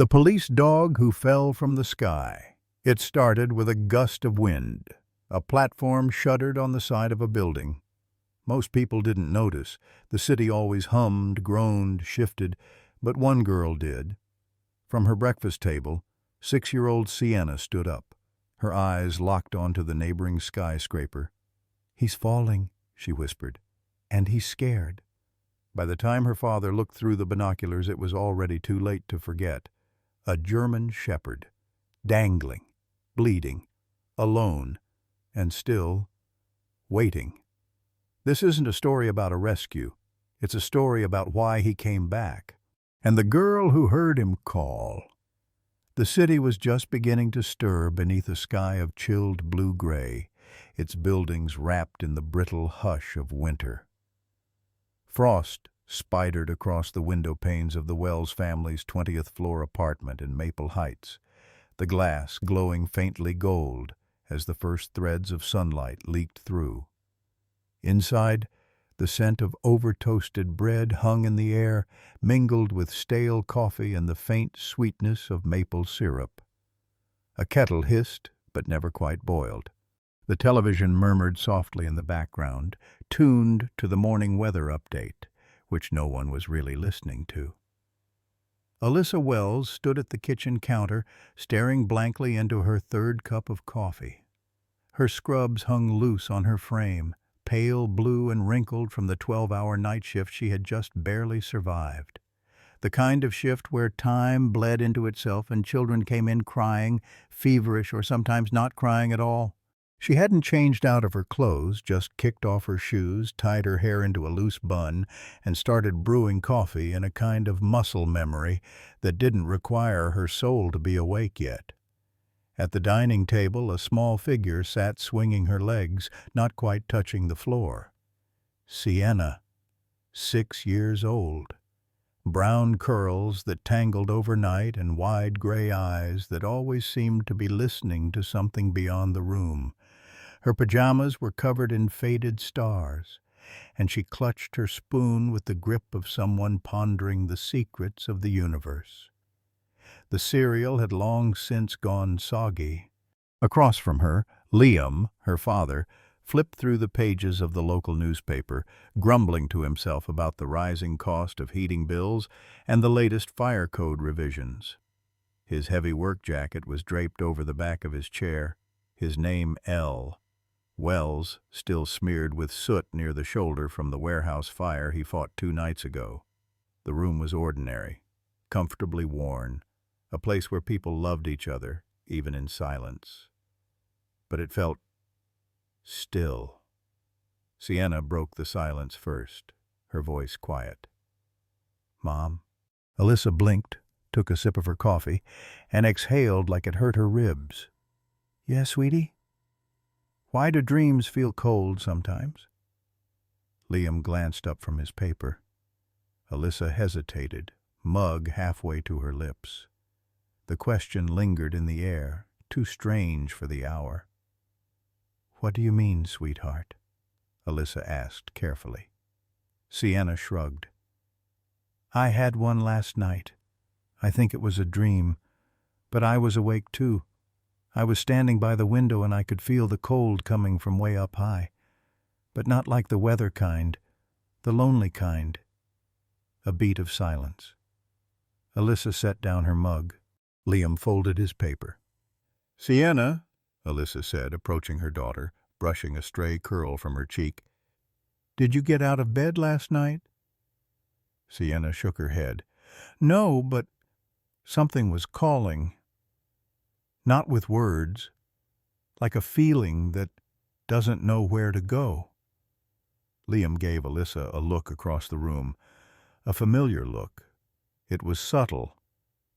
The police dog who fell from the sky. It started with a gust of wind. A platform shuddered on the side of a building. Most people didn't notice. The city always hummed, groaned, shifted, but one girl did. From her breakfast table, 6-year-old Sienna stood up, her eyes locked onto the neighboring skyscraper. "He's falling," she whispered, "and he's scared." By the time her father looked through the binoculars, it was already too late to forget. A German shepherd, dangling, bleeding, alone, and still waiting. This isn't a story about a rescue. It's a story about why he came back. And the girl who heard him call. The city was just beginning to stir beneath a sky of chilled blue-gray, its buildings wrapped in the brittle hush of winter. Frost spidered across the window panes of the Wells family's 20th floor apartment in Maple Heights, the glass glowing faintly gold as the first threads of sunlight leaked through. Inside, the scent of over-toasted bread hung in the air, mingled with stale coffee and the faint sweetness of maple syrup. A kettle hissed, but never quite boiled. The television murmured softly in the background, tuned to the morning weather update, which no one was really listening to. Alyssa Wells stood at the kitchen counter, staring blankly into her third cup of coffee. Her scrubs hung loose on her frame, pale blue and wrinkled from the 12-hour night shift she had just barely survived. The kind of shift where time bled into itself and children came in crying, feverish or sometimes not crying at all. She hadn't changed out of her clothes, just kicked off her shoes, tied her hair into a loose bun, and started brewing coffee in a kind of muscle memory that didn't require her soul to be awake yet. At the dining table, a small figure sat swinging her legs, not quite touching the floor. Sienna, 6 years old. Brown curls that tangled overnight and wide gray eyes that always seemed to be listening to something beyond the room. Her pajamas were covered in faded stars, and she clutched her spoon with the grip of someone pondering the secrets of the universe. The cereal had long since gone soggy. Across from her, Liam, her father, flipped through the pages of the local newspaper, grumbling to himself about the rising cost of heating bills and the latest fire code revisions. His heavy work jacket was draped over the back of his chair, his name L. Wells, still smeared with soot near the shoulder from the warehouse fire he fought 2 nights ago. The room was ordinary, comfortably worn, a place where people loved each other, even in silence. But it felt still. Sienna broke the silence first, her voice quiet. "Mom?" Alyssa blinked, took a sip of her coffee, and exhaled like it hurt her ribs. "Yes, sweetie? Why do dreams feel cold sometimes?" Liam glanced up from his paper. Alyssa hesitated, mug halfway to her lips. The question lingered in the air, too strange for the hour. "What do you mean, sweetheart?" Alyssa asked carefully. Sienna shrugged. "I had one last night. I think it was a dream, but I was awake too. I was standing by the window and I could feel the cold coming from way up high, but not like the weather kind, the lonely kind." A beat of silence. Alyssa set down her mug. Liam folded his paper. "Sienna," Alyssa said, approaching her daughter, brushing a stray curl from her cheek, "did you get out of bed last night?" Sienna shook her head. "No, but something was calling. Not with words, like a feeling that doesn't know where to go." Liam gave Alyssa a look across the room, a familiar look. It was subtle,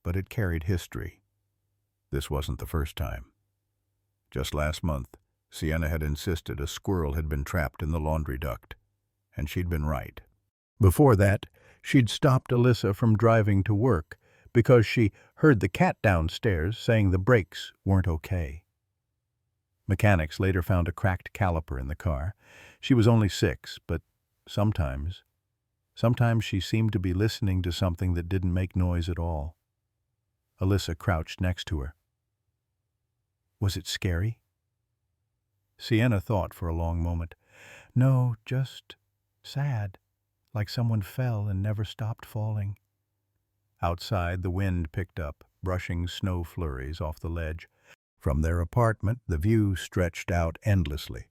but it carried history. This wasn't the first time. Just last month, Sienna had insisted a squirrel had been trapped in the laundry duct, and she'd been right. Before that, she'd stopped Alyssa from driving to work because she heard the cat downstairs saying the brakes weren't okay. Mechanics later found a cracked caliper in the car. She was only 6, but sometimes she seemed to be listening to something that didn't make noise at all. Alyssa crouched next to her. Was it scary? Sienna thought for a long moment. No, just sad, like someone fell and never stopped falling. Outside, the wind picked up, brushing snow flurries off the ledge. From their apartment, the view stretched out endlessly.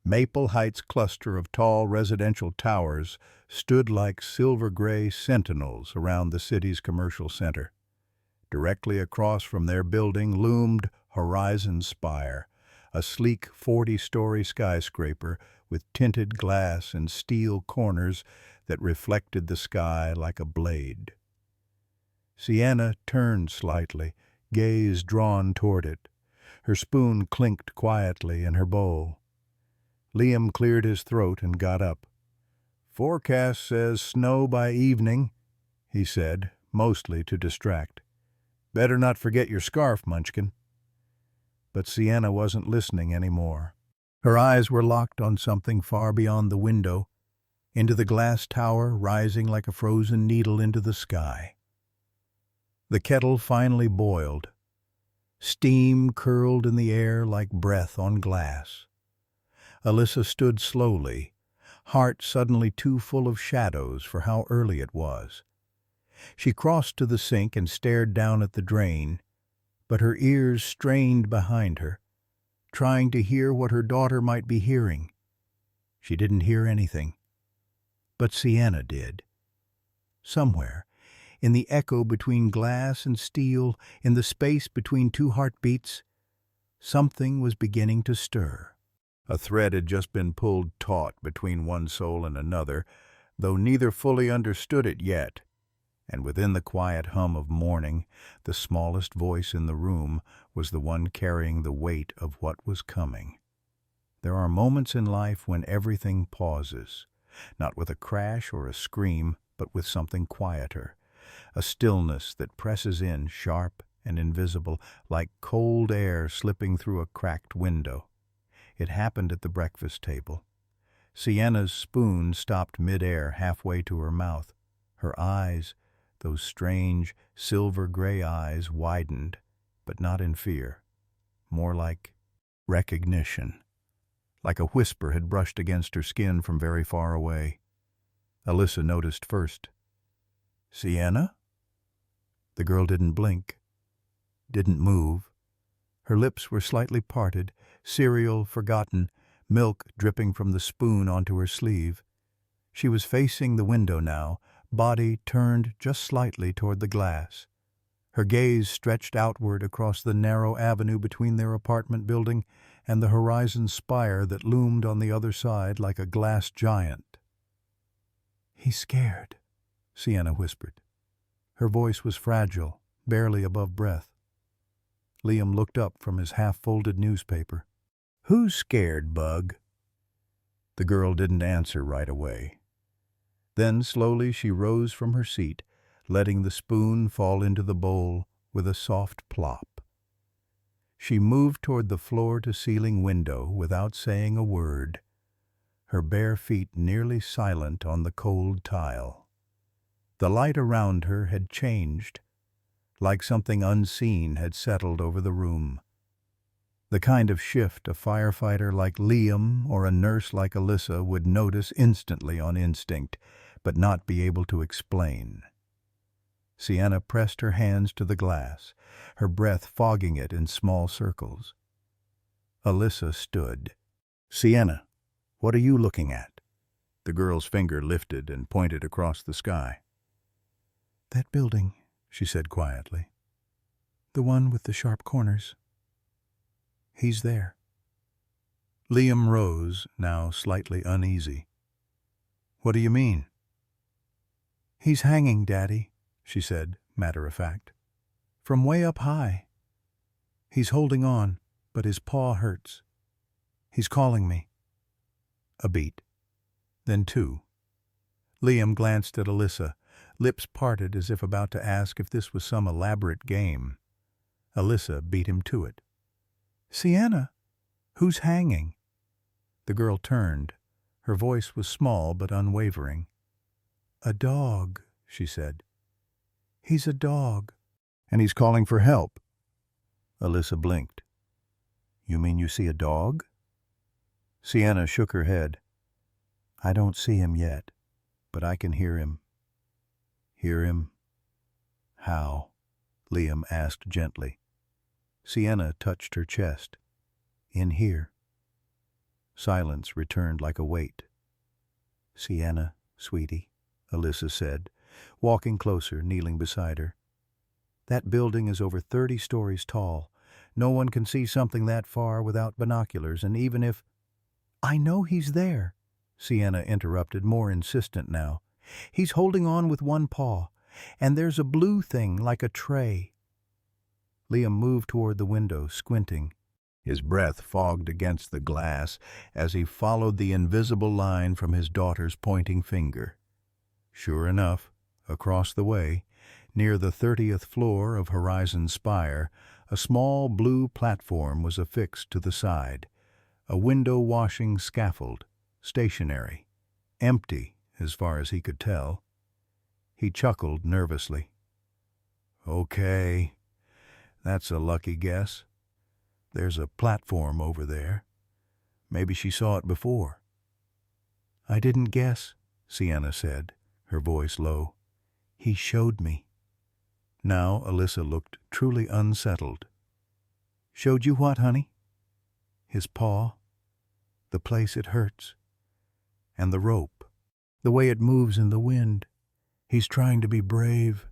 Maple Heights' cluster of tall residential towers stood like silver-gray sentinels around the city's commercial center. Directly across from their building loomed Horizon Spire, a sleek 40-story skyscraper with tinted glass and steel corners that reflected the sky like a blade. Sienna turned slightly, gaze drawn toward it. Her spoon clinked quietly in her bowl. Liam cleared his throat and got up. "Forecast says snow by evening," he said, mostly to distract. "Better not forget your scarf, Munchkin." But Sienna wasn't listening anymore. Her eyes were locked on something far beyond the window, into the glass tower rising like a frozen needle into the sky. The kettle finally boiled. Steam curled in the air like breath on glass. Alyssa stood slowly, heart suddenly too full of shadows for how early it was. She crossed to the sink and stared down at the drain, but her ears strained behind her, trying to hear what her daughter might be hearing. She didn't hear anything, but Sienna did. Somewhere, in the echo between glass and steel, in the space between two heartbeats, something was beginning to stir. A thread had just been pulled taut between one soul and another, though neither fully understood it yet. And within the quiet hum of morning, the smallest voice in the room was the one carrying the weight of what was coming. There are moments in life when everything pauses, not with a crash or a scream, but with something quieter, a stillness that presses in sharp and invisible, like cold air slipping through a cracked window. It happened at the breakfast table. Sienna's spoon stopped mid-air halfway to her mouth. Her eyes, those strange, silver-gray eyes, widened, but not in fear, more like recognition, like a whisper had brushed against her skin from very far away. Alyssa noticed first. "Sienna?" The girl didn't blink, didn't move. Her lips were slightly parted, cereal forgotten, milk dripping from the spoon onto her sleeve. She was facing the window now, body turned just slightly toward the glass. Her gaze stretched outward across the narrow avenue between their apartment building and the Horizon Spire that loomed on the other side like a glass giant. "He's scared," Sienna whispered. Her voice was fragile, barely above breath. Liam looked up from his half-folded newspaper. "Who's scared, Bug?" The girl didn't answer right away. Then slowly she rose from her seat, letting the spoon fall into the bowl with a soft plop. She moved toward the floor-to-ceiling window without saying a word, her bare feet nearly silent on the cold tile. The light around her had changed, like something unseen had settled over the room. The kind of shift a firefighter like Liam or a nurse like Alyssa would notice instantly on instinct, but not be able to explain. Sienna pressed her hands to the glass, her breath fogging it in small circles. Alyssa stood. "Sienna, what are you looking at?" The girl's finger lifted and pointed across the sky. "That building," she said quietly. "The one with the sharp corners. He's there." Liam rose, now slightly uneasy. "What do you mean?" "He's hanging, Daddy," she said, matter-of-fact. "From way up high. He's holding on, but his paw hurts. He's calling me." A beat. Then two. Liam glanced at Alyssa, lips parted as if about to ask if this was some elaborate game. Alyssa beat him to it. "Sienna, who's hanging?" The girl turned. Her voice was small but unwavering. "A dog," she said. "He's a dog, And he's calling for help. Alyssa blinked. You mean you see a dog? Sienna shook her head. I don't see him yet, but I can hear him. Hear him? How? Liam asked gently. Sienna touched her chest. In here. Silence returned like a weight. Sienna, sweetie, Alyssa said, walking closer, kneeling beside her. That building is over 30 stories tall. No one can see something that far without binoculars, and even if— I know he's there, Sienna interrupted, more insistent now. He's holding on with one paw, and there's a blue thing like a tray. Liam moved toward the window, squinting. His breath fogged against the glass as he followed the invisible line from his daughter's pointing finger. Sure enough, across the way, near the 30th floor of Horizon Spire, a small blue platform was affixed to the side, a window-washing scaffold, stationary, empty as far as he could tell. He chuckled nervously. Okay, that's a lucky guess. There's a platform over there. Maybe she saw it before. I didn't guess, Sienna said, her voice low. He showed me. Now Alyssa looked truly unsettled. Showed you what, honey? His paw, the place it hurts, and the rope, the way it moves in the wind. He's trying to be brave.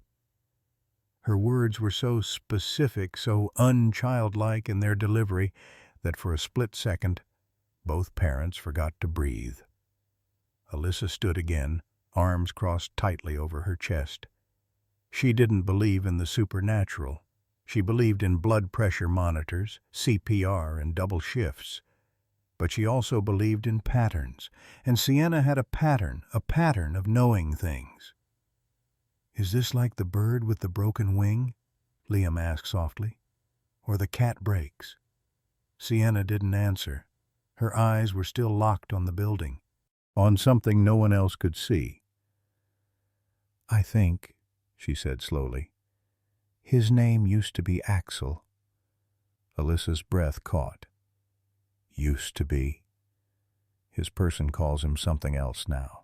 Her words were so specific, so unchildlike in their delivery, that for a split second, both parents forgot to breathe. Alyssa stood again, arms crossed tightly over her chest. She didn't believe in the supernatural. She believed in blood pressure monitors, CPR, and double shifts. But she also believed in patterns, and Sienna had a pattern of knowing things. Is this like the bird with the broken wing? Liam asked softly. Or the cat breaks? Sienna didn't answer. Her eyes were still locked on the building, on something no one else could see. I think, she said slowly, his name used to be Axel. Alyssa's breath caught. Used to be. His person calls him something else now,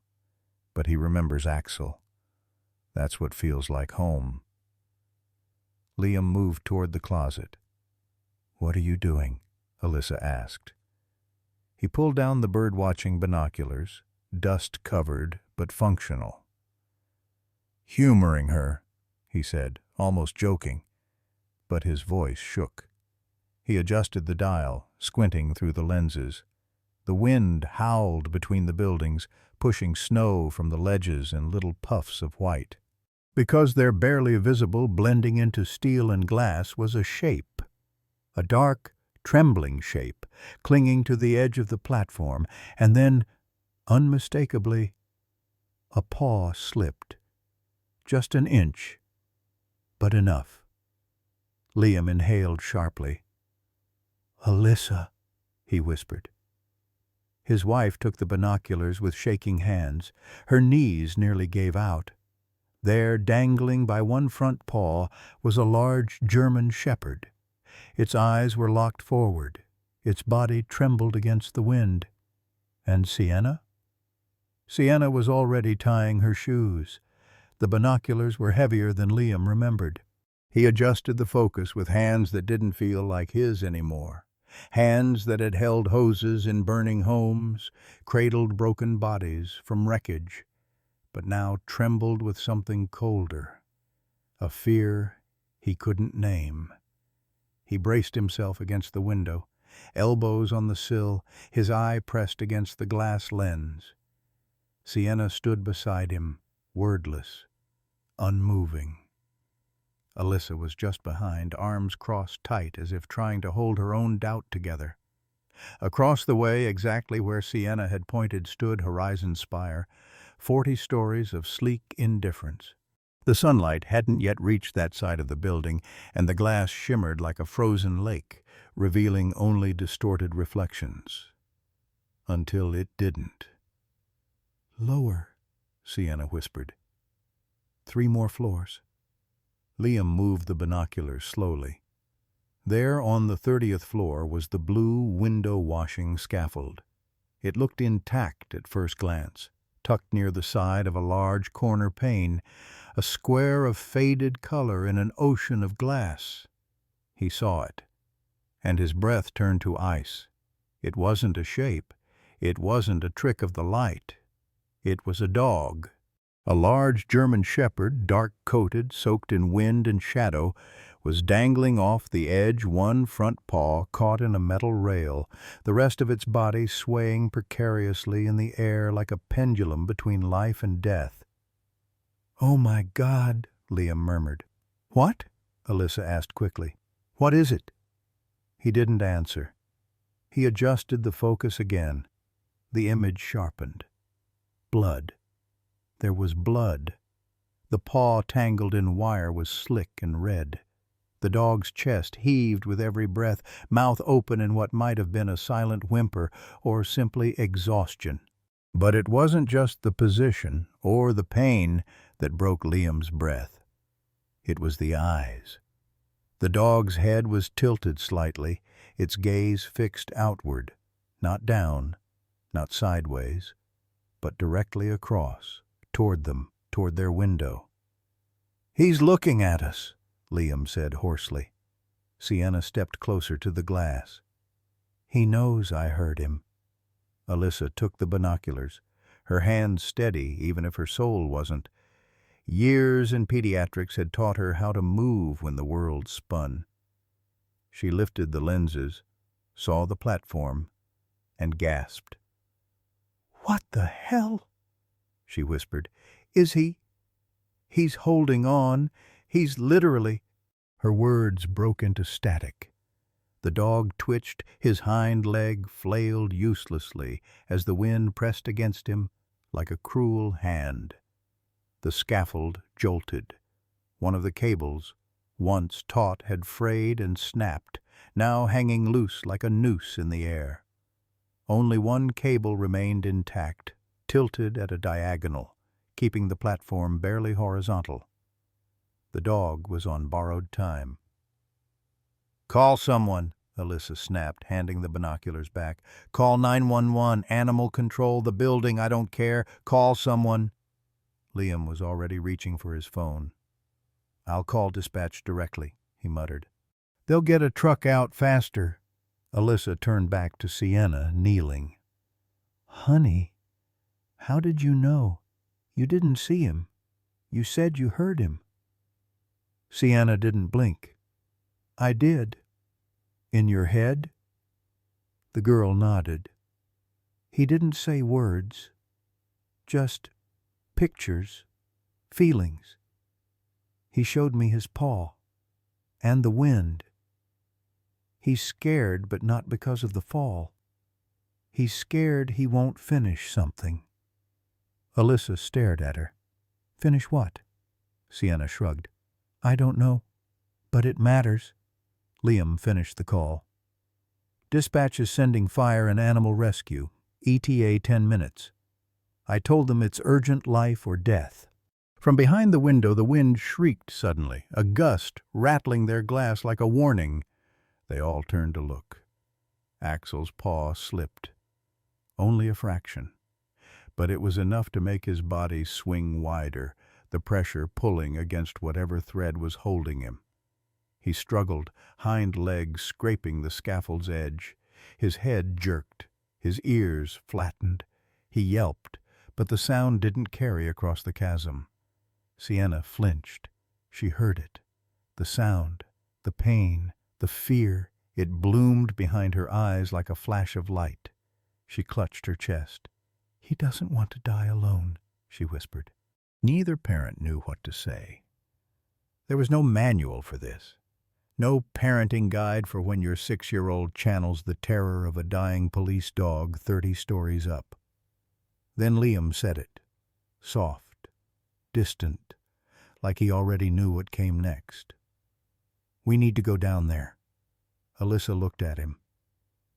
but he remembers Axel. That's what feels like home. Liam moved toward the closet. What are you doing? Alyssa asked. He pulled down the bird-watching binoculars, dust-covered but functional. Humoring her, he said, almost joking, but his voice shook. He adjusted the dial, squinting through the lenses. The wind howled between the buildings, pushing snow from the ledges in little puffs of white. Because they're barely visible, blending into steel and glass, was a shape, a dark, trembling shape, clinging to the edge of the platform, and then, unmistakably, a paw slipped. Just an inch, but enough. Liam inhaled sharply. Alyssa, he whispered. His wife took the binoculars with shaking hands. Her knees nearly gave out. There, dangling by one front paw, was a large German shepherd. Its eyes were locked forward. Its body trembled against the wind. And Sienna? Sienna was already tying her shoes. The binoculars were heavier than Liam remembered. He adjusted the focus with hands that didn't feel like his anymore. Hands that had held hoses in burning homes, cradled broken bodies from wreckage, but now trembled with something colder, a fear he couldn't name. He braced himself against the window, elbows on the sill, his eye pressed against the glass lens. Sienna stood beside him, wordless, unmoving. Alyssa was just behind, arms crossed tight as if trying to hold her own doubt together. Across the way, exactly where Sienna had pointed, stood Horizon Spire, 40 stories of sleek indifference. The sunlight hadn't yet reached that side of the building, and the glass shimmered like a frozen lake, revealing only distorted reflections. Until it didn't. Lower, Sienna whispered. 3 more floors. Liam moved the binoculars slowly. There on the 30th floor was the blue window-washing scaffold. It looked intact at first glance, tucked near the side of a large corner pane, a square of faded color in an ocean of glass. He saw it, and his breath turned to ice. It wasn't a shape. It wasn't a trick of the light. It was a dog. A large German shepherd, dark-coated, soaked in wind and shadow, was dangling off the edge, one front paw caught in a metal rail, the rest of its body swaying precariously in the air like a pendulum between life and death. "Oh, my God," Liam murmured. "What?" Alyssa asked quickly. "What is it?" He didn't answer. He adjusted the focus again. The image sharpened. Blood. There was blood. The paw tangled in wire was slick and red. The dog's chest heaved with every breath, mouth open in what might have been a silent whimper or simply exhaustion. But it wasn't just the position or the pain that broke Liam's breath. It was the eyes. The dog's head was tilted slightly, its gaze fixed outward, not down, not sideways, but directly across, toward them, toward their window. "He's looking at us," Liam said hoarsely. Sienna stepped closer to the glass. "He knows I heard him." Alyssa took the binoculars, her hands steady even if her soul wasn't. Years in pediatrics had taught her how to move when the world spun. She lifted the lenses, saw the platform, and gasped. "What the hell?" she whispered. "Is he? He's holding on. He's literally—" Her words broke into static. The dog twitched, his hind leg flailed uselessly as the wind pressed against him like a cruel hand. The scaffold jolted. One of the cables, once taut, had frayed and snapped, now hanging loose like a noose in the air. Only one cable remained intact, tilted at a diagonal, keeping the platform barely horizontal. The dog was on borrowed time. "Call someone," Alyssa snapped, handing the binoculars back. "Call 911, animal control, the building, I don't care. Call someone." Liam was already reaching for his phone. "I'll call dispatch directly," he muttered. "They'll get a truck out faster." Alyssa turned back to Sienna, kneeling. "Honey, how did you know? You didn't see him. You said you heard him." Sienna didn't blink. "I did." "In your head?" The girl nodded. "He didn't say words, just pictures, feelings. He showed me his paw, and the wind. He's scared, but not because of the fall. He's scared he won't finish something." Alyssa stared at her. "Finish what?" Sienna shrugged. "I don't know, but it matters." Liam finished the call. "Dispatch is sending fire and animal rescue. ETA 10 minutes. I told them it's urgent life or death." From behind the window the wind shrieked suddenly, a gust rattling their glass like a warning. They all turned to look. Axel's paw slipped. Only a fraction. But it was enough to make his body swing wider, the pressure pulling against whatever thread was holding him. He struggled, hind legs scraping the scaffold's edge. His head jerked, his ears flattened. He yelped, but the sound didn't carry across the chasm. Sienna flinched. She heard it. The sound, the pain, the fear. It bloomed behind her eyes like a flash of light. She clutched her chest. "He doesn't want to die alone," she whispered. Neither parent knew what to say. There was no manual for this. No parenting guide for when your 6-year-old channels the terror of a dying police dog 30 stories up. Then Liam said it. Soft, distant, like he already knew what came next. "We need to go down there." Alyssa looked at him.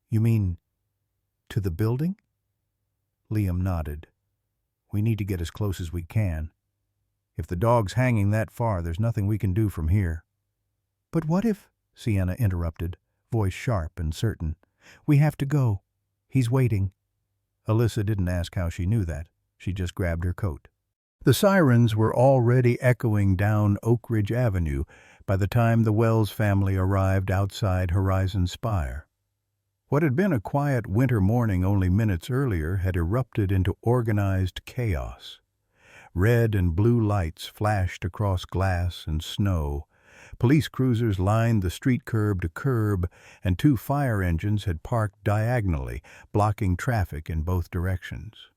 "You mean to the building?" Liam nodded. "We need to get as close as we can. If the dog's hanging that far, there's nothing we can do from here." "But what if—" Sienna interrupted, voice sharp and certain. "We have to go. He's waiting." Alyssa didn't ask how she knew that. She just grabbed her coat. The sirens were already echoing down Oak Ridge Avenue by the time the Wells family arrived outside Horizon Spire. What had been a quiet winter morning only minutes earlier had erupted into organized chaos. Red and blue lights flashed across glass and snow. Police cruisers lined the street curb to curb, and 2 fire engines had parked diagonally, blocking traffic in both directions.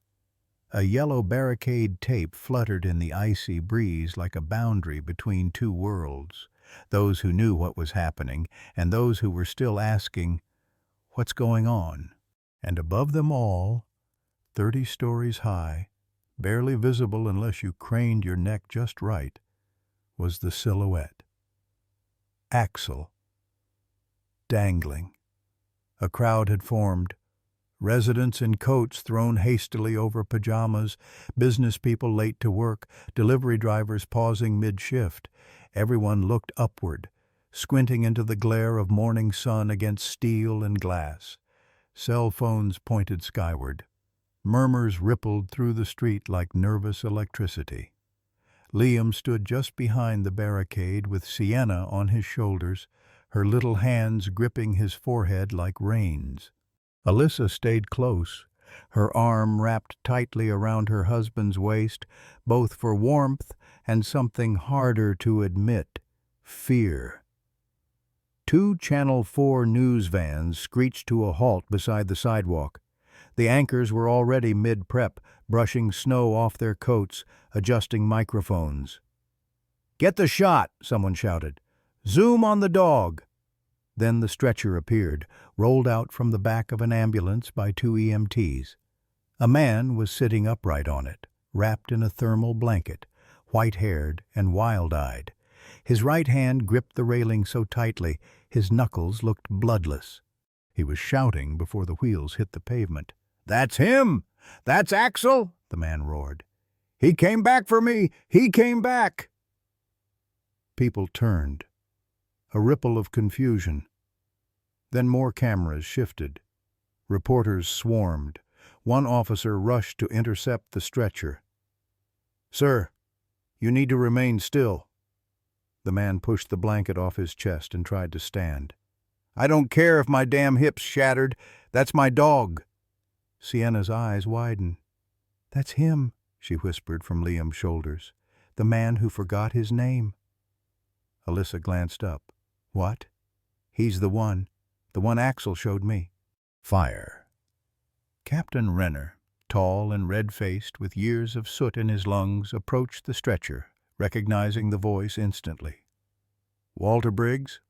A yellow barricade tape fluttered in the icy breeze like a boundary between 2 worlds, those who knew what was happening and those who were still asking, "What's going on?" And above them all, 30 stories high, barely visible unless you craned your neck just right, was the silhouette. Axel. Dangling. A crowd had formed. Residents in coats thrown hastily over pajamas, business people late to work, delivery drivers pausing mid-shift. Everyone looked upward, squinting into the glare of morning sun against steel and glass. Cell phones pointed skyward. Murmurs rippled through the street like nervous electricity. Liam stood just behind the barricade with Sienna on his shoulders, her little hands gripping his forehead like reins. Alyssa stayed close, her arm wrapped tightly around her husband's waist, both for warmth and something harder to admit, fear. 2 Channel 4 news vans screeched to a halt beside the sidewalk. The anchors were already mid-prep, brushing snow off their coats, adjusting microphones. "Get the shot," someone shouted. "Zoom on the dog." Then the stretcher appeared, rolled out from the back of an ambulance by 2 EMTs. A man was sitting upright on it, wrapped in a thermal blanket, white-haired and wild-eyed. His right hand gripped the railing so tightly, his knuckles looked bloodless. He was shouting before the wheels hit the pavement. "That's him! That's Axel!" the man roared. "He came back for me! He came back!" People turned. A ripple of confusion. Then more cameras shifted. Reporters swarmed. One officer rushed to intercept the stretcher. "Sir, you need to remain still." The man pushed the blanket off his chest and tried to stand. "I don't care if my damn hip's shattered. That's my dog." Sienna's eyes widened. "That's him," she whispered from Liam's shoulders. "The man who forgot his name." Alyssa glanced up. "What?" "He's the one Axel showed me." Fire. Captain Renner, tall and red-faced with years of soot in his lungs, approached the stretcher, recognizing the voice instantly. "Walter Briggs?"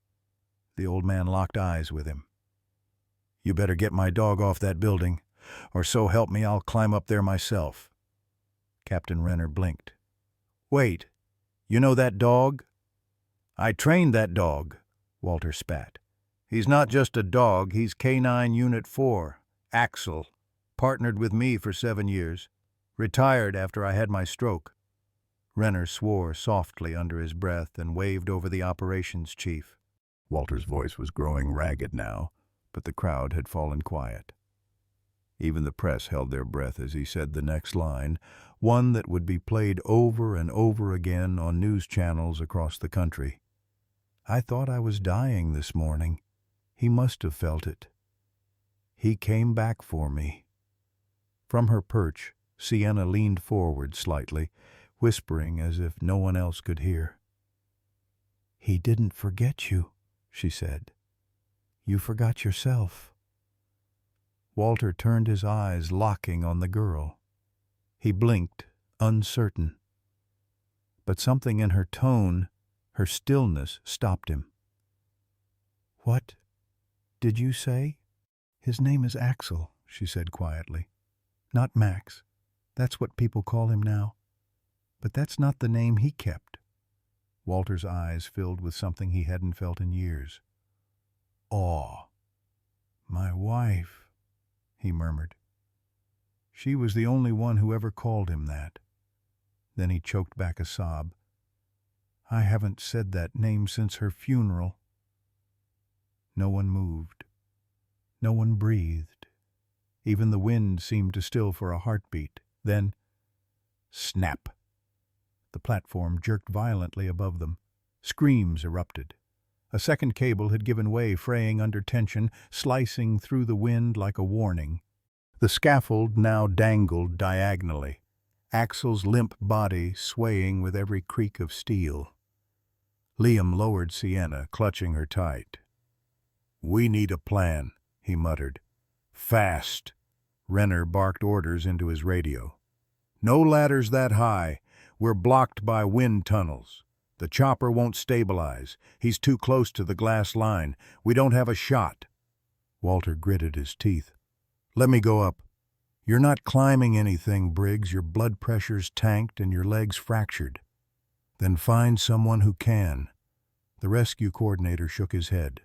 The old man locked eyes with him. "You better get my dog off that building, or so help me I'll climb up there myself." Captain Renner blinked. "Wait, you know that dog?" "I trained that dog," Walter spat. "He's not just a dog, he's K9 Unit 4, Axel, partnered with me for 7 years, retired after I had my stroke." Renner swore softly under his breath and waved over the operations chief. Walter's voice was growing ragged now, but the crowd had fallen quiet. Even the press held their breath as he said the next line, one that would be played over and over again on news channels across the country. "I thought I was dying this morning. He must have felt it. He came back for me." From her perch, Sienna leaned forward slightly, whispering as if no one else could hear. "He didn't forget you," she said. "You forgot yourself." Walter turned his eyes, locking on the girl. He blinked, uncertain. But something in her tone, her stillness, stopped him. "What did you say?" "His name is Axel," she said quietly. "Not Max. That's what people call him now. But that's not the name he kept." Walter's eyes filled with something he hadn't felt in years. Awe. "My wife," he murmured. "She was the only one who ever called him that." Then he choked back a sob. "I haven't said that name since her funeral." No one moved. No one breathed. Even the wind seemed to still for a heartbeat. Then, snap! The platform jerked violently above them. Screams erupted. A second cable had given way, fraying under tension, slicing through the wind like a warning. The scaffold now dangled diagonally, Axel's limp body swaying with every creak of steel. Liam lowered Sienna, clutching her tight. "We need a plan," he muttered. "Fast." Renner barked orders into his radio. "No ladders that high. We're blocked by wind tunnels. The chopper won't stabilize. He's too close to the glass line. We don't have a shot." Walter gritted his teeth. "Let me go up." "You're not climbing anything, Briggs. Your blood pressure's tanked and your legs fractured." "Then find someone who can." The rescue coordinator shook his head.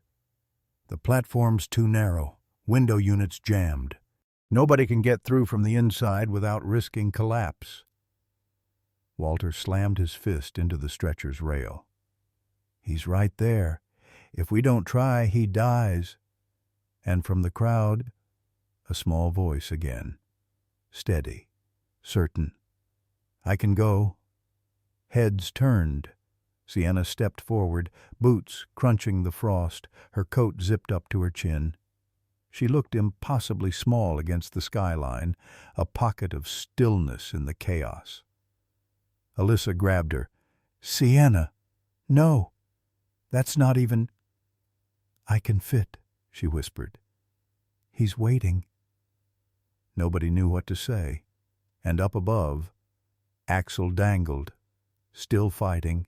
"The platform's too narrow. Window units jammed. Nobody can get through from the inside without risking collapse." Walter slammed his fist into the stretcher's rail. "He's right there. If we don't try, he dies." And from the crowd, a small voice again. Steady, certain. "I can go." Heads turned. Sienna stepped forward, boots crunching the frost, her coat zipped up to her chin. She looked impossibly small against the skyline, a pocket of stillness in the chaos. Alyssa grabbed her. "Sienna, no, that's not even—" "I can fit," she whispered. "He's waiting." Nobody knew what to say, and up above, Axel dangled, still fighting,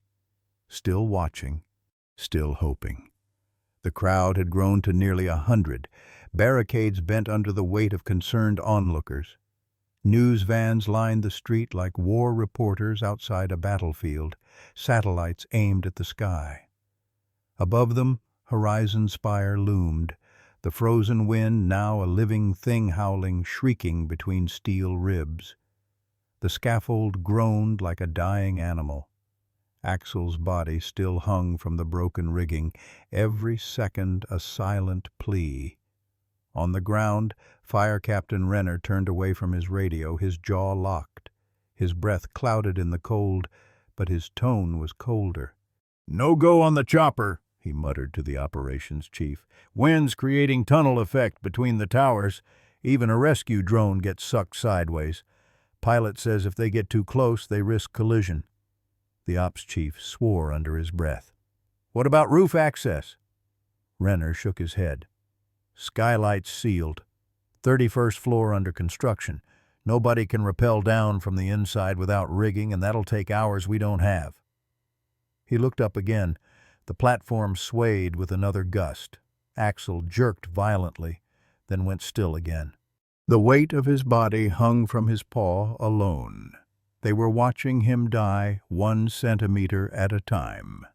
still watching, still hoping. The crowd had grown to nearly 100, barricades bent under the weight of concerned onlookers. News vans lined the street like war reporters outside a battlefield, satellites aimed at the sky. Above them, Horizon Spire loomed, the frozen wind now a living thing howling, shrieking between steel ribs. The scaffold groaned like a dying animal. Axel's body still hung from the broken rigging, every second a silent plea. On the ground, Fire Captain Renner turned away from his radio, his jaw locked. His breath clouded in the cold, but his tone was colder. "No go on the chopper," he muttered to the operations chief. "Wind's creating tunnel effect between the towers. Even a rescue drone gets sucked sideways. Pilot says if they get too close, they risk collision." The ops chief swore under his breath. "What about roof access?" Renner shook his head. "Skylights sealed. 31st floor under construction. Nobody can rappel down from the inside without rigging, and that'll take hours we don't have." He looked up again. The platform swayed with another gust. Axel jerked violently, then went still again. The weight of his body hung from his paw alone. They were watching him die 1 centimeter at a time.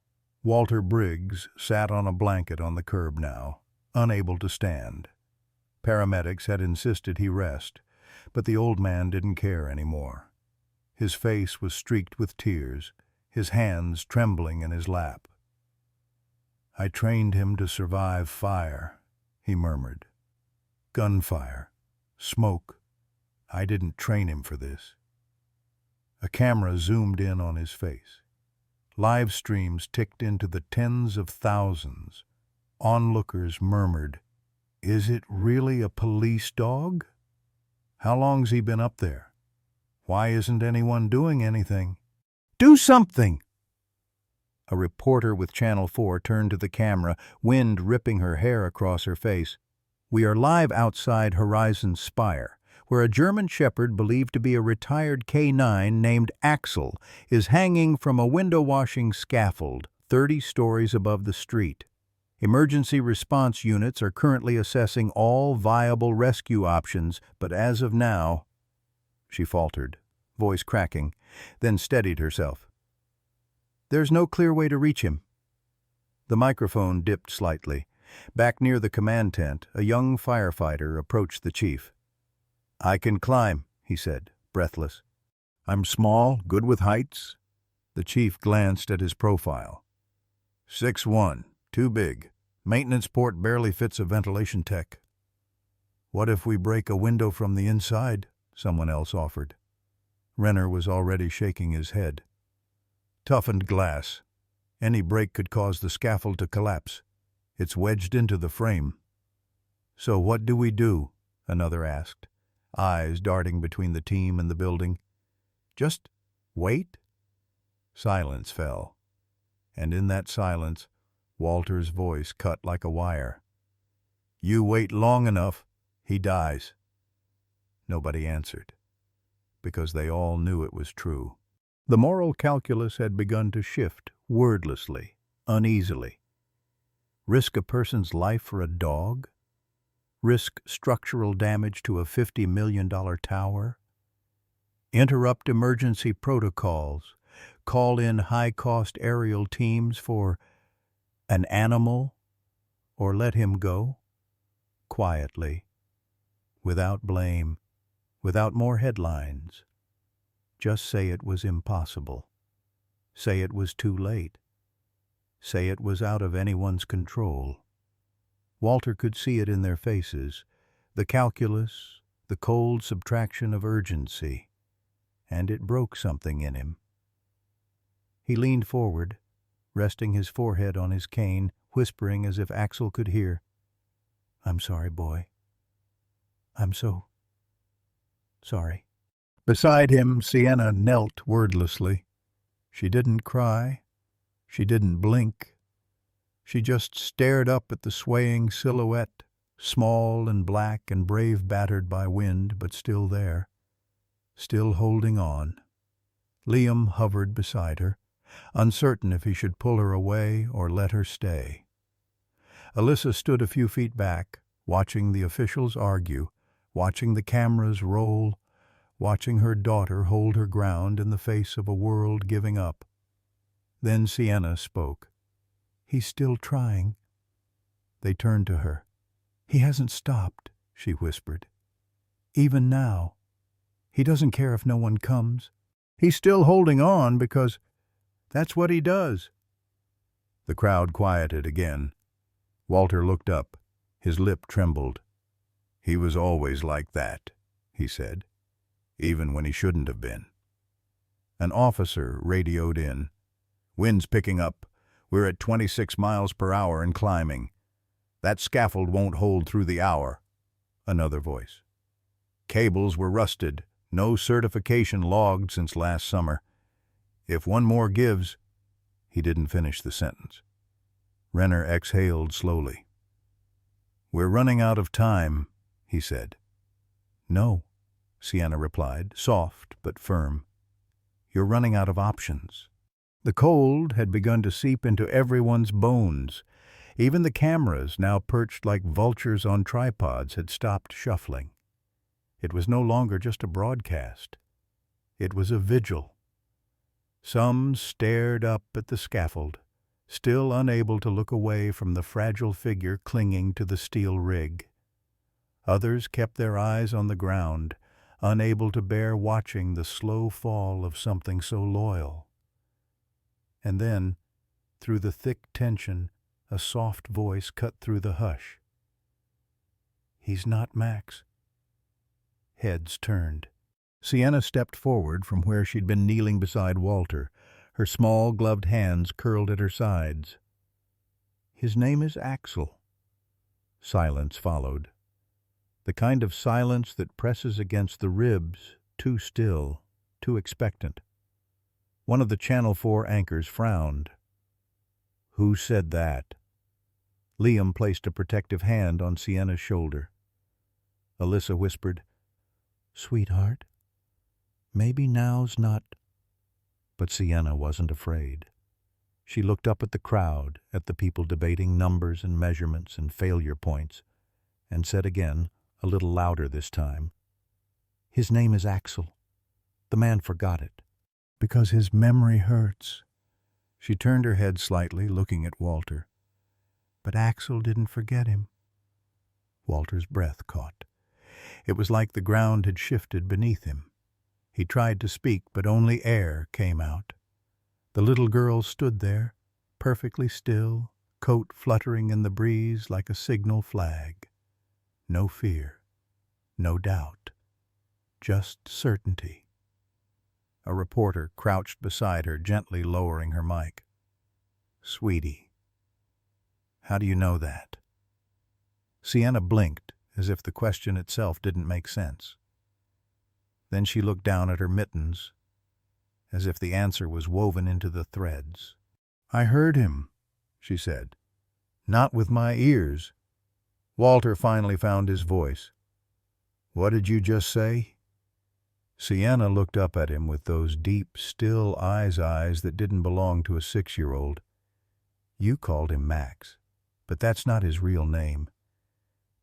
Walter Briggs sat on a blanket on the curb now, unable to stand. Paramedics had insisted he rest, but the old man didn't care anymore. His face was streaked with tears, his hands trembling in his lap. "I trained him to survive fire," he murmured. "Gunfire, smoke. I didn't train him for this." A camera zoomed in on his face. Live streams ticked into the tens of thousands. Onlookers murmured, "Is it really a police dog? How long's he been up there? Why isn't anyone doing anything? Do something!" A reporter with Channel 4 turned to the camera, wind ripping her hair across her face. "We are live outside Horizon Spire, where a German Shepherd believed to be a retired K9 named Axel is hanging from a window-washing scaffold 30 stories above the street. Emergency response units are currently assessing all viable rescue options, but as of now—" She faltered, voice cracking, then steadied herself. "There's no clear way to reach him." The microphone dipped slightly. Back near the command tent, a young firefighter approached the chief. "I can climb," he said, breathless. I'm small, good with heights. The chief glanced at his profile. 6'1", too big. Maintenance port barely fits a ventilation tech. What if we break a window from the inside? Someone else offered. Renner was already shaking his head. Toughened glass. Any break could cause the scaffold to collapse. It's wedged into the frame. So what do we do? Another asked, eyes darting between the team and the building. Just wait? Silence fell. And in that silence, Walter's voice cut like a wire. You wait long enough, he dies. Nobody answered, because they all knew it was true. The moral calculus had begun to shift, wordlessly, uneasily. Risk a person's life for a dog? Risk structural damage to a $50 million tower? Interrupt emergency protocols? Call in high-cost aerial teams for an animal? Or let him go? Quietly, without blame, without more headlines. Just say it was impossible. Say it was too late. Say it was out of anyone's control. Walter could see it in their faces, the calculus, the cold subtraction of urgency, and it broke something in him. He leaned forward, resting his forehead on his cane, whispering as if Axel could hear, I'm sorry, boy. I'm so sorry. Beside him, Sienna knelt wordlessly. She didn't cry. She didn't blink. She just stared up at the swaying silhouette, small and black and brave, battered by wind, but still there, still holding on. Liam hovered beside her, uncertain if he should pull her away or let her stay. Alyssa stood a few feet back, watching the officials argue, watching the cameras roll, watching her daughter hold her ground in the face of a world giving up. Then Sienna spoke. He's still trying. They turned to her. He hasn't stopped, she whispered. Even now. He doesn't care if no one comes. He's still holding on because that's what he does. The crowd quieted again. Walter looked up. His lip trembled. He was always like that, he said, even when he shouldn't have been. An officer radioed in. Wind's picking up. We're at 26 miles per hour and climbing. That scaffold won't hold through the hour. Another voice. Cables were rusted. No certification logged since last summer. If one more gives... He didn't finish the sentence. Renner exhaled slowly. We're running out of time, he said. No, Sienna replied, soft but firm. You're running out of options. The cold had begun to seep into everyone's bones. Even the cameras, now perched like vultures on tripods, had stopped shuffling. It was no longer just a broadcast. It was a vigil. Some stared up at the scaffold, still unable to look away from the fragile figure clinging to the steel rig. Others kept their eyes on the ground, unable to bear watching the slow fall of something so loyal. And then, through the thick tension, a soft voice cut through the hush. He's not Max. Heads turned. Sienna stepped forward from where she'd been kneeling beside Walter, her small gloved hands curled at her sides. His name is Axel. Silence followed. The kind of silence that presses against the ribs, too still, too expectant. One of the Channel 4 anchors frowned. Who said that? Liam placed a protective hand on Sienna's shoulder. Alyssa whispered, Sweetheart, maybe now's not... But Sienna wasn't afraid. She looked up at the crowd, at the people debating numbers and measurements and failure points, and said again, a little louder this time, His name is Axel. The man forgot it. Because his memory hurts. She turned her head slightly, looking at Walter. But Axel didn't forget him. Walter's breath caught. It was like the ground had shifted beneath him. He tried to speak, but only air came out. The little girl stood there, perfectly still, coat fluttering in the breeze like a signal flag. No fear, no doubt, just certainty. A reporter crouched beside her, gently lowering her mic. "Sweetie, how do you know that?" Sienna blinked, as if the question itself didn't make sense. Then she looked down at her mittens, as if the answer was woven into the threads. "I heard him," she said. "Not with my ears." Walter finally found his voice. "What did you just say?" Sienna looked up at him with those deep, still eyes that didn't belong to a 6-year-old. "You called him Max, but that's not his real name.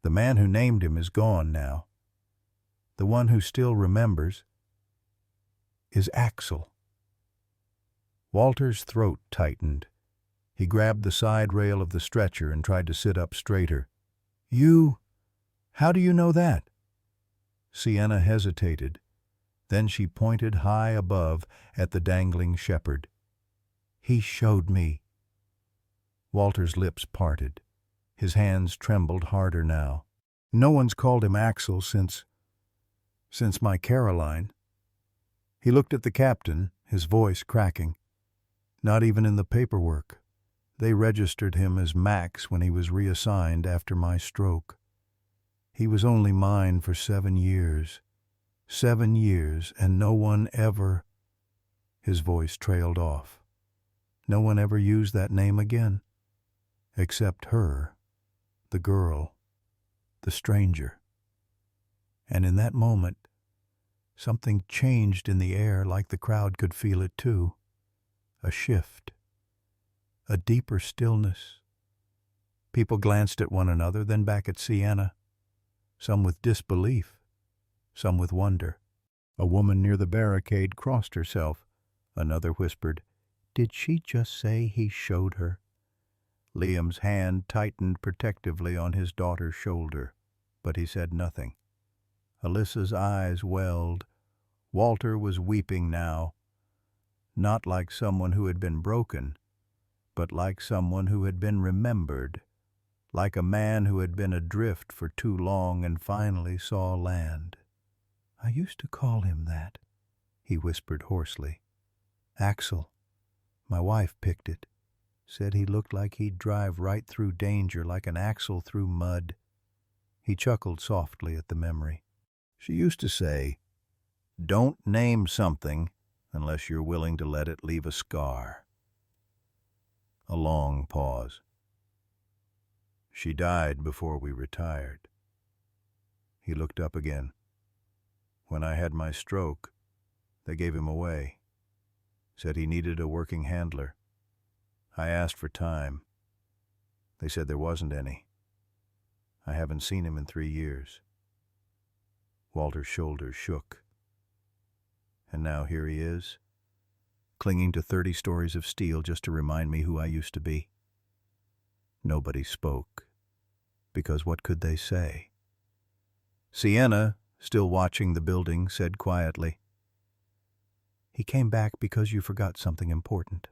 The man who named him is gone now. The one who still remembers is Axel." Walter's throat tightened. He grabbed the side rail of the stretcher and tried to sit up straighter. How do you know that?" Sienna hesitated. Then she pointed high above at the dangling shepherd. "He showed me." Walter's lips parted. His hands trembled harder now. "No one's called him Axel since my Caroline." He looked at the captain, his voice cracking. "Not even in the paperwork. They registered him as Max when he was reassigned after my stroke. He was only mine for 7 years. 7 years, and no one ever—" His voice trailed off. "No one ever used that name again. Except her, the girl, the stranger." And in that moment, something changed in the air, like the crowd could feel it too. A shift. A deeper stillness. People glanced at one another, then back at Sienna. Some with disbelief, some with wonder. A woman near the barricade crossed herself. Another whispered, "Did she just say he showed her?" Liam's hand tightened protectively on his daughter's shoulder, but he said nothing. Alyssa's eyes welled. Walter was weeping now, not like someone who had been broken, but like someone who had been remembered, like a man who had been adrift for too long and finally saw land. "I used to call him that," he whispered hoarsely. "Axel. My wife picked it. Said he looked like he'd drive right through danger, like an axle through mud." He chuckled softly at the memory. "She used to say, 'Don't name something unless you're willing to let it leave a scar.'" A long pause. "She died before we retired." He looked up again. "When I had my stroke, they gave him away. Said he needed a working handler. I asked for time. They said there wasn't any. I haven't seen him in 3 years." Walter's shoulders shook. "And now here he is, clinging to 30 stories of steel just to remind me who I used to be." Nobody spoke, because what could they say? Sienna, still watching the building, said quietly, "He came back because you forgot something important."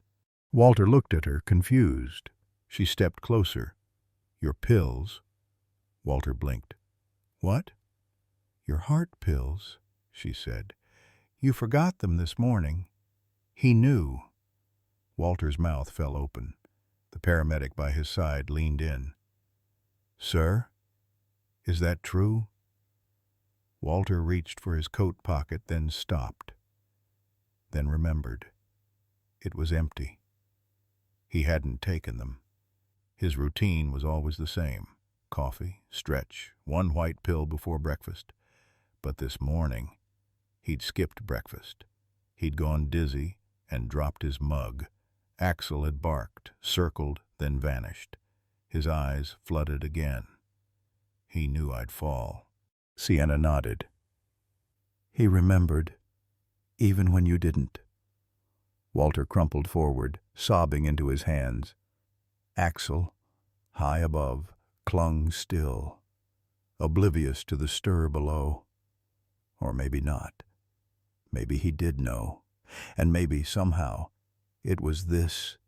Walter looked at her, confused. She stepped closer. "Your pills?" Walter blinked. "What?" "Your heart pills," she said. "You forgot them this morning." He knew. Walter's mouth fell open. The paramedic by his side leaned in. "Sir, is that true?" Walter reached for his coat pocket, then stopped. Then remembered. It was empty. He hadn't taken them. His routine was always the same. Coffee, stretch, 1 white pill before breakfast. But this morning, he'd skipped breakfast. He'd gone dizzy and dropped his mug. Axel had barked, circled, then vanished. His eyes flooded again. "He knew I'd fall." Sienna nodded. "He remembered, even when you didn't." Walter crumpled forward, sobbing into his hands. Axel, high above, clung still, oblivious to the stir below. Or maybe not. Maybe he did know. And maybe somehow it was this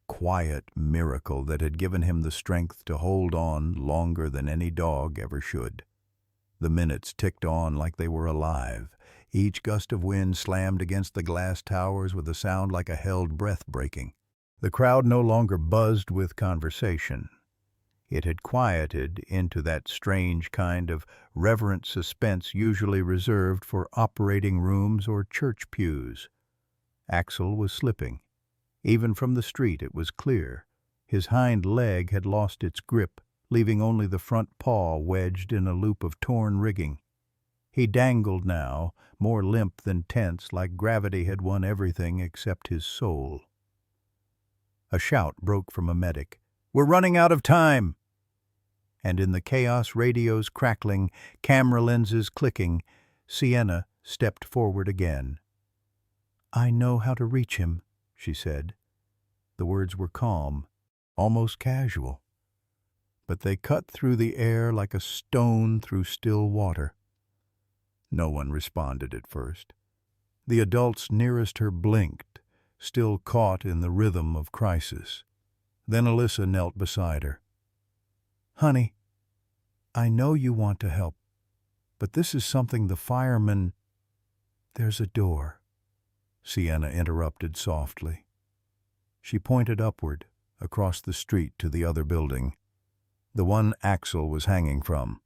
quiet miracle that had given him the strength to hold on longer than any dog ever should. The minutes ticked on like they were alive. Each gust of wind slammed against the glass towers with a sound like a held breath breaking. The crowd no longer buzzed with conversation. It had quieted into that strange kind of reverent suspense usually reserved for operating rooms or church pews. Axel was slipping. Even from the street it was clear. His hind leg had lost its grip, leaving only the front paw wedged in a loop of torn rigging. He dangled now, more limp than tense, like gravity had won everything except his soul. A shout broke from a medic. "We're running out of time!" And in the chaos, radios crackling, camera lenses clicking, Sienna stepped forward again. "I know how to reach him," she said. The words were calm, almost casual, but they cut through the air like a stone through still water. No one responded at first. The adults nearest her blinked, still caught in the rhythm of crisis. Then Alyssa knelt beside her. "Honey, I know you want to help, but this is something the firemen—" "There's a door," Sienna interrupted softly. She pointed upward, across the street to the other building, the one Axel was hanging from.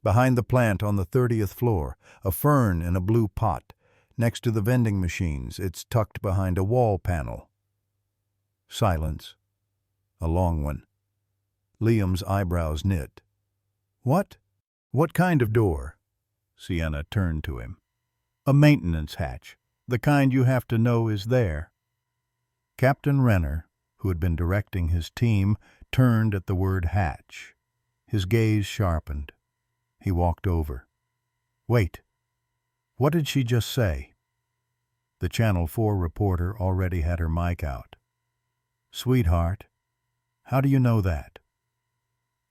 Behind the plant on the 30th floor, a fern in a blue pot. Next to the vending machines, it's tucked behind a wall panel. Silence. A long one. Liam's eyebrows knit. "What? What kind of door?" Sienna turned to him. "A maintenance hatch. The kind you have to know is there." Captain Renner, who had been directing his team, turned at the word hatch. His gaze sharpened. He walked over. "Wait. What did she just say?" The Channel 4 reporter already had her mic out. "Sweetheart, how do you know that?"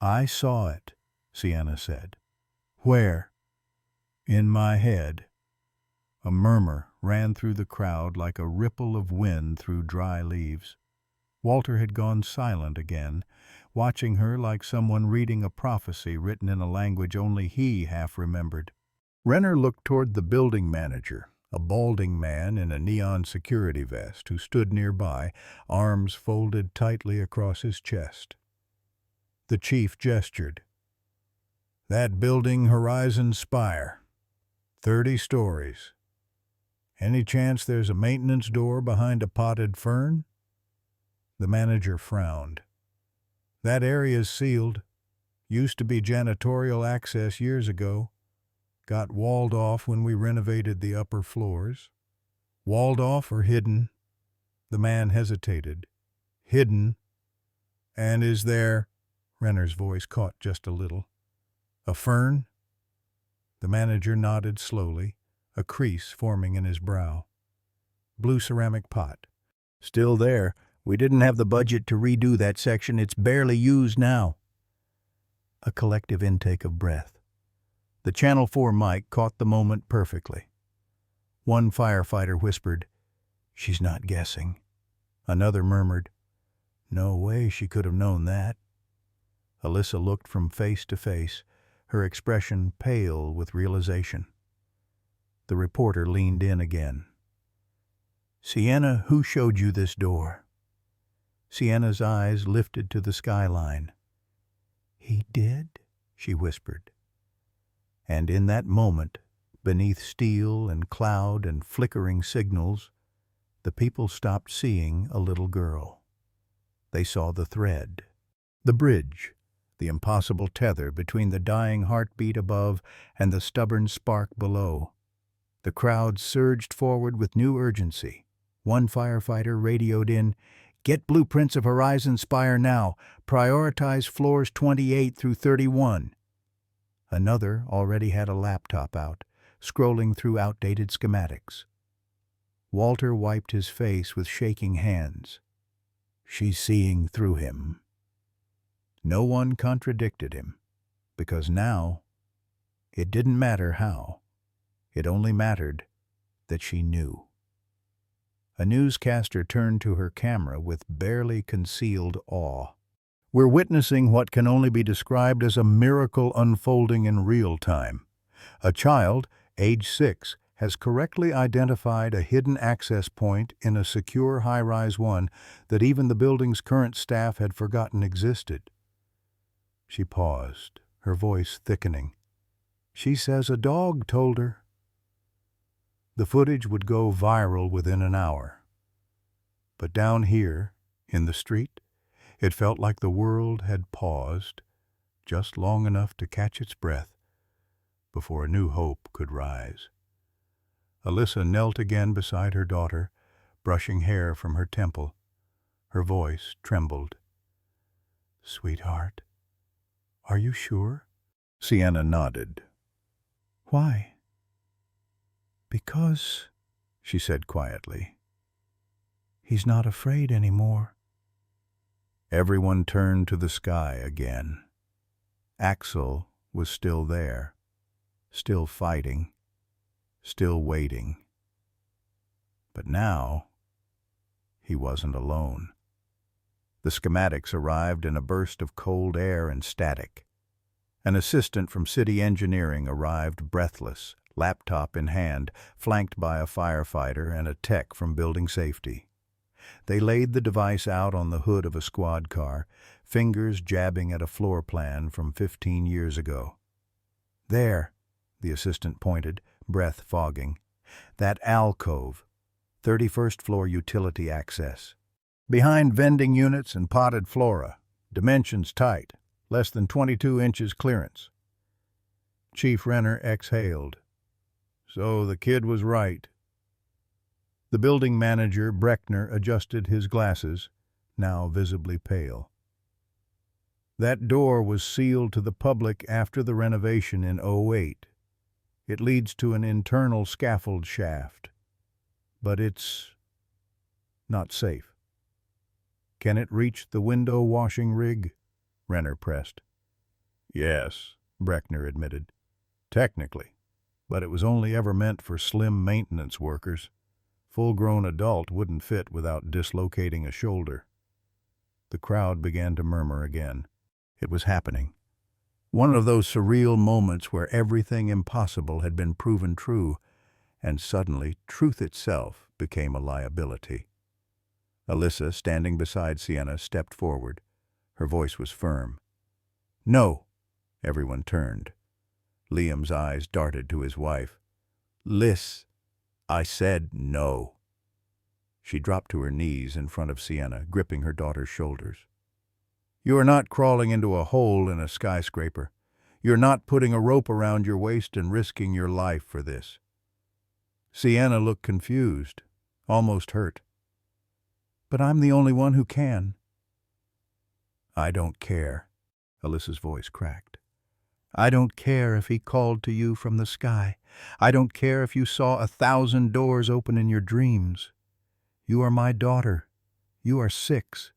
"I saw it," Sienna said. "Where?" "In my head." A murmur ran through the crowd like a ripple of wind through dry leaves. Walter had gone silent again, watching her like someone reading a prophecy written in a language only he half remembered. Renner looked toward the building manager, a balding man in a neon security vest who stood nearby, arms folded tightly across his chest. The chief gestured. "That building, Horizon Spire. 30 stories. Any chance there's a maintenance door behind a potted fern?" The manager frowned. "That area's sealed. Used to be janitorial access years ago. Got walled off when we renovated the upper floors." "Walled off or hidden?" The man hesitated. "Hidden." "And is there—" Renner's voice caught just a little. "A fern?" The manager nodded slowly, a crease forming in his brow. "Blue ceramic pot. Still there. We didn't have the budget to redo that section. It's barely used now." A collective intake of breath. The Channel 4 mic caught the moment perfectly. One firefighter whispered, "She's not guessing." Another murmured, "No way she could have known that." Alyssa looked from face to face, her expression pale with realization. The reporter leaned in again. "Sienna, who showed you this door?" Sienna's eyes lifted to the skyline. "He did?" she whispered. And in that moment, beneath steel and cloud and flickering signals, the people stopped seeing a little girl. They saw the thread, the bridge, the impossible tether between the dying heartbeat above and the stubborn spark below. The crowd surged forward with new urgency. One firefighter radioed in, "Get blueprints of Horizon Spire now. Prioritize floors 28 through 31. Another already had a laptop out, scrolling through outdated schematics. Walter wiped his face with shaking hands. She's seeing through him. No one contradicted him, because now it didn't matter how. It only mattered that she knew. A newscaster turned to her camera with barely concealed awe. We're witnessing what can only be described as a miracle unfolding in real time. A child, age 6, has correctly identified a hidden access point in a secure high-rise one that even the building's current staff had forgotten existed. She paused, her voice thickening. She says a dog told her. The footage would go viral within an hour. But down here, in the street, it felt like the world had paused, just long enough to catch its breath before a new hope could rise. Alyssa knelt again beside her daughter, brushing hair from her temple. Her voice trembled. "Sweetheart, are you sure?" Sienna nodded. "Why?" "Because," she said quietly, "he's not afraid anymore." Everyone turned to the sky again. Axel was still there, still fighting, still waiting. But now, he wasn't alone. The schematics arrived in a burst of cold air and static. An assistant from city engineering arrived breathless, laptop in hand, flanked by a firefighter and a tech from building safety. They laid the device out on the hood of a squad car, fingers jabbing at a floor plan from 15 years ago. "There," the assistant pointed, breath fogging. "That alcove, 31st floor utility access. Behind vending units and potted flora. Dimensions tight, less than 22 inches clearance." Chief Renner exhaled. "So the kid was right." The building manager, Breckner, adjusted his glasses, now visibly pale. "That door was sealed to the public after the renovation in '08. It leads to an internal scaffold shaft. But it's not safe." "Can it reach the window washing rig?" Renner pressed. "Yes," Breckner admitted. "Technically. But it was only ever meant for slim maintenance workers. Full-grown adult wouldn't fit without dislocating a shoulder." The crowd began to murmur again. It was happening. One of those surreal moments where everything impossible had been proven true, and suddenly truth itself became a liability. Alyssa, standing beside Sienna, stepped forward. Her voice was firm. "No!" Everyone turned. Liam's eyes darted to his wife. "Liz, I said no." She dropped to her knees in front of Sienna, gripping her daughter's shoulders. "You are not crawling into a hole in a skyscraper. You're not putting a rope around your waist and risking your life for this." Sienna looked confused, almost hurt. "But I'm the only one who can." "I don't care." Alyssa's voice cracked. "I don't care if he called to you from the sky. I don't care if you saw 1,000 doors open in your dreams. You are my daughter. You are 6.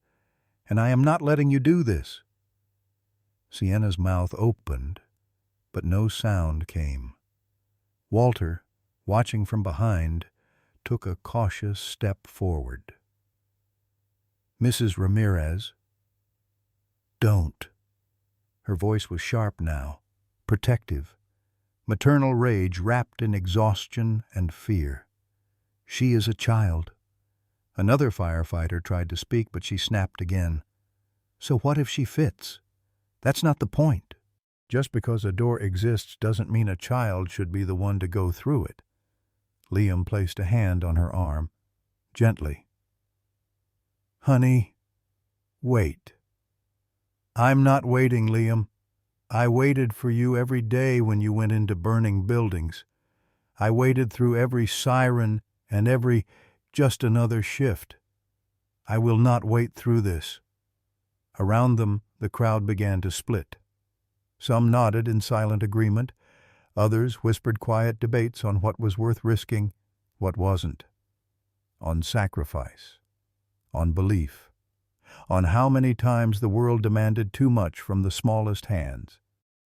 And I am not letting you do this." Sienna's mouth opened, but no sound came. Walter, watching from behind, took a cautious step forward. "Mrs. Ramirez, don't." Her voice was sharp now, protective, maternal rage wrapped in exhaustion and fear. "She is a child." Another firefighter tried to speak, but she snapped again. "So what if she fits? That's not the point. Just because a door exists doesn't mean a child should be the one to go through it." Liam placed a hand on her arm, gently. "Honey, wait." "I'm not waiting, Liam. I waited for you every day when you went into burning buildings. I waited through every siren and every just another shift. I will not wait through this." Around them, the crowd began to split. Some nodded in silent agreement. Others whispered quiet debates on what was worth risking, what wasn't. On sacrifice. On belief. On how many times the world demanded too much from the smallest hands.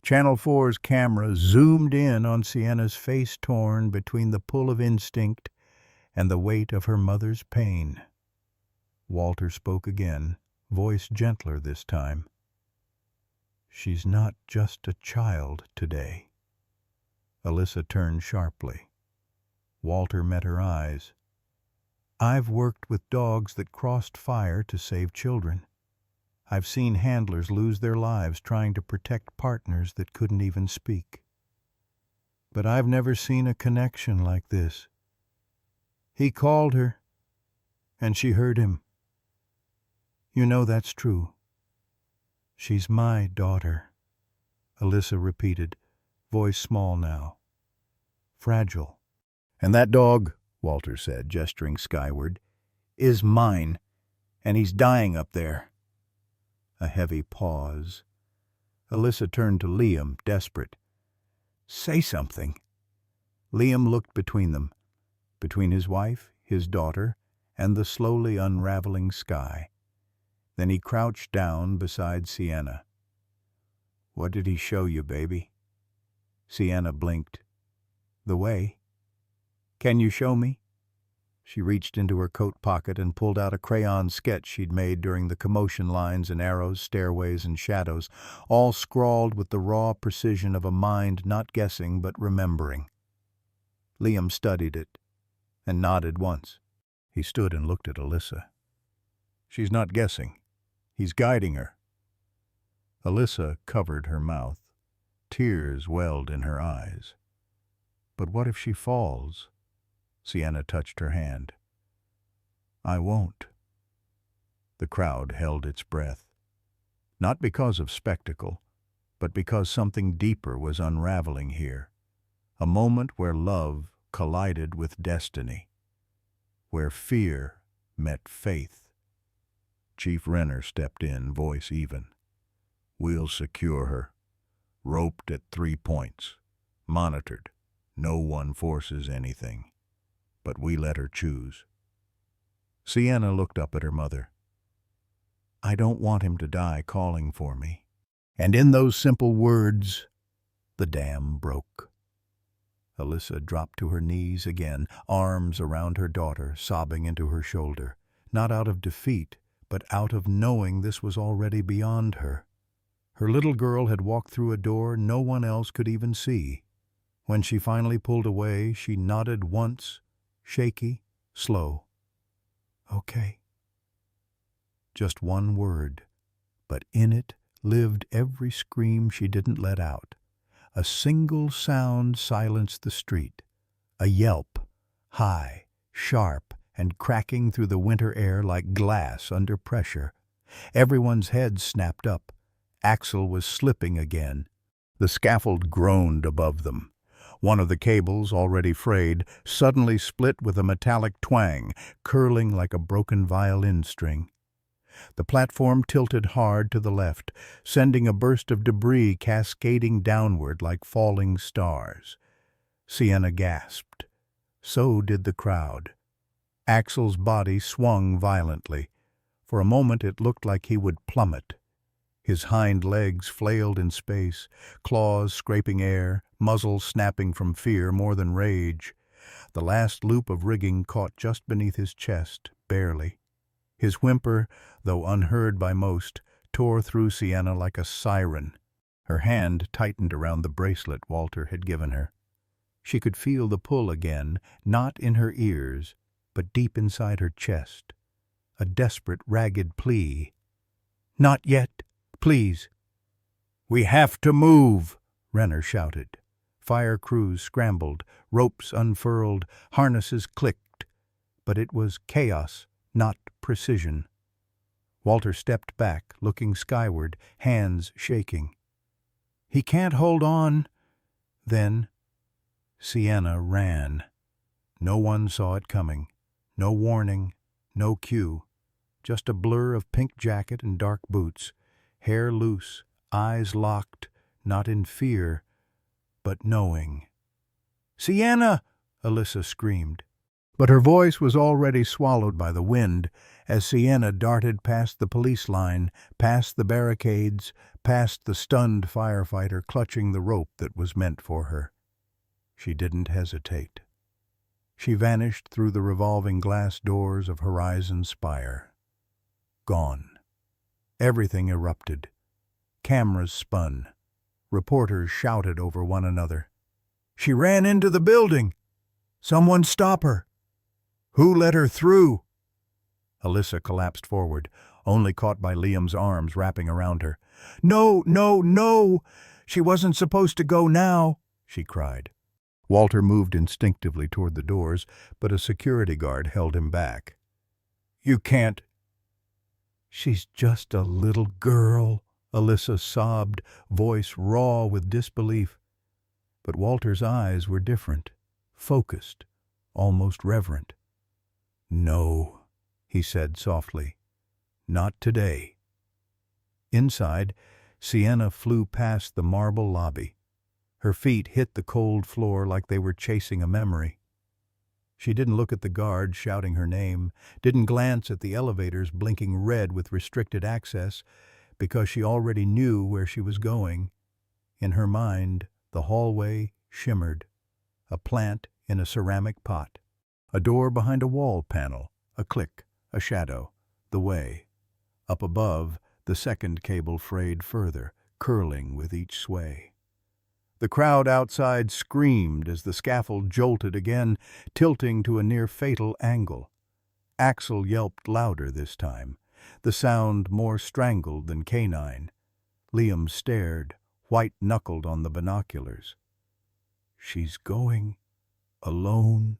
Channel 4's camera zoomed in on Sienna's face torn between the pull of instinct and the weight of her mother's pain. Walter spoke again, voice gentler this time. "She's not just a child today." Alyssa turned sharply. Walter met her eyes. "I've worked with dogs that crossed fire to save children. I've seen handlers lose their lives trying to protect partners that couldn't even speak. But I've never seen a connection like this. He called her, and she heard him. You know that's true. She's my daughter," Alyssa repeated, voice small now. "Fragile." "And that dog," Walter said, gesturing skyward, "is mine, and he's dying up there." A heavy pause. Alyssa turned to Liam, desperate. "Say something." Liam looked between them, between his wife, his daughter, and the slowly unraveling sky. Then he crouched down beside Sienna. "What did he show you, baby?" Sienna blinked. "The way. Can you show me?" She reached into her coat pocket and pulled out a crayon sketch she'd made during the commotion lines and arrows, stairways, and shadows, all scrawled with the raw precision of a mind not guessing but remembering. Liam studied it and nodded once. He stood and looked at Alyssa. "She's not guessing. He's guiding her." Alyssa covered her mouth. Tears welled in her eyes. "But what if she falls?" Sienna touched her hand. "I won't." The crowd held its breath. Not because of spectacle, but because something deeper was unraveling here. A moment where love collided with destiny. Where fear met faith. Chief Renner stepped in, voice even. "We'll secure her. Roped at 3 points. Monitored. No one forces anything. But we let her choose." Sienna looked up at her mother. "I don't want him to die calling for me." And in those simple words, the dam broke. Alyssa dropped to her knees again, arms around her daughter, sobbing into her shoulder, not out of defeat, but out of knowing this was already beyond her. Her little girl had walked through a door no one else could even see. When she finally pulled away, she nodded once, shaky, slow. "Okay." Just one word, but in it lived every scream she didn't let out. A single sound silenced the street. A yelp, high, sharp, and cracking through the winter air like glass under pressure. Everyone's heads snapped up. Axel was slipping again. The scaffold groaned above them. One of the cables, already frayed, suddenly split with a metallic twang, curling like a broken violin string. The platform tilted hard to the left, sending a burst of debris cascading downward like falling stars. Sienna gasped. So did the crowd. Axel's body swung violently. For a moment it looked like he would plummet. His hind legs flailed in space, claws scraping air, muzzle snapping from fear more than rage. The last loop of rigging caught just beneath his chest, barely. His whimper, though unheard by most, tore through Sienna like a siren. Her hand tightened around the bracelet Walter had given her. She could feel the pull again, not in her ears, but deep inside her chest. A desperate, ragged plea. "Not yet. Please." "We have to move," Renner shouted. Fire crews scrambled, ropes unfurled, harnesses clicked. But it was chaos, not precision. Walter stepped back, looking skyward, hands shaking. "He can't hold on." Then Sienna ran. No one saw it coming. No warning, no cue. Just a blur of pink jacket and dark boots, hair loose, eyes locked, not in fear, but knowing. "Sienna!" Alyssa screamed. But her voice was already swallowed by the wind as Sienna darted past the police line, past the barricades, past the stunned firefighter clutching the rope that was meant for her. She didn't hesitate. She vanished through the revolving glass doors of Horizon Spire. Gone. Everything erupted. Cameras spun. Reporters shouted over one another. "She ran into the building! Someone stop her! Who let her through?" Alyssa collapsed forward, only caught by Liam's arms wrapping around her. "No, no, no! She wasn't supposed to go now!" she cried. Walter moved instinctively toward the doors, but a security guard held him back. "You can't." "She's just a little girl," Alyssa sobbed, voice raw with disbelief. But Walter's eyes were different, focused, almost reverent. "No," he said softly. "Not today." Inside, Sienna flew past the marble lobby. Her feet hit the cold floor like they were chasing a memory. She didn't look at the guard shouting her name, didn't glance at the elevators blinking red with restricted access, because she already knew where she was going. In her mind, the hallway shimmered. A plant in a ceramic pot. A door behind a wall panel. A click. A shadow. The way. Up above, the second cable frayed further, curling with each sway. The crowd outside screamed as the scaffold jolted again, tilting to a near-fatal angle. Axel yelped louder this time, the sound more strangled than canine. Liam stared, white-knuckled on the binoculars. "She's going alone,"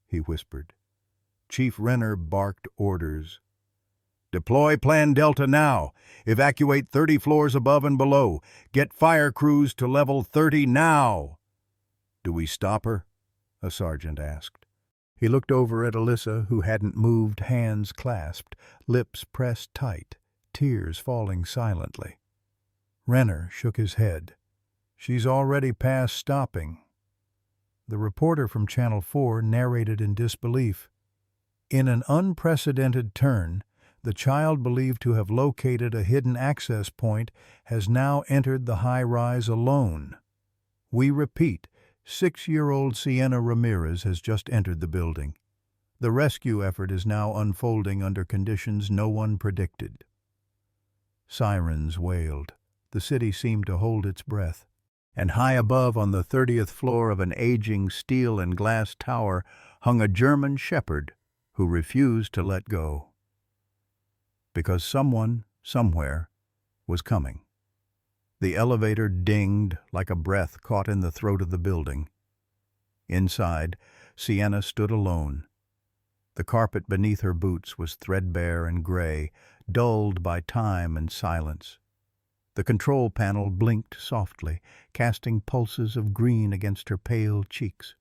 he whispered. Chief Renner barked orders. "Deploy Plan Delta now. Evacuate 30 floors above and below. Get fire crews to level 30 now." "Do we stop her?" a sergeant asked. He looked over at Alyssa, who hadn't moved, hands clasped, lips pressed tight, tears falling silently. Renner shook his head. "She's already past stopping." The reporter from Channel 4 narrated in disbelief. In an unprecedented turn, the child believed to have located a hidden access point has now entered the high-rise alone. We repeat, 6-year-old Sienna Ramirez has just entered the building. The rescue effort is now unfolding under conditions no one predicted. Sirens wailed. The city seemed to hold its breath. And high above on the 30th floor of an aging steel and glass tower hung a German shepherd who refused to let go. Because someone, somewhere, was coming. The elevator dinged like a breath caught in the throat of the building. Inside, Sienna stood alone. The carpet beneath her boots was threadbare and gray, dulled by time and silence. The control panel blinked softly, casting pulses of green against her pale cheeks.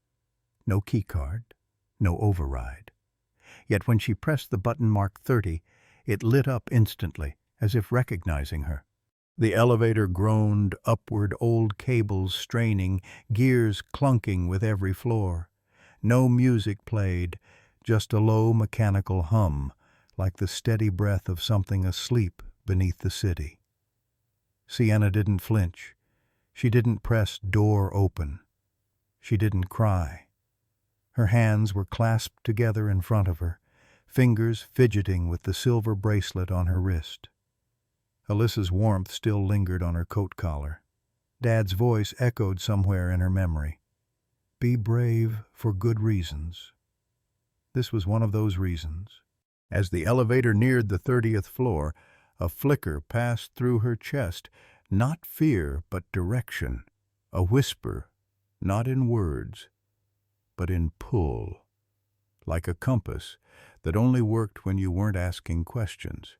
No keycard, no override. Yet when she pressed the button marked 30, it lit up instantly, as if recognizing her. The elevator groaned upward, old cables straining, gears clunking with every floor. No music played, just a low mechanical hum, like the steady breath of something asleep beneath the city. Sienna didn't flinch. She didn't press door open. She didn't cry. Her hands were clasped together in front of her, fingers fidgeting with the silver bracelet on her wrist. Alyssa's warmth still lingered on her coat collar. Dad's voice echoed somewhere in her memory. "Be brave for good reasons." This was one of those reasons. As the elevator neared the 30th floor, a flicker passed through her chest, not fear but direction, a whisper, not in words, but in pull, like a compass that only worked when you weren't asking questions.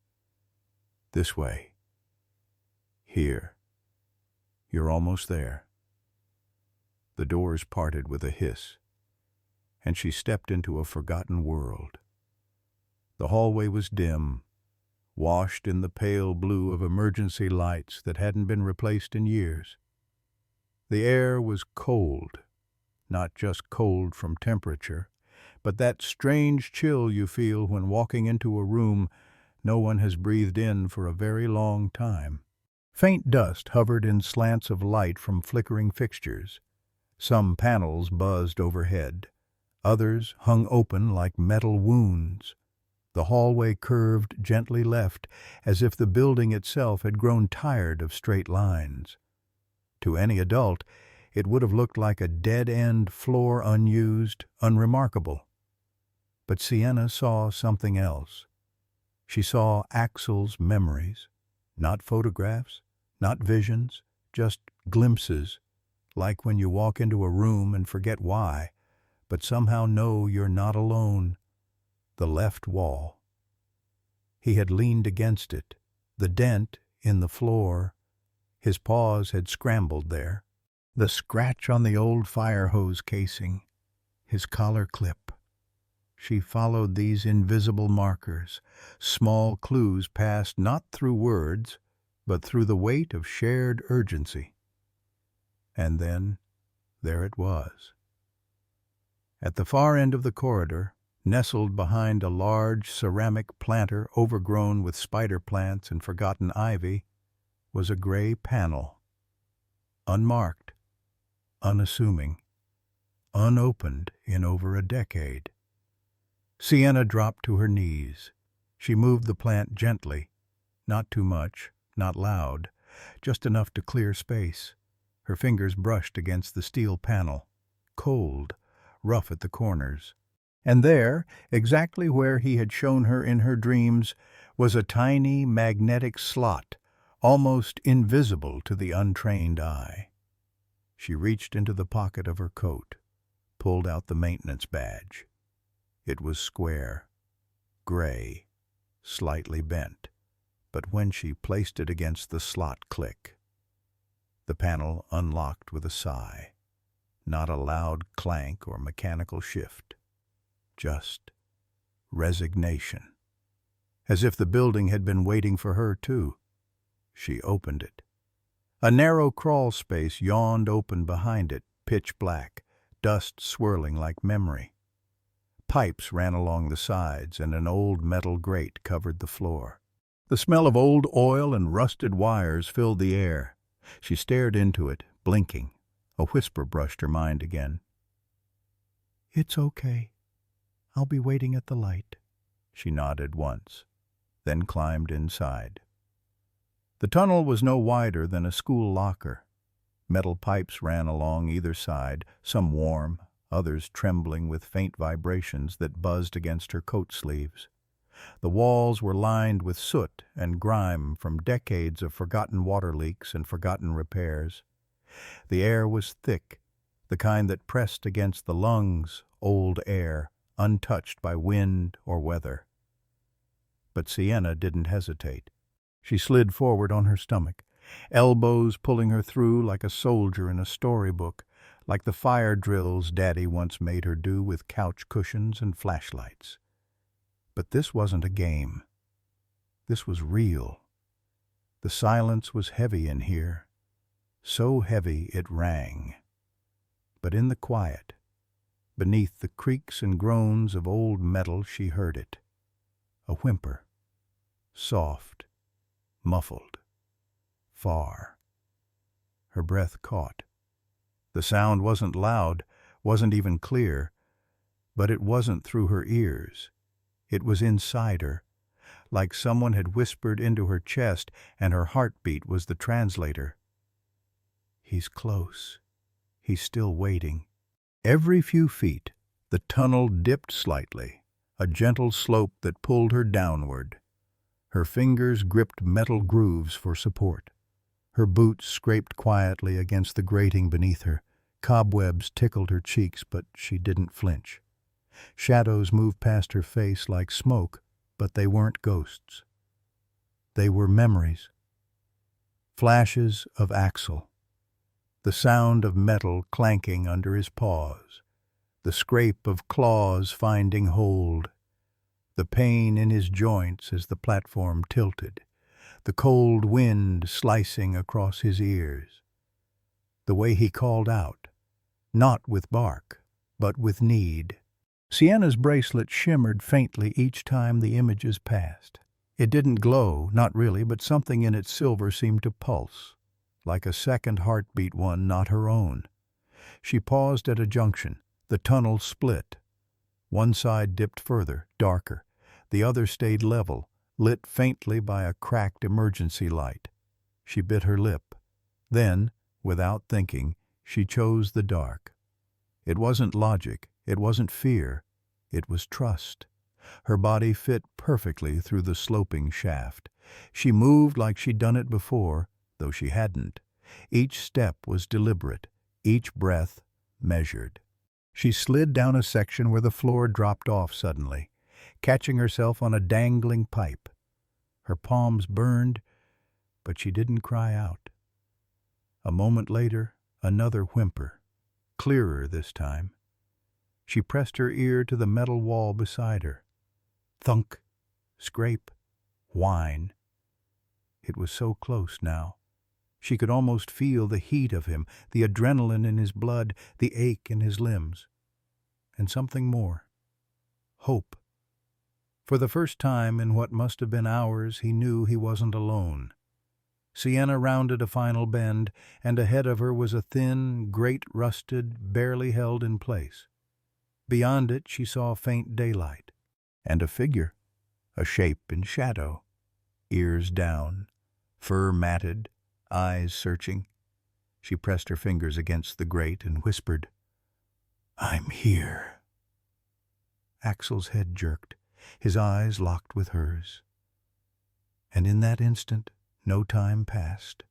This way. Here. You're almost there. The doors parted with a hiss, and she stepped into a forgotten world. The hallway was dim, washed in the pale blue of emergency lights that hadn't been replaced in years. The air was cold, not just cold from temperature, but that strange chill you feel when walking into a room no one has breathed in for a very long time. Faint dust hovered in slants of light from flickering fixtures. Some panels buzzed overhead. Others hung open like metal wounds. The hallway curved gently left, as if the building itself had grown tired of straight lines. To any adult, it would have looked like a dead-end floor, unused, unremarkable. But Sienna saw something else. She saw Axel's memories, not photographs, not visions, just glimpses, like when you walk into a room and forget why, but somehow know you're not alone. The left wall. He had leaned against it, the dent in the floor. His paws had scrambled there. The scratch on the old fire hose casing, his collar clip. She followed these invisible markers, small clues passed not through words, but through the weight of shared urgency. And then, there it was. At the far end of the corridor, nestled behind a large ceramic planter overgrown with spider plants and forgotten ivy, was a gray panel. Unmarked, unassuming, unopened in over a decade. Sienna dropped to her knees. She moved the plant gently, not too much, not loud, just enough to clear space. Her fingers brushed against the steel panel, cold, rough at the corners. And there, exactly where he had shown her in her dreams, was a tiny magnetic slot, almost invisible to the untrained eye. She reached into the pocket of her coat, pulled out the maintenance badge. It was square, gray, slightly bent, but when she placed it against the slot click, the panel unlocked with a sigh, not a loud clank or mechanical shift, just resignation, as if the building had been waiting for her too. She opened it. A narrow crawl space yawned open behind it, pitch black, dust swirling like memory. Pipes ran along the sides, and an old metal grate covered the floor. The smell of old oil and rusted wires filled the air. She stared into it, blinking. A whisper brushed her mind again. "It's okay. I'll be waiting at the light." She nodded once, then climbed inside. The tunnel was no wider than a school locker. Metal pipes ran along either side, some warm, others trembling with faint vibrations that buzzed against her coat sleeves. The walls were lined with soot and grime from decades of forgotten water leaks and forgotten repairs. The air was thick, the kind that pressed against the lungs, old air, untouched by wind or weather. But Sienna didn't hesitate. She slid forward on her stomach, elbows pulling her through like a soldier in a storybook, like the fire drills Daddy once made her do with couch cushions and flashlights. But this wasn't a game. This was real. The silence was heavy in here, so heavy it rang. But in the quiet, beneath the creaks and groans of old metal, she heard it. A whimper, soft, muffled, far. Her breath caught. The sound wasn't loud, wasn't even clear, but it wasn't through her ears. It was inside her, like someone had whispered into her chest, and her heartbeat was the translator. He's close. He's still waiting. Every few feet, the tunnel dipped slightly, a gentle slope that pulled her downward. Her fingers gripped metal grooves for support. Her boots scraped quietly against the grating beneath her. Cobwebs tickled her cheeks, but she didn't flinch. Shadows moved past her face like smoke, but they weren't ghosts. They were memories. Flashes of Axel. The sound of metal clanking under his paws. The scrape of claws finding hold. The pain in his joints as the platform tilted. The cold wind slicing across his ears. The way he called out, not with bark, but with need. Sienna's bracelet shimmered faintly each time the images passed. It didn't glow, not really, but something in its silver seemed to pulse, like a second heartbeat, one not her own. She paused at a junction. The tunnel split. One side dipped further, darker. The other stayed level, lit faintly by a cracked emergency light. She bit her lip. Then, without thinking, she chose the dark. It wasn't logic, it wasn't fear, it was trust. Her body fit perfectly through the sloping shaft. She moved like she'd done it before, though she hadn't. Each step was deliberate, each breath measured. She slid down a section where the floor dropped off suddenly, catching herself on a dangling pipe. Her palms burned, but she didn't cry out. A moment later, another whimper, clearer this time. She pressed her ear to the metal wall beside her. Thunk, scrape, whine. It was so close now. She could almost feel the heat of him, the adrenaline in his blood, the ache in his limbs. And something more. Hope. For the first time in what must have been hours, he knew he wasn't alone. Sienna rounded a final bend, and ahead of her was a thin, grate rusted, barely held in place. Beyond it she saw faint daylight, and a figure, a shape in shadow, ears down, fur matted, eyes searching. She pressed her fingers against the grate and whispered, "I'm here." Axel's head jerked, his eyes locked with hers. And in that instant, no time passed.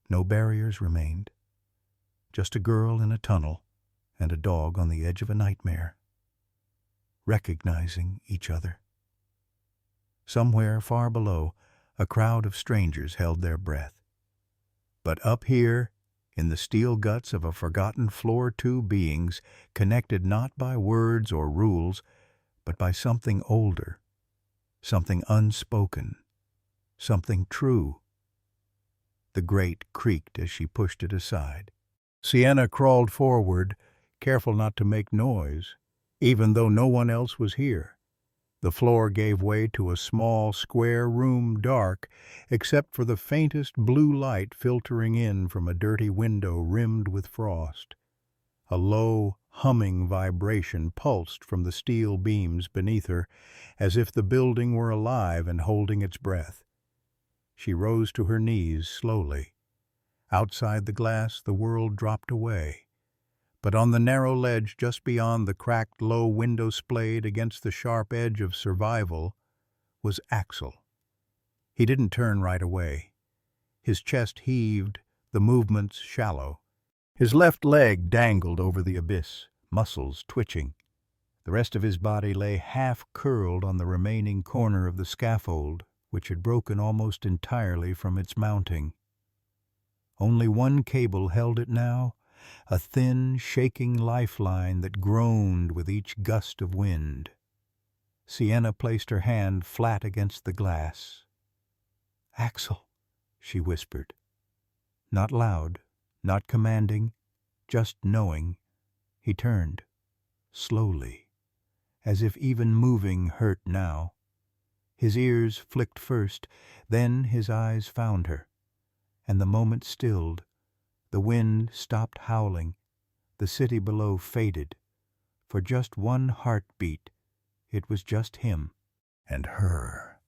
No barriers remained. Just a girl in a tunnel and a dog on the edge of a nightmare, recognizing each other. Somewhere far below, a crowd of strangers held their breath. But up here, in the steel guts of a forgotten floor, two beings, connected not by words or rules, but by something older, something unspoken, something true. The grate creaked as she pushed it aside. Sienna crawled forward, careful not to make noise, even though no one else was here. The floor gave way to a small, square room, dark, except for the faintest blue light filtering in from a dirty window rimmed with frost. A low, humming vibration pulsed from the steel beams beneath her, as if the building were alive and holding its breath. She rose to her knees slowly. Outside the glass, the world dropped away. But on the narrow ledge just beyond the cracked low window splayed against the sharp edge of survival was Axel. He didn't turn right away. His chest heaved, the movements shallow. His left leg dangled over the abyss, muscles twitching. The rest of his body lay half-curled on the remaining corner of the scaffold, which had broken almost entirely from its mounting. Only one cable held it now, a thin, shaking lifeline that groaned with each gust of wind. Sienna placed her hand flat against the glass. "Axel," she whispered. Not loud, not commanding, just knowing. He turned, slowly, as if even moving hurt now. His ears flicked first, then his eyes found her, and the moment stilled. The wind stopped howling. The city below faded. For just one heartbeat, it was just him and her.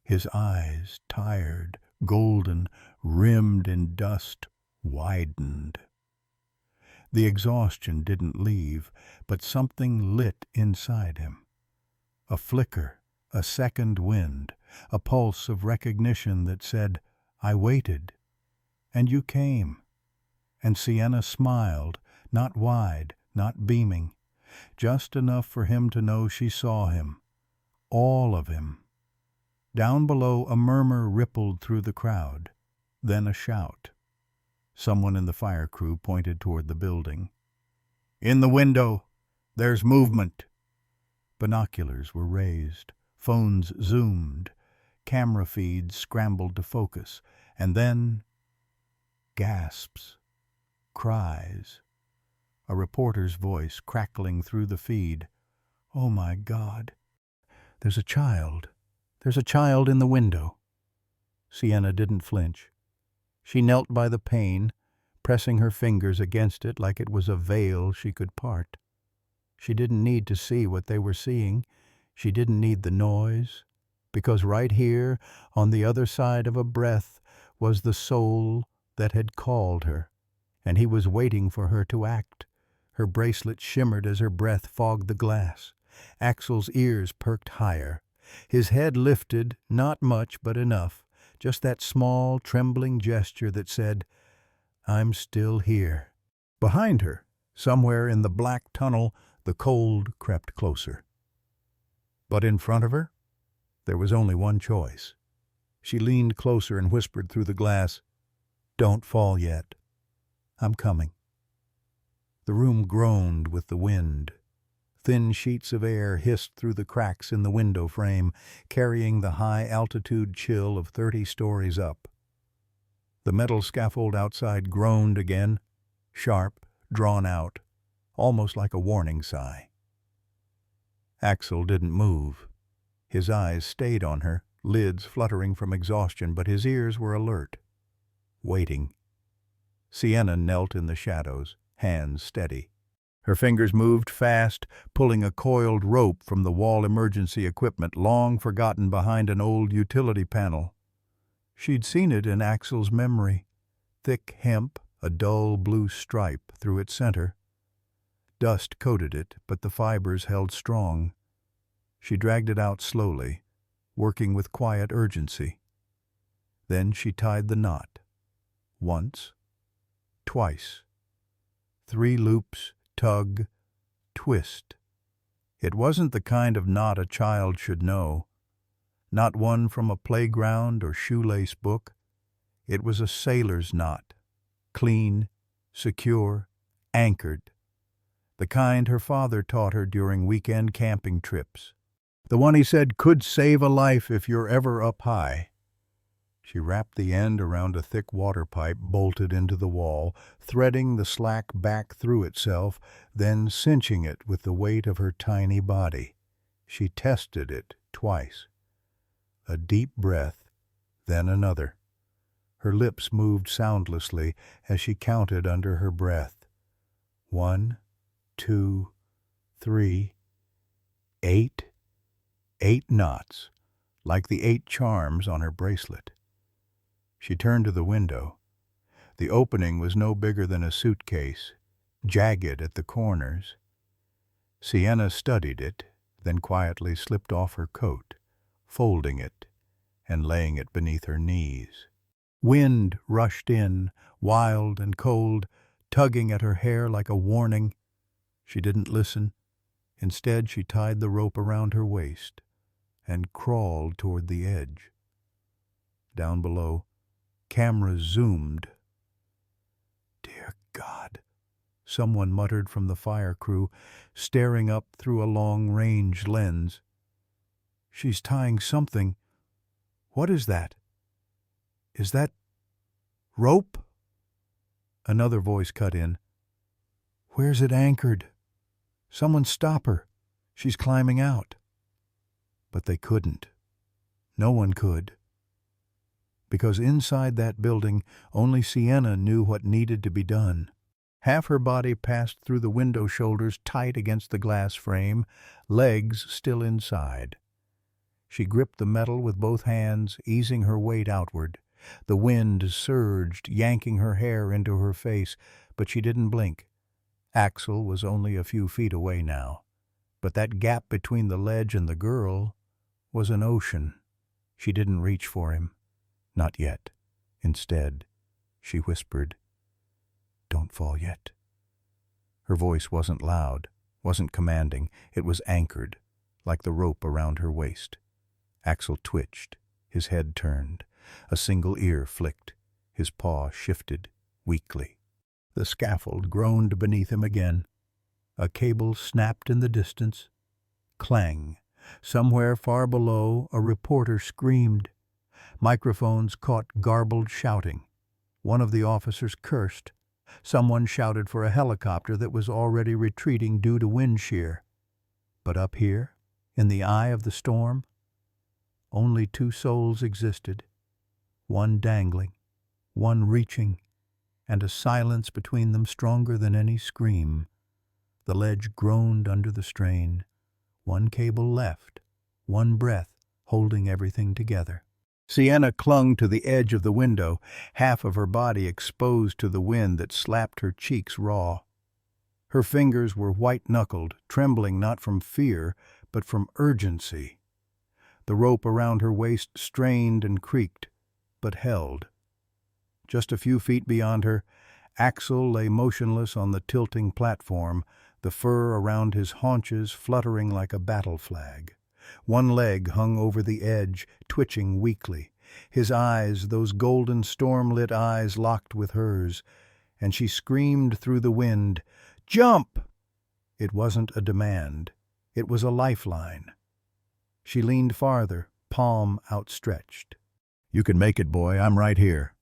His eyes, tired, golden, rimmed in dust, widened. The exhaustion didn't leave, but something lit inside him. A flicker, a second wind, a pulse of recognition that said, "I waited, and you came." And Sienna smiled, not wide, not beaming, just enough for him to know she saw him, all of him. Down below a murmur rippled through the crowd, then a shout. Someone in the fire crew pointed toward the building. "In the window! There's movement!" Binoculars were raised, phones zoomed, camera feeds scrambled to focus, and then gasps. Cries. A reporter's voice crackling through the feed. Oh my God. There's a child. There's a child in the window. Sienna didn't flinch. She knelt by the pane, pressing her fingers against it like it was a veil she could part. She didn't need to see what they were seeing. She didn't need the noise, because right here, on the other side of a breath, was the soul that had called her, and he was waiting for her to act. Her bracelet shimmered as her breath fogged the glass. Axel's ears perked higher. His head lifted, not much but enough, just that small, trembling gesture that said, "I'm still here." Behind her, somewhere in the black tunnel, the cold crept closer. But in front of her, there was only one choice. She leaned closer and whispered through the glass, "Don't fall yet. I'm coming." The room groaned with the wind. Thin sheets of air hissed through the cracks in the window frame, carrying the high-altitude chill of 30 stories up. The metal scaffold outside groaned again, sharp, drawn out, almost like a warning sigh. Axel didn't move. His eyes stayed on her, lids fluttering from exhaustion, but his ears were alert, waiting. Sienna knelt in the shadows, hands steady. Her fingers moved fast, pulling a coiled rope from the wall emergency equipment long forgotten behind an old utility panel. She'd seen it in Axel's memory. Thick hemp, a dull blue stripe through its center. Dust coated it, but the fibers held strong. She dragged it out slowly, working with quiet urgency. Then she tied the knot. Once, twice. 3 loops, tug, twist. It wasn't the kind of knot a child should know. Not one from a playground or shoelace book. It was a sailor's knot. Clean, secure, anchored. The kind her father taught her during weekend camping trips. The one he said could save a life if you're ever up high. She wrapped the end around a thick water pipe bolted into the wall, threading the slack back through itself, then cinching it with the weight of her tiny body. She tested it twice. A deep breath, then another. Her lips moved soundlessly as she counted under her breath. 1, 2, 3, 8. 8 knots, like the 8 charms on her bracelet. She turned to the window. The opening was no bigger than a suitcase, jagged at the corners. Sienna studied it, then quietly slipped off her coat, folding it and laying it beneath her knees. Wind rushed in, wild and cold, tugging at her hair like a warning. She didn't listen. Instead, she tied the rope around her waist and crawled toward the edge. Down below, cameras zoomed. "Dear God," someone muttered from the fire crew, staring up through a long-range lens. "She's tying something. What is that? Is that rope?" Another voice cut in. "Where's it anchored? Someone stop her. She's climbing out." But they couldn't. No one could. Because inside that building, only Sienna knew what needed to be done. Half her body passed through the window shoulders tight against the glass frame, legs still inside. She gripped the metal with both hands, easing her weight outward. The wind surged, yanking her hair into her face, but she didn't blink. Axel was only a few feet away now. But that gap between the ledge and the girl was an ocean. She didn't reach for him. Not yet. Instead, she whispered, "Don't fall yet." Her voice wasn't loud, wasn't commanding. It was anchored, like the rope around her waist. Axel twitched. His head turned. A single ear flicked. His paw shifted, weakly. The scaffold groaned beneath him again. A cable snapped in the distance. Clang. Somewhere far below, a reporter screamed. Microphones caught garbled shouting. One of the officers cursed. Someone shouted for a helicopter that was already retreating due to wind shear. But up here, in the eye of the storm, only two souls existed, one dangling, one reaching, and a silence between them stronger than any scream. The ledge groaned under the strain. One cable left, one breath holding everything together. Sienna clung to the edge of the window, half of her body exposed to the wind that slapped her cheeks raw. Her fingers were white-knuckled, trembling not from fear, but from urgency. The rope around her waist strained and creaked, but held. Just a few feet beyond her, Axel lay motionless on the tilting platform, the fur around his haunches fluttering like a battle flag. One leg hung over the edge, twitching weakly. His eyes, those golden storm-lit eyes, locked with hers, and she screamed through the wind, "Jump!" It wasn't a demand. It was a lifeline. She leaned farther, palm outstretched. "You can make it, boy. I'm right here."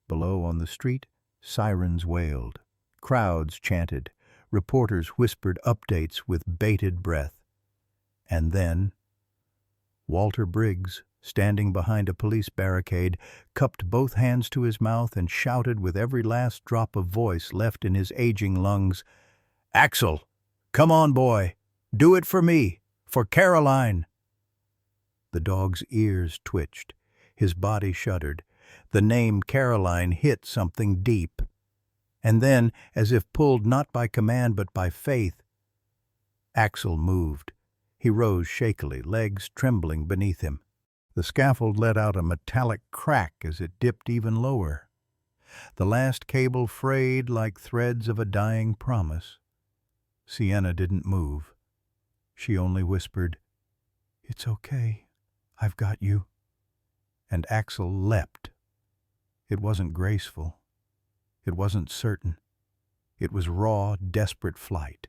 Below on the street, sirens wailed. Crowds chanted. Reporters whispered updates with bated breath. And then, Walter Briggs, standing behind a police barricade, cupped both hands to his mouth and shouted with every last drop of voice left in his aging lungs, "Axel, come on, boy. Do it for me, for Caroline." The dog's ears twitched. His body shuddered. The name Caroline hit something deep. And then, as if pulled not by command but by faith, Axel moved. He rose shakily, legs trembling beneath him. The scaffold let out a metallic crack as it dipped even lower. The last cable frayed like threads of a dying promise. Sienna didn't move. She only whispered, "It's okay. I've got you." And Axel leapt. It wasn't graceful. It wasn't certain. It was raw, desperate flight.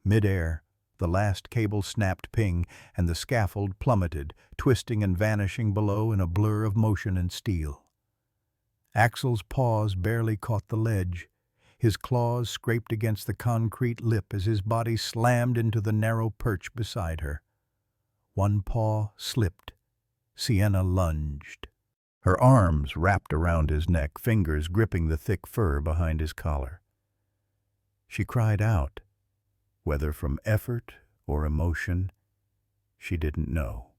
Mid-air, the last cable snapped ping, and the scaffold plummeted, twisting and vanishing below in a blur of motion and steel. Axel's paws barely caught the ledge. His claws scraped against the concrete lip as his body slammed into the narrow perch beside her. One paw slipped. Sienna lunged. Her arms wrapped around his neck, fingers gripping the thick fur behind his collar. She cried out. Whether from effort or emotion, she didn't know.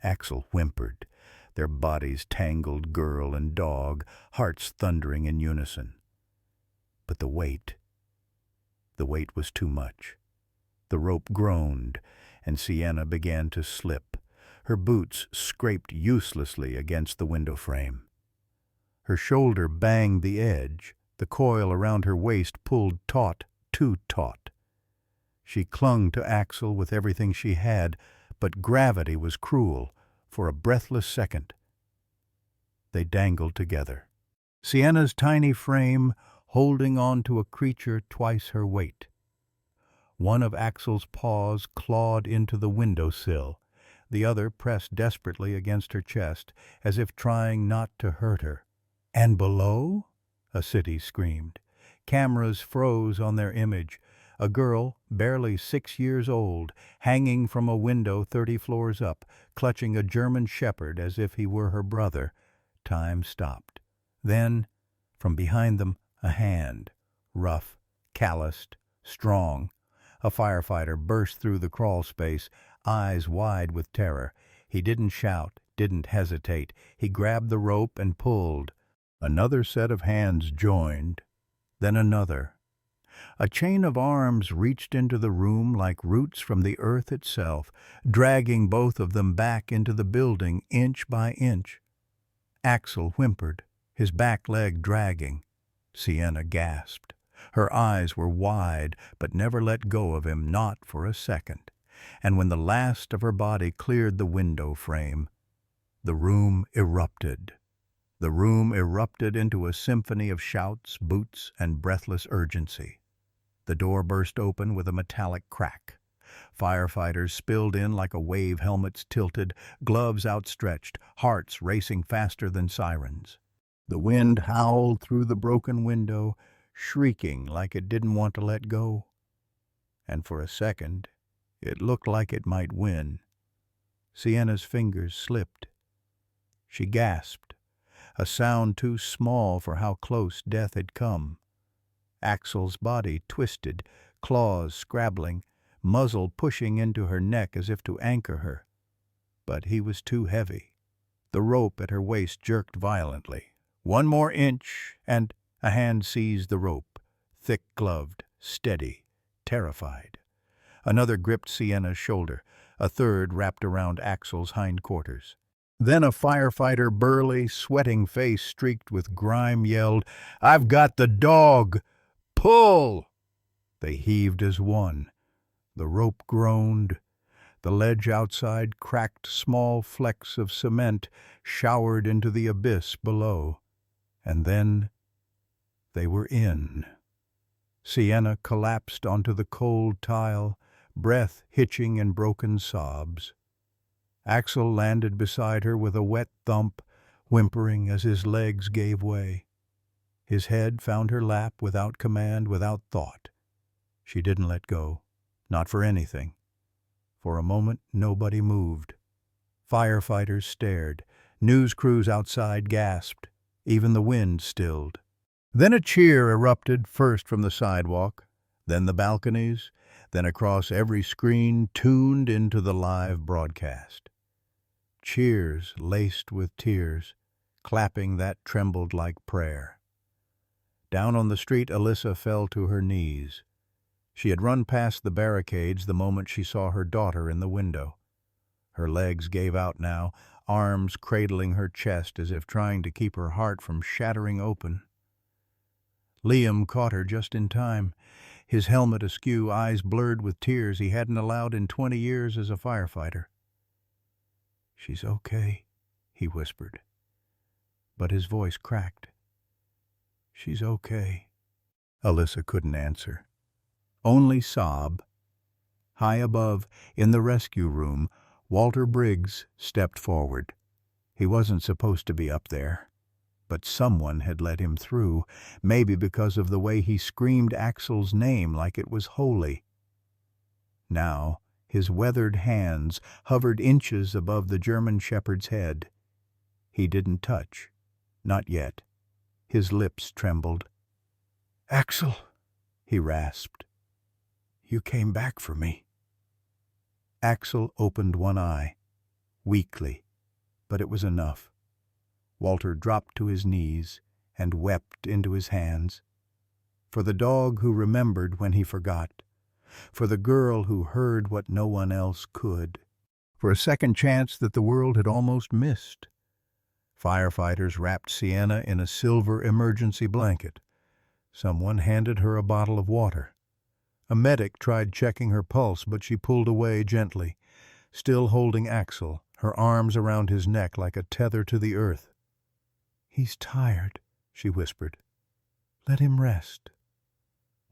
Axel whimpered, their bodies tangled, girl and dog, hearts thundering in unison. But the weight was too much. The rope groaned, and Sienna began to slip. Her boots scraped uselessly against the window frame. Her shoulder banged the edge. The coil around her waist pulled taut, too taut. She clung to Axel with everything she had, but gravity was cruel. For a breathless second, they dangled together. Sienna's tiny frame holding on to a creature twice her weight. One of Axel's paws clawed into the windowsill. The other pressed desperately against her chest, as if trying not to hurt her. And below? A city screamed. Cameras froze on their image. A girl, barely 6 years old, hanging from a window 30 floors up, clutching a German shepherd as if he were her brother. Time stopped. Then, from behind them, a hand, rough, calloused, strong. A firefighter burst through the crawl space, eyes wide with terror. He didn't shout, didn't hesitate. He grabbed the rope and pulled. Another set of hands joined, then another. A chain of arms reached into the room like roots from the earth itself, dragging both of them back into the building inch by inch. Axel whimpered, his back leg dragging. Sienna gasped. Her eyes were wide, but never let go of him, not for a second. And when the last of her body cleared the window frame, the room erupted. The room erupted into a symphony of shouts, boots, and breathless urgency. The door burst open with a metallic crack. Firefighters spilled in like a wave, helmets tilted, gloves outstretched, hearts racing faster than sirens. The wind howled through the broken window, shrieking like it didn't want to let go. and for a second it looked like it might win. Sienna's fingers slipped. She gasped, a sound too small for how close death had come. Axel's body twisted, claws scrabbling, muzzle pushing into her neck as if to anchor her. But he was too heavy. The rope at her waist jerked violently. One more inch, and a hand seized the rope, thick-gloved, steady, terrified. Another gripped Sienna's shoulder, a third wrapped around Axel's hindquarters. Then a firefighter, burly, sweating face streaked with grime, yelled, "I've got the dog! Pull!" They heaved as one. The rope groaned. The ledge outside cracked, small flecks of cement showered into the abyss below. And then they were in. Sienna collapsed onto the cold tile, breath hitching in broken sobs. Axel landed beside her with a wet thump, whimpering as his legs gave way. His head found her lap without command, without thought. She didn't let go, not for anything. For a moment, nobody moved. Firefighters stared. News crews outside gasped. Even the wind stilled. Then a cheer erupted, first from the sidewalk, then the balconies, then across every screen tuned into the live broadcast. Cheers laced with tears, clapping that trembled like prayer. Down on the street, Alyssa fell to her knees. She had run past the barricades the moment she saw her daughter in the window. Her legs gave out now, arms cradling her chest as if trying to keep her heart from shattering open. Liam caught her just in time, his helmet askew, eyes blurred with tears he hadn't allowed in 20 years as a firefighter. "She's okay," he whispered. But his voice cracked. "She's okay." Alyssa couldn't answer. Only sob. High above, in the rescue room, Walter Briggs stepped forward. He wasn't supposed to be up there, but someone had let him through, maybe because of the way he screamed Axel's name like it was holy. Now, his weathered hands hovered inches above the German shepherd's head. He didn't touch. Not yet. His lips trembled. "Axel," he rasped. "You came back for me." Axel opened one eye, weakly, but it was enough. Walter dropped to his knees and wept into his hands. For the dog who remembered when he forgot. For the girl who heard what no one else could. For a second chance that the world had almost missed. Firefighters wrapped Sienna in a silver emergency blanket. Someone handed her a bottle of water. A medic tried checking her pulse, but she pulled away gently, still holding Axel, her arms around his neck like a tether to the earth. "He's tired," she whispered. "Let him rest."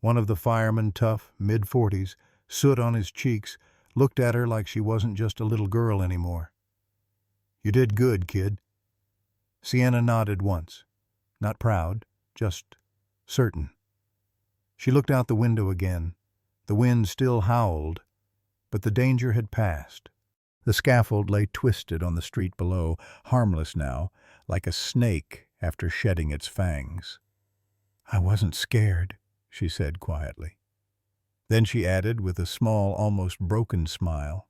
One of the firemen, tough, mid-40s, soot on his cheeks, looked at her like she wasn't just a little girl anymore. "You did good, kid." Sienna nodded once. Not proud, just certain. She looked out the window again. The wind still howled, but the danger had passed. The scaffold lay twisted on the street below, harmless now, like a snake after shedding its fangs. "I wasn't scared," she said quietly. Then she added with a small, almost broken smile,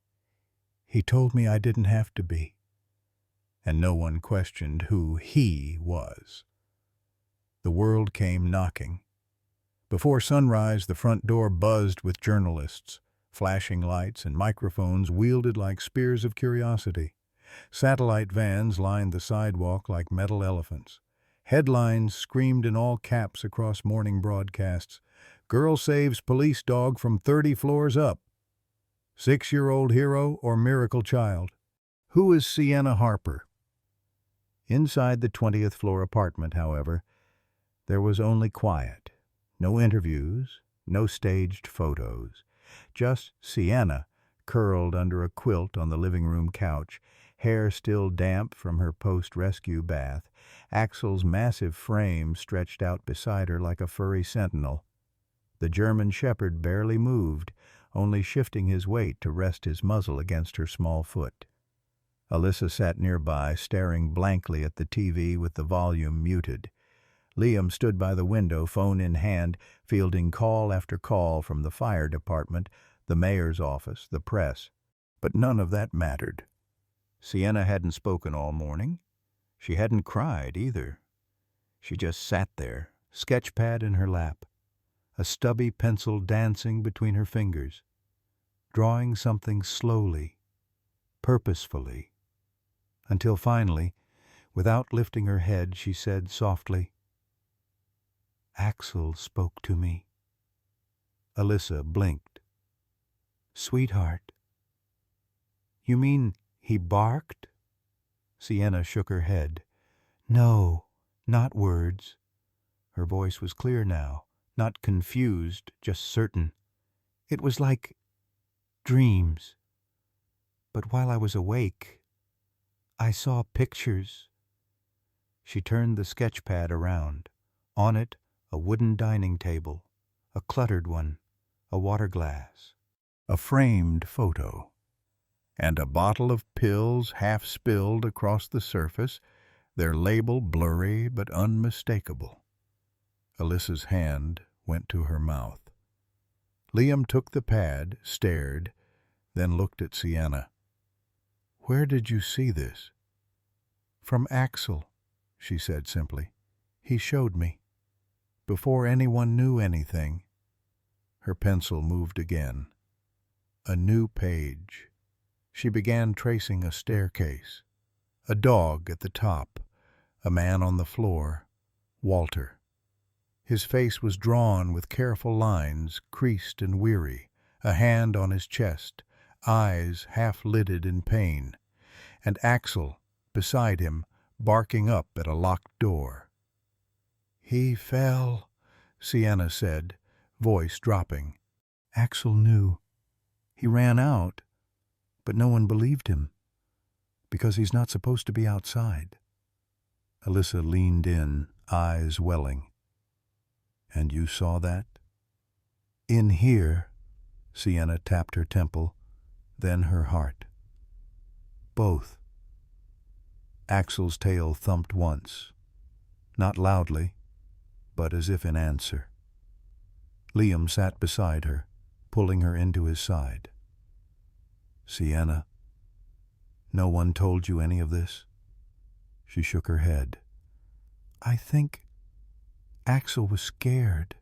"He told me I didn't have to be." And no one questioned who he was. The world came knocking. Before sunrise, the front door buzzed with journalists. Flashing lights and microphones wielded like spears of curiosity. Satellite vans lined the sidewalk like metal elephants. Headlines screamed in all caps across morning broadcasts. "Girl saves police dog from 30 floors up." "6-year-old hero or miracle child?" "Who is Sienna Harper?" Inside the 20th floor apartment, however, there was only quiet. No interviews, no staged photos. Just Sienna, curled under a quilt on the living room couch, hair still damp from her post-rescue bath, Axel's massive frame stretched out beside her like a furry sentinel. The German shepherd barely moved, only shifting his weight to rest his muzzle against her small foot. Alyssa sat nearby, staring blankly at the TV with the volume muted. Liam stood by the window, phone in hand, fielding call after call from the fire department, the mayor's office, the press. But none of that mattered. Sienna hadn't spoken all morning. She hadn't cried either. She just sat there, sketchpad in her lap, a stubby pencil dancing between her fingers, drawing something slowly, purposefully, until finally, without lifting her head, she said softly, "Axel spoke to me." Alyssa blinked. "Sweetheart, you mean he barked?" Sienna shook her head. "No, not words." Her voice was clear now, not confused, just certain. "It was like dreams. But while I was awake, I saw pictures." She turned the sketchpad around. On it, a wooden dining table, a cluttered one, a water glass, a framed photo, and a bottle of pills half spilled across the surface, their label blurry but unmistakable. Alyssa's hand went to her mouth. Liam took the pad, stared, then looked at Sienna. "Where did you see this?" "From Axel," she said simply. "He showed me. Before anyone knew anything." Her pencil moved again. A new page. She began tracing a staircase. A dog at the top. A man on the floor. Walter. His face was drawn with careful lines, creased and weary, a hand on his chest, eyes half-lidded in pain, and Axel, beside him, barking up at a locked door. "He fell," Sienna said, voice dropping. "Axel knew. He ran out, but no one believed him, because he's not supposed to be outside." Alyssa leaned in, eyes welling. "And you saw that?" "In here," Sienna tapped her temple, then her heart. "Both." Axel's tail thumped once, not loudly, but as if in answer. Liam sat beside her, pulling her into his side. "Sienna, no one told you any of this?" She shook her head. "I think Axel was scared,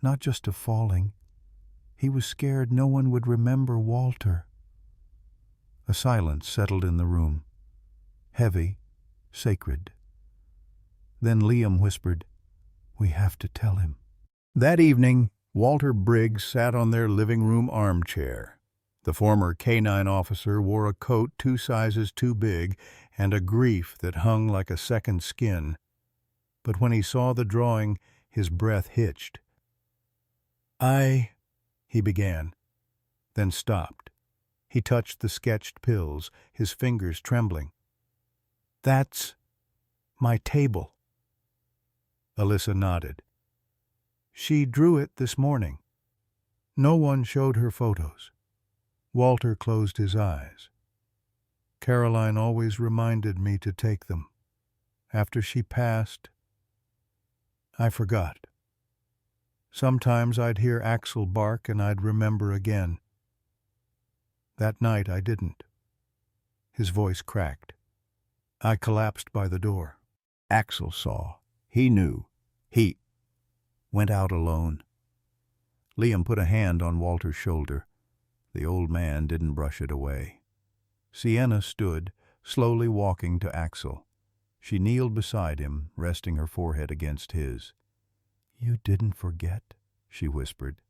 not just of falling. He was scared no one would remember Walter." A silence settled in the room, heavy, sacred. Then Liam whispered, "We have to tell him." That evening, Walter Briggs sat on their living room armchair. The former K-9 officer wore a coat 2 sizes too big and a grief that hung like a second skin. But when he saw the drawing, his breath hitched. He began, then stopped. He touched the sketched pills, his fingers trembling. "That's my table." Alyssa nodded. "She drew it this morning. No one showed her photos." Walter closed his eyes. "Caroline always reminded me to take them. After she passed, I forgot. Sometimes I'd hear Axel bark and I'd remember again. That night I didn't." His voice cracked. "I collapsed by the door. Axel saw. He knew. He went out alone." Liam put a hand on Walter's shoulder. The old man didn't brush it away. Sienna stood, slowly walking to Axel. She kneeled beside him, resting her forehead against his. "You didn't forget," she whispered.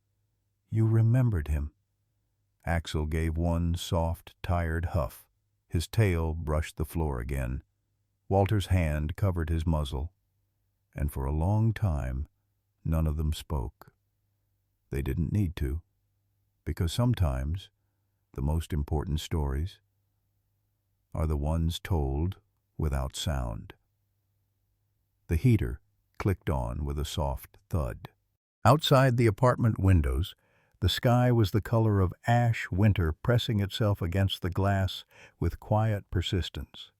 "You remembered him." Axel gave one soft, tired huff. His tail brushed the floor again. Walter's hand covered his muzzle, and for a long time none of them spoke. They didn't need to, because sometimes the most important stories are the ones told without sound. The heater clicked on with a soft thud. Outside the apartment windows, The sky was the color of ash winter pressing itself against the glass with quiet persistence.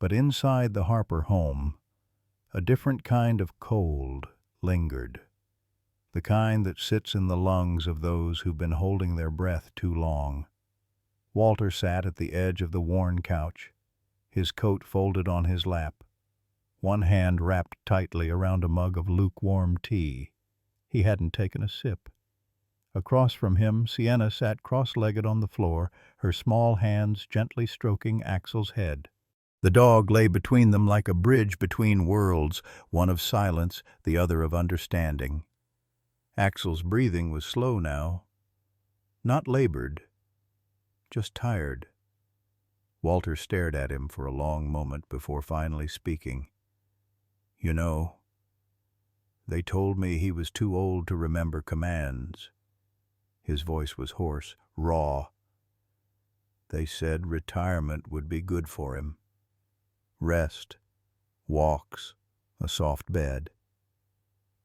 But inside the Harper home, a different kind of cold lingered, the kind that sits in the lungs of those who've been holding their breath too long. Walter sat at the edge of the worn couch, his coat folded on his lap, one hand wrapped tightly around a mug of lukewarm tea. He hadn't taken a sip. Across from him, Sienna sat cross-legged on the floor, her small hands gently stroking Axel's head. The dog lay between them like a bridge between worlds, one of silence, the other of understanding. Axel's breathing was slow now, not labored, just tired. Walter stared at him for a long moment before finally speaking. "You know, they told me he was too old to remember commands." His voice was hoarse, raw. "They said retirement would be good for him. Rest, walks, a soft bed.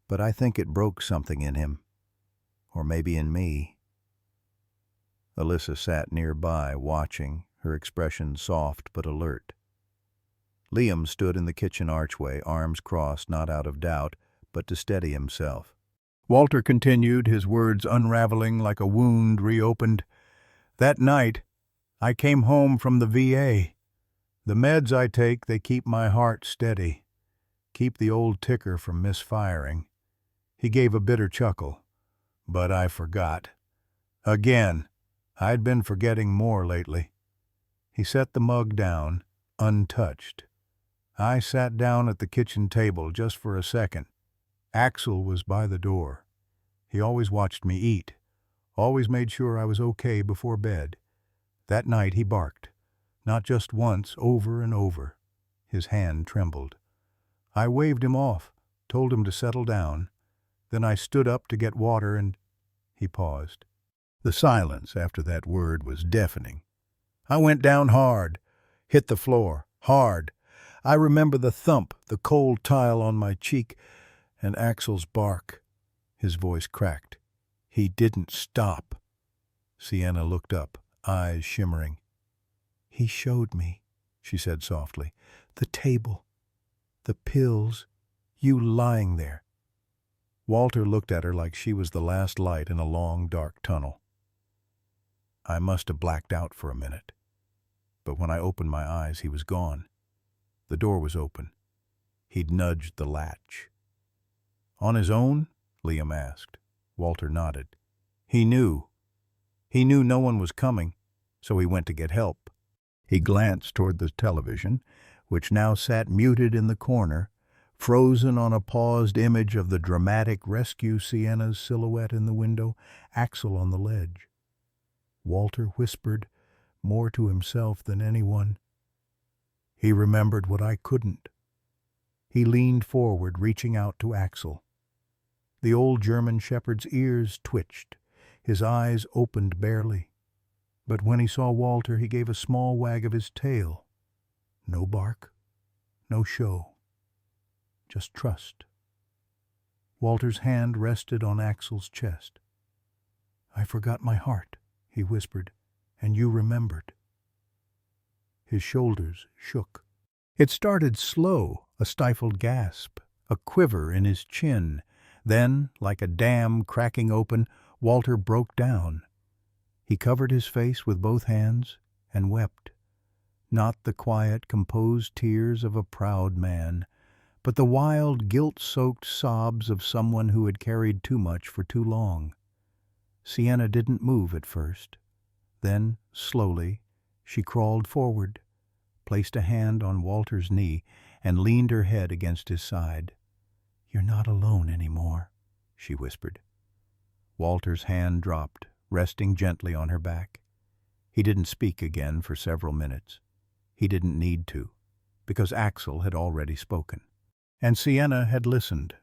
But I think it broke something in him, or maybe in me." Alyssa sat nearby, watching, her expression soft but alert. Liam stood in the kitchen archway, arms crossed, not out of doubt, but to steady himself. Walter continued, his words unraveling like a wound reopened. "That night, I came home from the VA. The meds I take, they keep my heart steady, keep the old ticker from misfiring." He gave a bitter chuckle. "But I forgot. Again. I'd been forgetting more lately." He set the mug down, untouched. I sat down at the kitchen table just for a second. Axel was by the door. He always watched me eat, always made sure I was okay before bed. That night he barked, not just once, over and over. His hand trembled. I waved him off, told him to settle down. Then I stood up to get water and... He paused. The silence after that word was deafening. I went down hard, hit the floor, hard. I remember the thump, the cold tile on my cheek, and Axel's bark. His voice cracked. He didn't stop. Sienna looked up, eyes shimmering. "He showed me," she said softly, "the table, the pills, you lying there." Walter looked at her like she was the last light in a long, dark tunnel. I must have blacked out for a minute. But when I opened my eyes, he was gone. The door was open. He'd nudged the latch. "On his own?" Liam asked. Walter nodded. He knew. He knew no one was coming, so he went to get help. He glanced toward the television, which now sat muted in the corner, frozen on a paused image of the dramatic rescue, Sienna's silhouette in the window, Axel on the ledge. Walter whispered, more to himself than anyone. He remembered what I couldn't. He leaned forward, reaching out to Axel. The old German shepherd's ears twitched. His eyes opened barely. But when he saw Walter, he gave a small wag of his tail. No bark, no show. Just trust. Walter's hand rested on Axel's chest. "I forgot my heart," he whispered, "and you remembered." His shoulders shook. It started slow, a stifled gasp, a quiver in his chin. Then, like a dam cracking open, Walter broke down. He covered his face with both hands and wept. Not the quiet, composed tears of a proud man, but the wild, guilt-soaked sobs of someone who had carried too much for too long. Sienna didn't move at first. Then, slowly, she crawled forward, placed a hand on Walter's knee, and leaned her head against his side. "You're not alone anymore," she whispered. Walter's hand dropped, resting gently on her back. He didn't speak again for several minutes. He didn't need to, because Axel had already spoken. And Sienna had listened.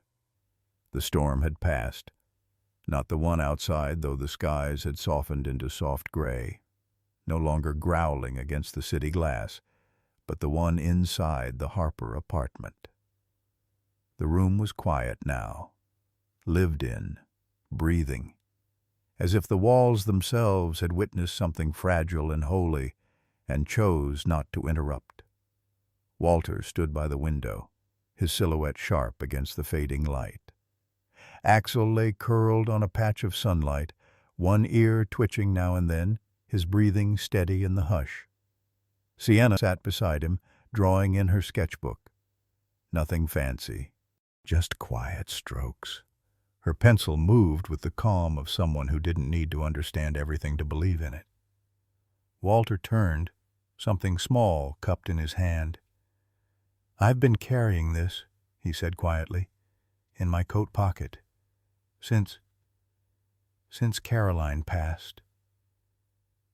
The storm had passed. Not the one outside, though the skies had softened into soft gray, no longer growling against the city glass, but the one inside the Harper apartment. The room was quiet now, lived in, breathing, as if the walls themselves had witnessed something fragile and holy and chose not to interrupt. Walter stood by the window, his silhouette sharp against the fading light. Axel lay curled on a patch of sunlight, one ear twitching now and then, his breathing steady in the hush. Sienna sat beside him, drawing in her sketchbook. Nothing fancy, just quiet strokes. Her pencil moved with the calm of someone who didn't need to understand everything to believe in it. Walter turned, something small cupped in his hand. "I've been carrying this," he said quietly, "in my coat pocket, since Caroline passed."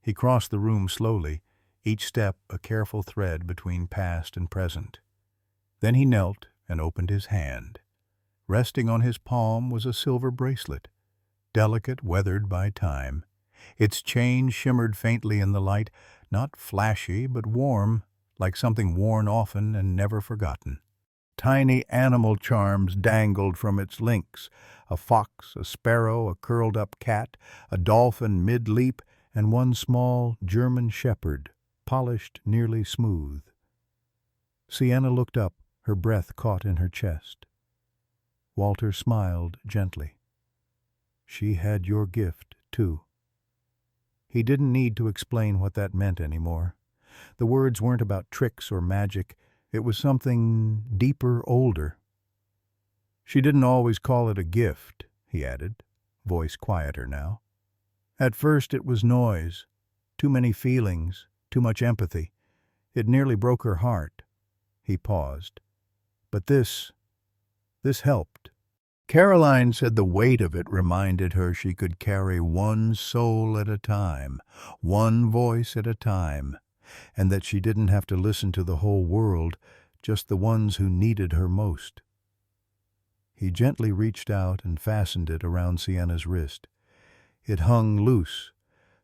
He crossed the room slowly, each step a careful thread between past and present. Then he knelt and opened his hand. Resting on his palm was a silver bracelet, delicate, weathered by time. Its chain shimmered faintly in the light, not flashy but warm, like something worn often and never forgotten. Tiny animal charms dangled from its links: a fox, a sparrow, a curled-up cat, a dolphin mid-leap, and one small German shepherd, polished nearly smooth. Sienna looked up, her breath caught in her chest. Walter smiled gently. She had your gift, too. He didn't need to explain what that meant anymore. The words weren't about tricks or magic. It was something deeper, older. She didn't always call it a gift, he added, voice quieter now. At first it was noise, too many feelings, too much empathy. It nearly broke her heart. He paused. But this helped. Caroline said the weight of it reminded her she could carry one soul at a time, one voice at a time, and that she didn't have to listen to the whole world, just the ones who needed her most. He gently reached out and fastened it around Sienna's wrist. It hung loose,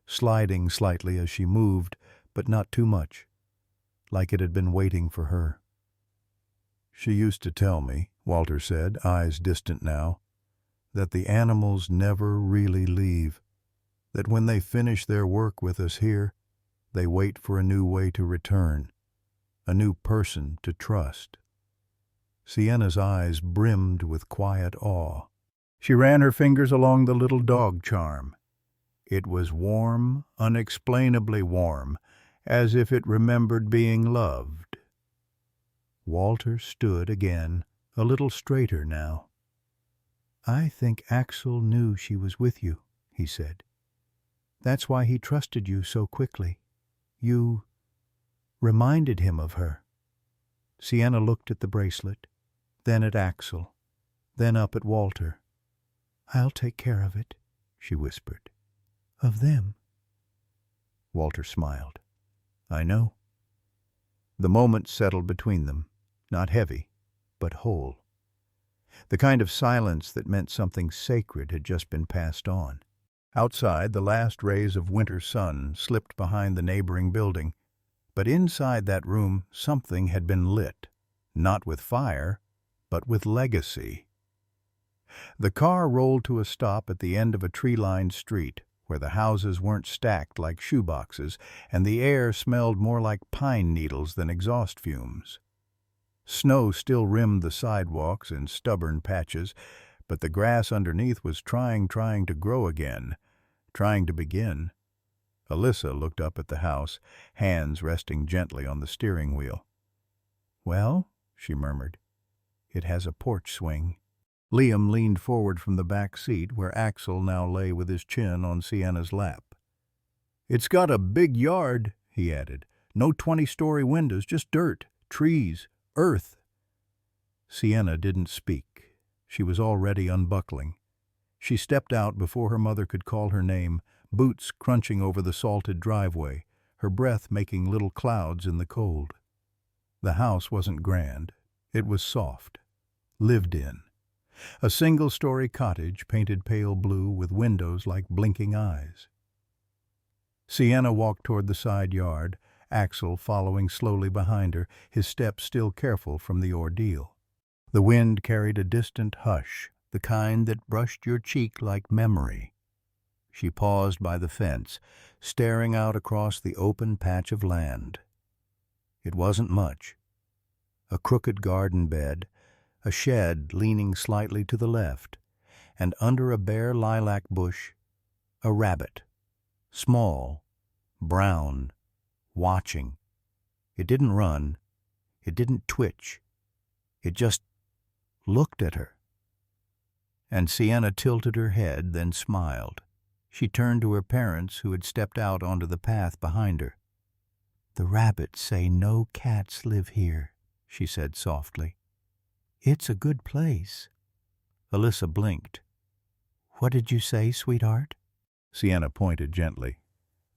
sliding slightly as she moved, but not too much, like it had been waiting for her. "She used to tell me," Walter said, eyes distant now, "that the animals never really leave, that when they finish their work with us here, they wait for a new way to return, a new person to trust." Sienna's eyes brimmed with quiet awe. She ran her fingers along the little dog charm. It was warm, unexplainably warm, as if it remembered being loved. Walter stood again, a little straighter now. "I think Axel knew she was with you," he said. "That's why he trusted you so quickly. You reminded him of her." Sienna looked at the bracelet, then at Axel, then up at Walter. "I'll take care of it," she whispered. "Of them." Walter smiled. "I know." The moment settled between them, not heavy, but whole. The kind of silence that meant something sacred had just been passed on. Outside, the last rays of winter sun slipped behind the neighboring building, but inside that room something had been lit, not with fire, but with legacy. The car rolled to a stop at the end of a tree-lined street, where the houses weren't stacked like shoeboxes, and the air smelled more like pine needles than exhaust fumes. Snow still rimmed the sidewalks in stubborn patches, but the grass underneath was trying to grow again, trying to begin. Alyssa looked up at the house, hands resting gently on the steering wheel. "Well," she murmured, "it has a porch swing." Liam leaned forward from the back seat, where Axel now lay with his chin on Sienna's lap. "It's got a big yard," he added. "No 20-story windows, just dirt, trees, earth." Sienna didn't speak. She was already unbuckling. She stepped out before her mother could call her name, boots crunching over the salted driveway, her breath making little clouds in the cold. The house wasn't grand. It was soft, lived in. A single-story cottage painted pale blue with windows like blinking eyes. Sienna walked toward the side yard, Axel following slowly behind her, his steps still careful from the ordeal. The wind carried a distant hush, the kind that brushed your cheek like memory. She paused by the fence, staring out across the open patch of land. It wasn't much. A crooked garden bed, a shed leaning slightly to the left, and under a bare lilac bush, a rabbit, small, brown, watching. It didn't run. It didn't twitch. It just looked at her. And Sienna tilted her head, then smiled. She turned to her parents, who had stepped out onto the path behind her. "The rabbits say no cats live here," she said softly. "It's a good place." Alyssa blinked. "What did you say, sweetheart?" Sienna pointed gently.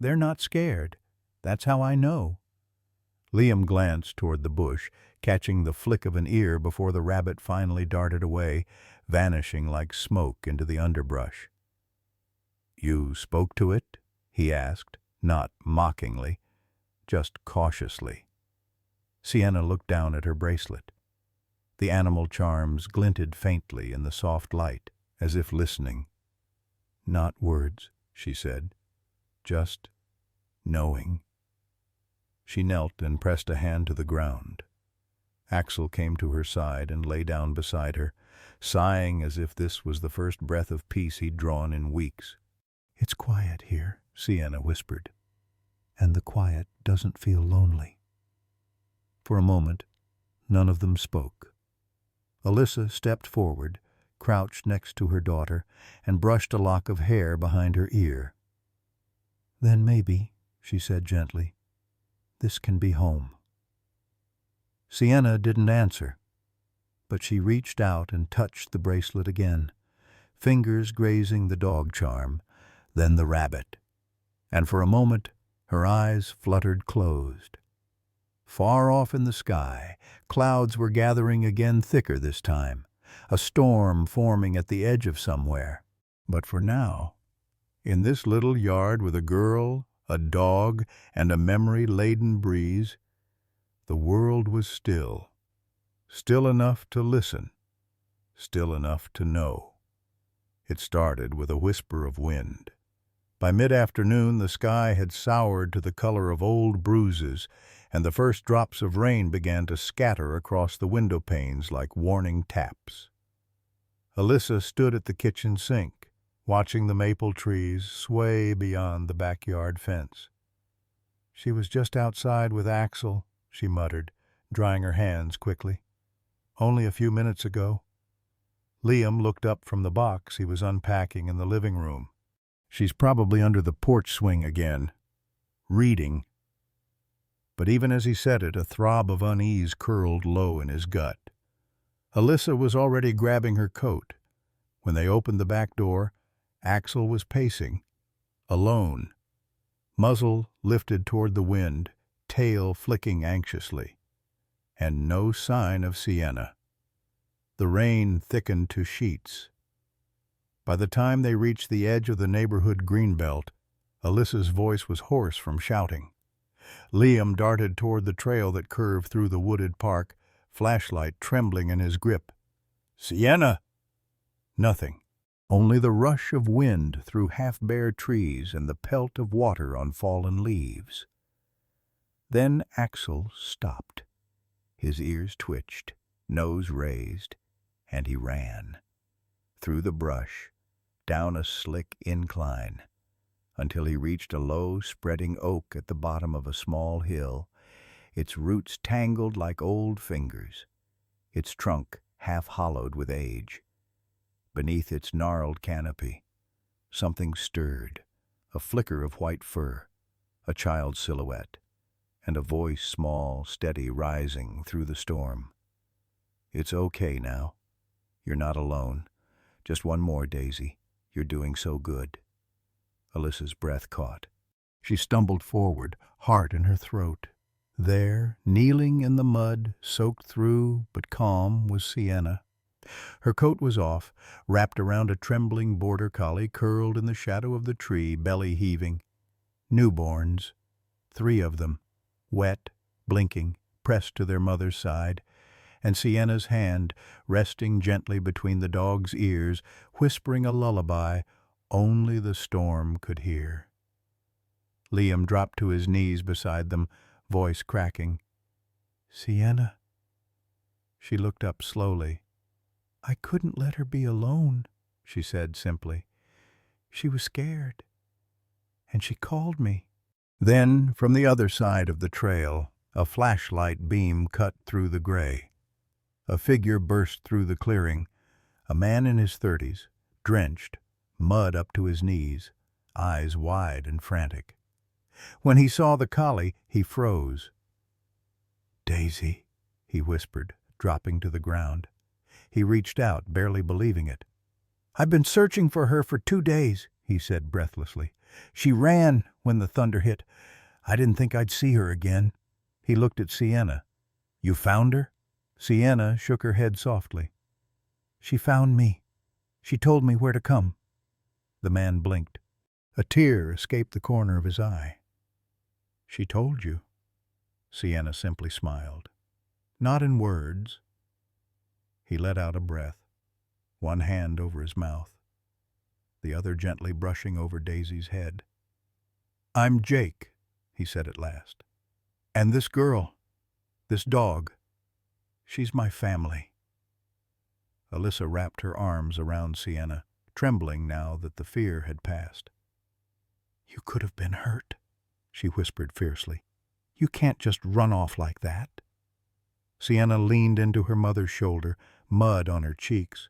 "They're not scared. That's how I know." Liam glanced toward the bush, catching the flick of an ear before the rabbit finally darted away, vanishing like smoke into the underbrush. "You spoke to it?" he asked, not mockingly, just cautiously. Sienna looked down at her bracelet. The animal charms glinted faintly in the soft light, as if listening. "Not words," she said, "just knowing." She knelt and pressed a hand to the ground. Axel came to her side and lay down beside her, sighing as if this was the first breath of peace he'd drawn in weeks. "It's quiet here," Sienna whispered, "and the quiet doesn't feel lonely." For a moment, none of them spoke. Alyssa stepped forward, crouched next to her daughter, and brushed a lock of hair behind her ear. "Then maybe," she said gently, "this can be home." Sienna didn't answer, but she reached out and touched the bracelet again, fingers grazing the dog charm, then the rabbit, and for a moment her eyes fluttered closed. Far off in the sky, clouds were gathering again, thicker this time, a storm forming at the edge of somewhere. But for now, in this little yard with a girl, a dog, and a memory-laden breeze, the world was still, still enough to listen, still enough to know. It started with a whisper of wind. By mid-afternoon, the sky had soured to the color of old bruises, and the first drops of rain began to scatter across the window panes like warning taps. Alyssa stood at the kitchen sink, watching the maple trees sway beyond the backyard fence. "She was just outside with Axel," she muttered, drying her hands quickly. "Only a few minutes ago." Liam looked up from the box he was unpacking in the living room. "She's probably under the porch swing again, reading." But even as he said it, a throb of unease curled low in his gut. Alyssa was already grabbing her coat. When they opened the back door, Axel was pacing, alone, muzzle lifted toward the wind, tail flicking anxiously, and no sign of Sienna. The rain thickened to sheets. By the time they reached the edge of the neighborhood greenbelt, Alyssa's voice was hoarse from shouting. Liam darted toward the trail that curved through the wooded park, flashlight trembling in his grip. "Sienna!" Nothing. Only the rush of wind through half-bare trees and the pelt of water on fallen leaves. Then Axel stopped. His ears twitched, nose raised, and he ran. Through the brush, down a slick incline, until he reached a low, spreading oak at the bottom of a small hill, its roots tangled like old fingers, its trunk half-hollowed with age. Beneath its gnarled canopy, something stirred, a flicker of white fur, a child's silhouette, and a voice small, steady, rising through the storm. "It's okay now. You're not alone. Just one more, Daisy. You're doing so good." Alyssa's breath caught. She stumbled forward, heart in her throat. There, kneeling in the mud, soaked through but calm, was Sienna. Her coat was off, wrapped around a trembling border collie curled in the shadow of the tree, belly heaving. Newborns, 3 of them, wet, blinking, pressed to their mother's side, and Sienna's hand, resting gently between the dog's ears, whispering a lullaby, only the storm could hear. Liam dropped to his knees beside them, voice cracking. "Sienna." She looked up slowly. "I couldn't let her be alone," she said simply. "She was scared, and she called me." Then, from the other side of the trail, a flashlight beam cut through the gray. A figure burst through the clearing, a man in his 30s, drenched, mud up to his knees, eyes wide and frantic. When he saw the collie, he froze. "Daisy," he whispered, dropping to the ground. He reached out, barely believing it. "I've been searching for her for 2 days," he said breathlessly. "She ran when the thunder hit. I didn't think I'd see her again." He looked at Sienna. "You found her?" Sienna shook her head softly. "She found me. She told me where to come." The man blinked. A tear escaped the corner of his eye. "She told you?" Sienna simply smiled. "Not in words." He let out a breath, one hand over his mouth, the other gently brushing over Daisy's head. "I'm Jake," he said at last. "And this girl, this dog, she's my family." Alyssa wrapped her arms around Sienna, trembling now that the fear had passed. "You could have been hurt," she whispered fiercely. "You can't just run off like that." Sienna leaned into her mother's shoulder, mud on her cheeks,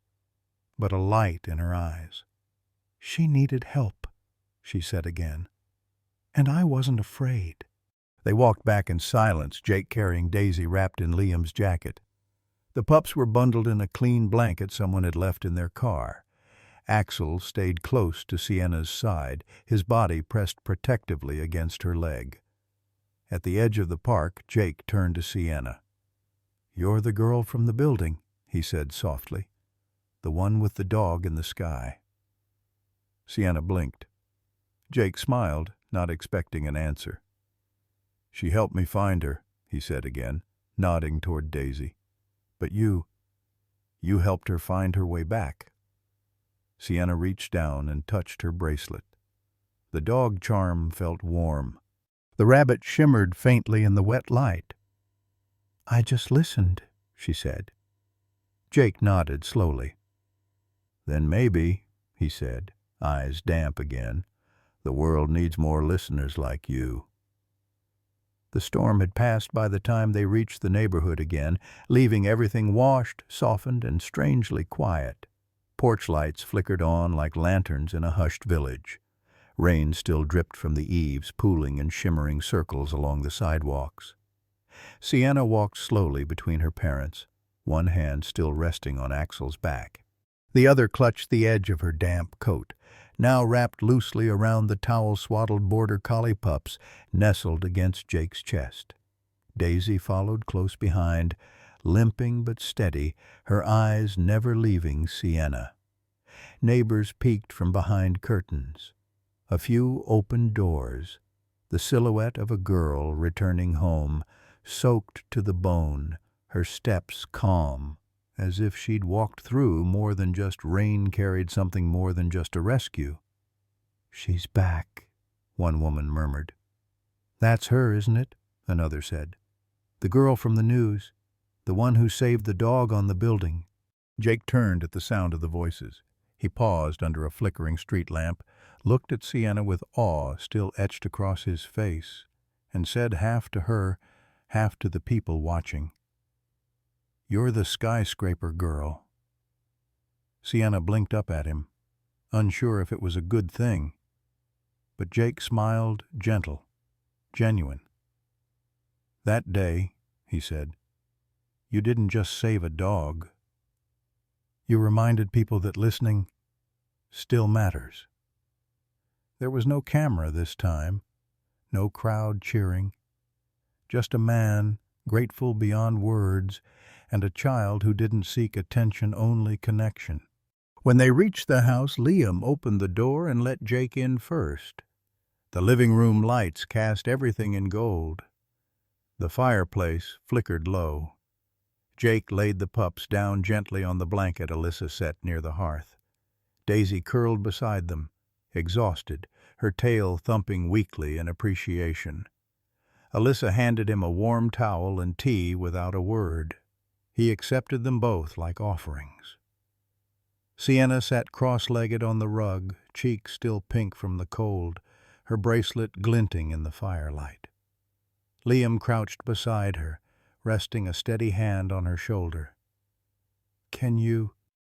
but a light in her eyes. "She needed help," she said again. "And I wasn't afraid." They walked back in silence, Jake carrying Daisy wrapped in Liam's jacket. The pups were bundled in a clean blanket someone had left in their car. Axel stayed close to Sienna's side, his body pressed protectively against her leg. At the edge of the park, Jake turned to Sienna. "You're the girl from the building," he said softly. "The one with the dog in the sky." Sienna blinked. Jake smiled, not expecting an answer. "She helped me find her," he said again, nodding toward Daisy. "But you helped her find her way back." Sienna reached down and touched her bracelet. The dog charm felt warm. The rabbit shimmered faintly in the wet light. "I just listened," she said. Jake nodded slowly. "Then maybe," he said, eyes damp again, "the world needs more listeners like you." The storm had passed by the time they reached the neighborhood again, leaving everything washed, softened, and strangely quiet. Porch lights flickered on like lanterns in a hushed village. Rain still dripped from the eaves, pooling in shimmering circles along the sidewalks. Sienna walked slowly between her parents, one hand still resting on Axel's back. The other clutched the edge of her damp coat, now wrapped loosely around the towel-swaddled border collie pups nestled against Jake's chest. Daisy followed close behind, limping but steady, her eyes never leaving Sienna. Neighbors peeked from behind curtains. A few open doors, the silhouette of a girl returning home, soaked to the bone, her steps calm, as if she'd walked through more than just rain, carried something more than just a rescue. "She's back," one woman murmured. "That's her, isn't it?" another said. "The girl from the news, the one who saved the dog on the building." Jake turned at the sound of the voices. He paused under a flickering street lamp, looked at Sienna with awe still etched across his face, and said half to her, half to the people watching, "You're the skyscraper girl." Sienna blinked up at him, unsure if it was a good thing. But Jake smiled, gentle, genuine. "That day," he said, "you didn't just save a dog. You reminded people that listening still matters." There was no camera this time, no crowd cheering, just a man, grateful beyond words, and a child who didn't seek attention, only connection. When they reached the house, Liam opened the door and let Jake in first. The living room lights cast everything in gold. The fireplace flickered low. Jake laid the pups down gently on the blanket Alyssa set near the hearth. Daisy curled beside them, exhausted, her tail thumping weakly in appreciation. Alyssa handed him a warm towel and tea without a word. He accepted them both like offerings. Sienna sat cross-legged on the rug, cheeks still pink from the cold, her bracelet glinting in the firelight. Liam crouched beside her, resting a steady hand on her shoulder. "Can you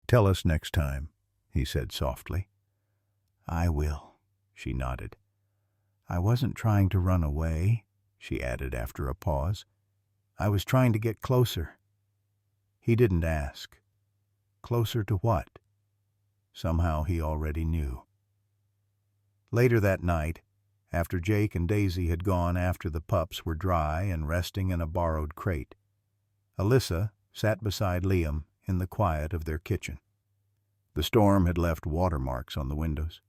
tell us next time?" he said softly. "I will," she nodded. "I wasn't trying to run away," she added after a pause. "I was trying to get closer." He didn't ask. Closer to what? Somehow he already knew. Later that night, after Jake and Daisy had gone after the pups were dry and resting in a borrowed crate, Alyssa sat beside Liam in the quiet of their kitchen. The storm had left watermarks on the windows.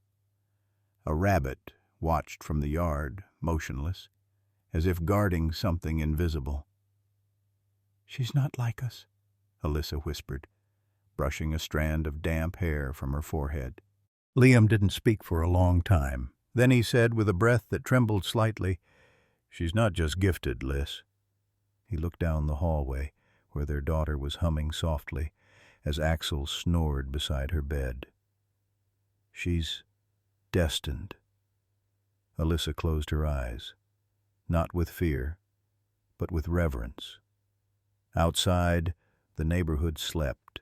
A rabbit watched from the yard, motionless, as if guarding something invisible. "She's not like us," Alyssa whispered, brushing a strand of damp hair from her forehead. Liam didn't speak for a long time. Then he said with a breath that trembled slightly, "She's not just gifted, Liz." He looked down the hallway, where their daughter was humming softly, as Axel snored beside her bed. "She's destined." Alyssa closed her eyes, not with fear, but with reverence. Outside, the neighborhood slept,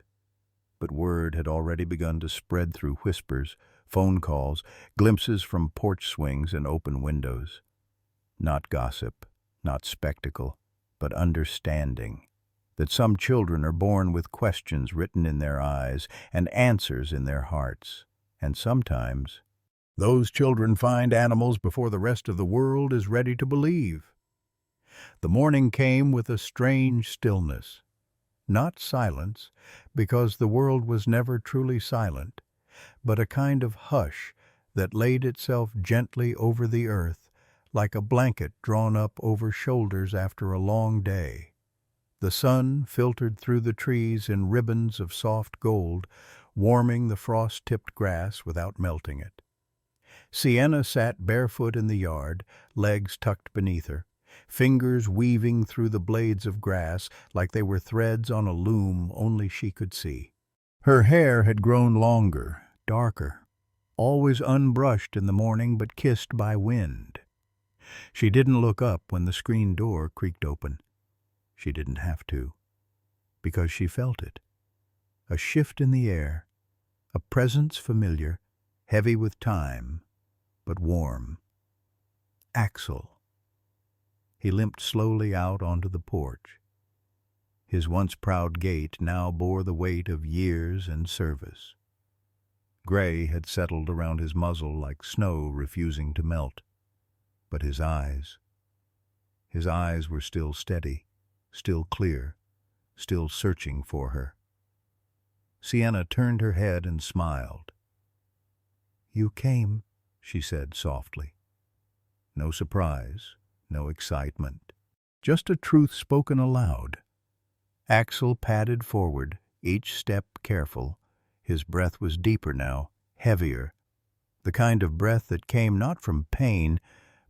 but word had already begun to spread through whispers, phone calls, glimpses from porch swings and open windows. Not gossip, not spectacle, but understanding. That some children are born with questions written in their eyes and answers in their hearts. And sometimes those children find animals before the rest of the world is ready to believe. The morning came with a strange stillness. Not silence, because the world was never truly silent, but a kind of hush that laid itself gently over the earth, like a blanket drawn up over shoulders after a long day. The sun filtered through the trees in ribbons of soft gold, warming the frost-tipped grass without melting it. Sienna sat barefoot in the yard, legs tucked beneath her, fingers weaving through the blades of grass like they were threads on a loom only she could see. Her hair had grown longer, darker, always unbrushed in the morning but kissed by wind. She didn't look up when the screen door creaked open. She didn't have to, because she felt it. A shift in the air, a presence familiar, heavy with time, but warm. Axel. He limped slowly out onto the porch. His once proud gait now bore the weight of years and service. Gray had settled around his muzzle like snow refusing to melt. But his eyes were still steady, still clear, still searching for her. Sienna turned her head and smiled. "You came," she said softly. No surprise, no excitement, just a truth spoken aloud. Axel padded forward, each step careful. His breath was deeper now, heavier, the kind of breath that came not from pain,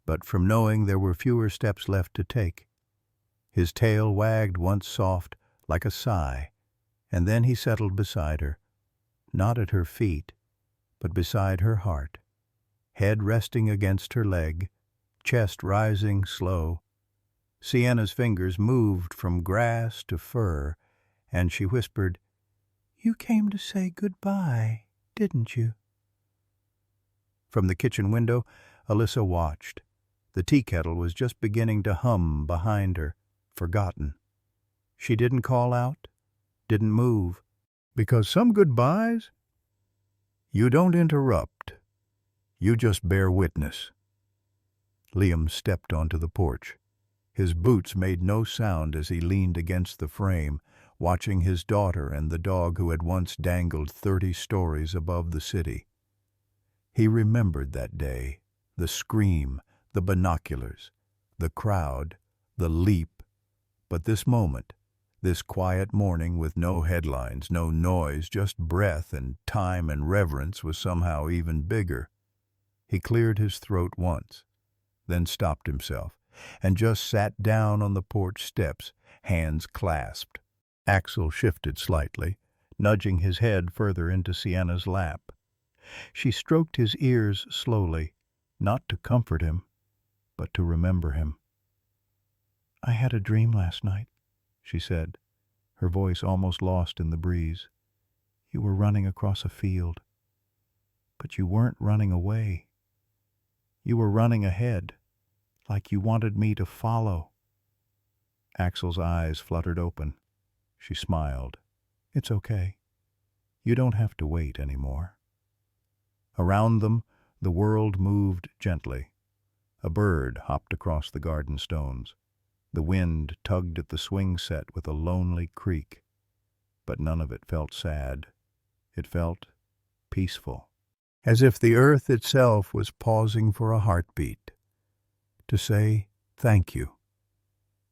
but from knowing there were fewer steps left to take. His tail wagged once soft, like a sigh, and then he settled beside her, not at her feet, but beside her heart, head resting against her leg, chest rising slow. Sienna's fingers moved from grass to fur, and she whispered, "You came to say goodbye, didn't you?" From the kitchen window, Alyssa watched. The tea kettle was just beginning to hum behind her, forgotten. She didn't call out, didn't move, because some goodbyes, you don't interrupt, you just bear witness. Liam stepped onto the porch. His boots made no sound as he leaned against the frame, watching his daughter and the dog who had once dangled 30 stories above the city. He remembered that day, the scream, the binoculars, the crowd, the leap. But this moment, this quiet morning with no headlines, no noise, just breath and time and reverence was somehow even bigger. He cleared his throat once, then stopped himself, and just sat down on the porch steps, hands clasped. Axel shifted slightly, nudging his head further into Sienna's lap. She stroked his ears slowly, not to comfort him, but to remember him. "I had a dream last night," she said, her voice almost lost in the breeze. "You were running across a field. But you weren't running away. You were running ahead, like you wanted me to follow." Axel's eyes fluttered open. She smiled. "It's okay. You don't have to wait anymore." Around them, the world moved gently. A bird hopped across the garden stones. The wind tugged at the swing set with a lonely creak. But none of it felt sad. It felt peaceful, as if the earth itself was pausing for a heartbeat, to say thank you.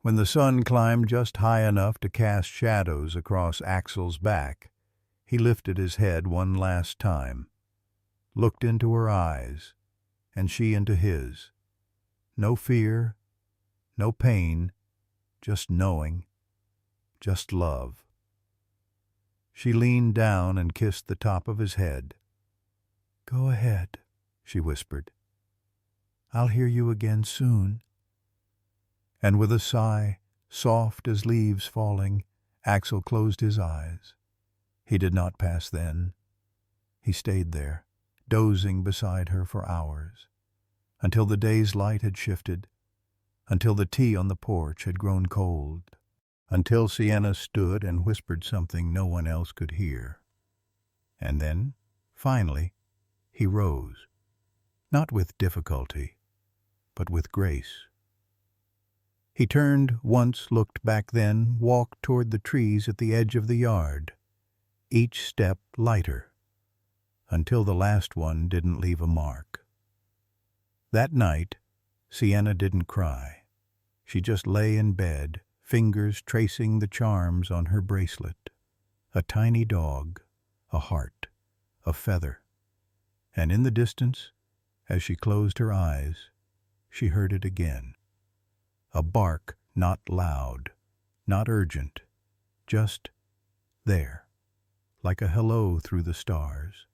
When the sun climbed just high enough to cast shadows across Axel's back, he lifted his head one last time, looked into her eyes, and she into his. No fear, no pain, just knowing, just love. She leaned down and kissed the top of his head. "Go ahead," she whispered. "I'll hear you again soon." And with a sigh, soft as leaves falling, Axel closed his eyes. He did not pass then. He stayed there, dozing beside her for hours, until the day's light had shifted, until the tea on the porch had grown cold, until Sienna stood and whispered something no one else could hear. And then, finally, he rose, not with difficulty, but with grace. He turned once, looked back then, walked toward the trees at the edge of the yard, each step lighter, until the last one didn't leave a mark. That night, Sienna didn't cry. She just lay in bed, fingers tracing the charms on her bracelet. A tiny dog, a heart, a feather. And in the distance, as she closed her eyes, she heard it again. A bark not loud, not urgent, just there, like a hello through the stars.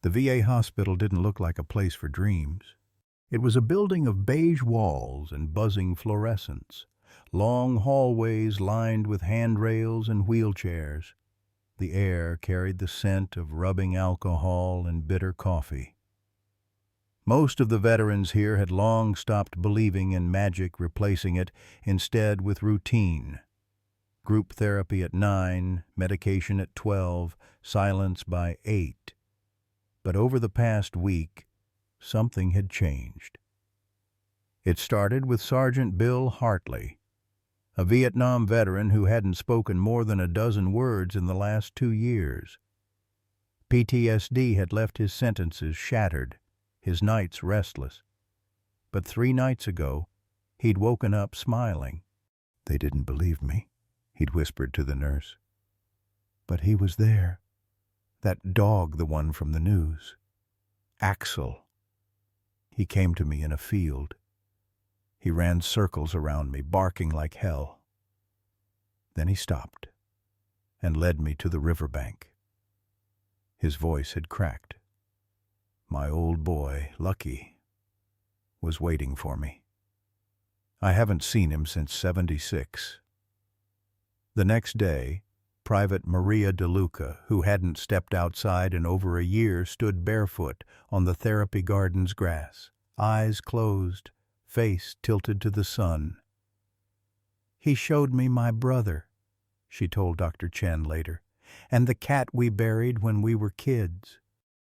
The VA hospital didn't look like a place for dreams. It was a building of beige walls and buzzing fluorescents, long hallways lined with handrails and wheelchairs. The air carried the scent of rubbing alcohol and bitter coffee. Most of the veterans here had long stopped believing in magic replacing it, instead with routine. Group therapy at 9, medication at 12, silence by 8. But over the past week, something had changed. It started with Sergeant Bill Hartley, a Vietnam veteran who hadn't spoken more than a dozen words in the last 2 years. PTSD had left his sentences shattered, his nights restless. But 3 nights ago, he'd woken up smiling. "They didn't believe me," he'd whispered to the nurse. "But he was there. That dog, the one from the news. Axel. He came to me in a field. He ran circles around me, barking like hell. Then he stopped and led me to the riverbank." His voice had cracked. "My old boy, Lucky, was waiting for me. I haven't seen him since '76. The next day, Private Maria DeLuca, who hadn't stepped outside in over a year, stood barefoot on the therapy garden's grass, eyes closed, face tilted to the sun. "He showed me my brother," she told Dr. Chen later, "and the cat we buried when we were kids.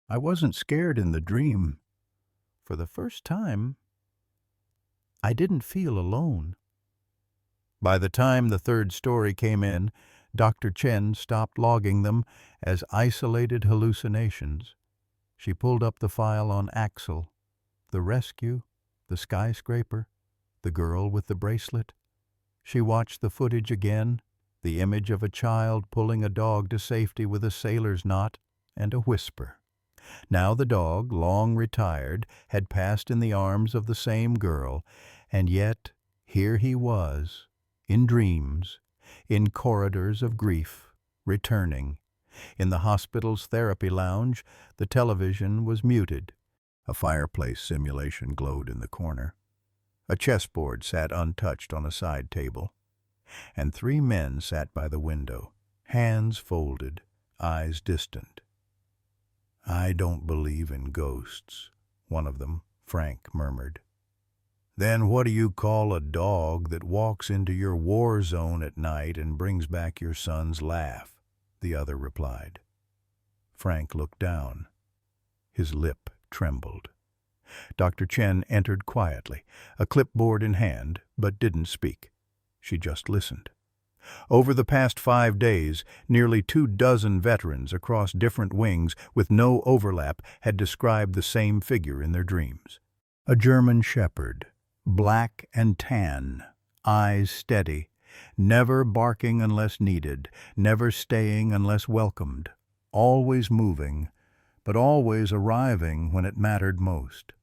I wasn't scared in the dream. For the first time, I didn't feel alone." By the time the 3rd story came in, Dr. Chen stopped logging them as isolated hallucinations. She pulled up the file on Axel, the rescue, the skyscraper, the girl with the bracelet. She watched the footage again, the image of a child pulling a dog to safety with a sailor's knot and a whisper. Now the dog, long retired, had passed in the arms of the same girl, and yet here he was, in dreams, in corridors of grief, returning. In the hospital's therapy lounge, the television was muted. A fireplace simulation glowed in the corner. A chessboard sat untouched on a side table, and three men sat by the window, hands folded, eyes distant. "I don't believe in ghosts," one of them, Frank, murmured. "Then what do you call a dog that walks into your war zone at night and brings back your son's laugh?" the other replied. Frank looked down. His lip trembled. Dr. Chen entered quietly, a clipboard in hand, but didn't speak. She just listened. Over the past 5 days, nearly 24 veterans across different wings with no overlap had described the same figure in their dreams. A German shepherd, black and tan, eyes steady, never barking unless needed, never staying unless welcomed, always moving, but always arriving when it mattered most.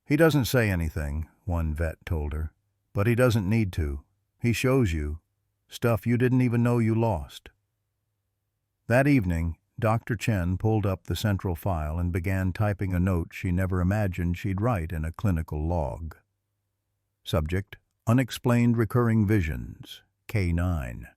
"He doesn't say anything," one vet told her, "but he doesn't need to. He shows you stuff you didn't even know you lost." That evening, Dr. Chen pulled up the central file and began typing a note she never imagined she'd write in a clinical log. Subject: Unexplained Recurring Visions, K9.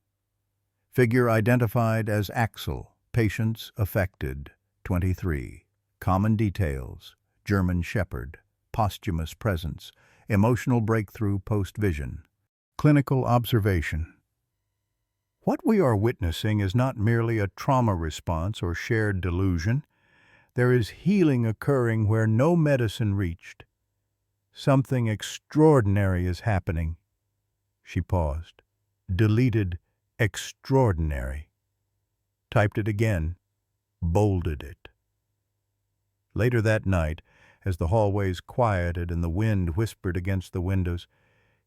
Figure identified as Axel, patients affected, 23. Common details: German shepherd, posthumous presence, emotional breakthrough post-vision. Clinical observation. What we are witnessing is not merely a trauma response or shared delusion. There is healing occurring where no medicine reached. Something extraordinary is happening. She paused. Deleted extraordinary. Typed it again. Bolded it. Later that night, as the hallways quieted and the wind whispered against the windows,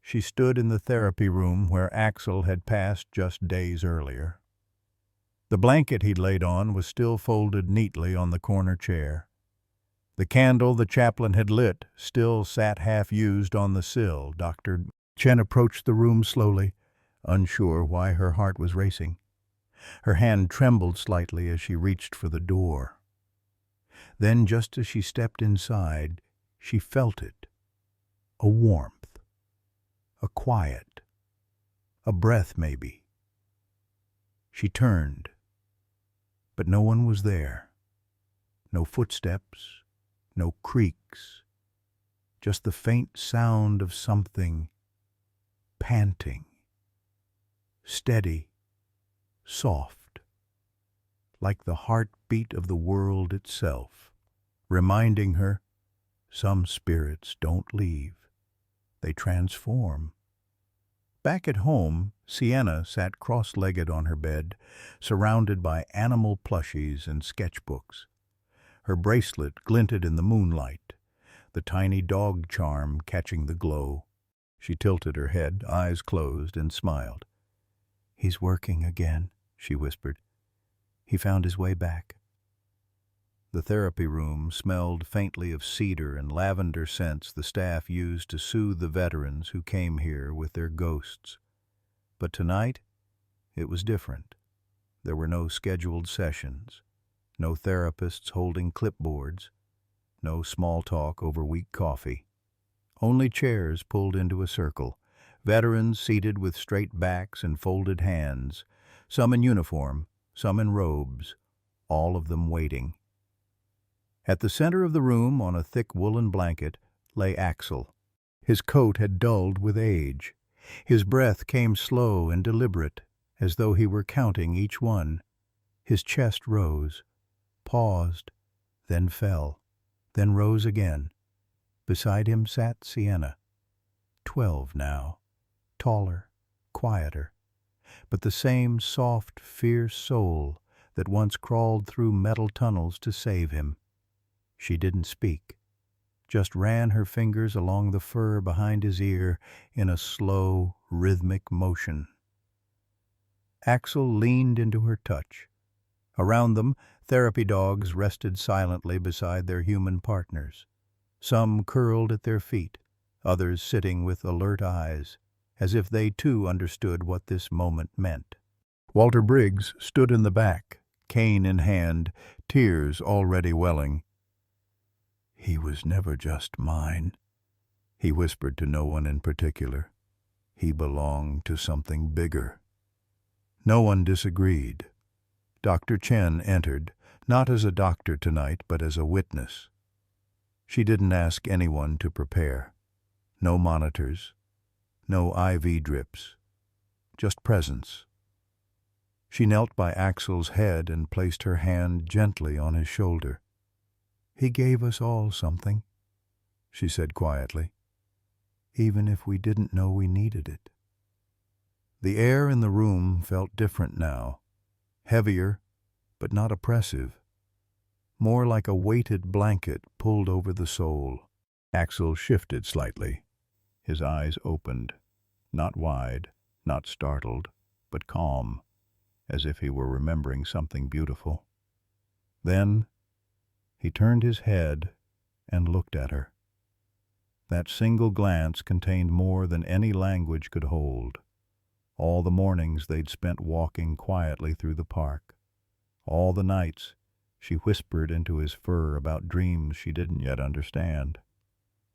she stood in the therapy room where Axel had passed just days earlier. The blanket he'd laid on was still folded neatly on the corner chair. The candle the chaplain had lit still sat half-used on the sill. Dr. Chen approached the room slowly, unsure why her heart was racing. Her hand trembled slightly as she reached for the door. Then, just as she stepped inside, she felt it. A warmth. A quiet. A breath, maybe. She turned, but no one was there. No footsteps, no creaks, just the faint sound of something panting, steady, soft, like the heartbeat of the world itself, reminding her some spirits don't leave. They transform. Back at home, Sienna sat cross-legged on her bed, surrounded by animal plushies and sketchbooks. Her bracelet glinted in the moonlight, the tiny dog charm catching the glow. She tilted her head, eyes closed, and smiled. "He's working again," she whispered. "He found his way back." The therapy room smelled faintly of cedar and lavender scents the staff used to soothe the veterans who came here with their ghosts. But tonight, it was different. There were no scheduled sessions, no therapists holding clipboards, no small talk over weak coffee. Only chairs pulled into a circle, veterans seated with straight backs and folded hands, some in uniform, some in robes, all of them waiting. At the center of the room, on a thick woolen blanket, lay Axel. His coat had dulled with age. His breath came slow and deliberate, as though he were counting each one. His chest rose, paused, then fell, then rose again. Beside him sat Sienna, 12 now, taller, quieter, but the same soft, fierce soul that once crawled through metal tunnels to save him. She didn't speak, just ran her fingers along the fur behind his ear in a slow, rhythmic motion. Axel leaned into her touch, Around them, therapy dogs rested silently beside their human partners. Some curled at their feet, others sitting with alert eyes, as if they too understood what this moment meant. Walter Briggs stood in the back, cane in hand, tears already welling. "He was never just mine," he whispered to no one in particular. "He belonged to something bigger." No one disagreed. Dr. Chen entered, not as a doctor tonight, but as a witness. She didn't ask anyone to prepare. No monitors, no IV drips, just presence. She knelt by Axel's head and placed her hand gently on his shoulder. "He gave us all something," she said quietly, "even if we didn't know we needed it." The air in the room felt different now, heavier, but not oppressive, more like a weighted blanket pulled over the soul. Axel shifted slightly. His eyes opened, not wide, not startled, but calm, as if he were remembering something beautiful. Then he turned his head and looked at her. That single glance contained more than any language could hold. All the mornings they'd spent walking quietly through the park. All the nights she whispered into his fur about dreams she didn't yet understand.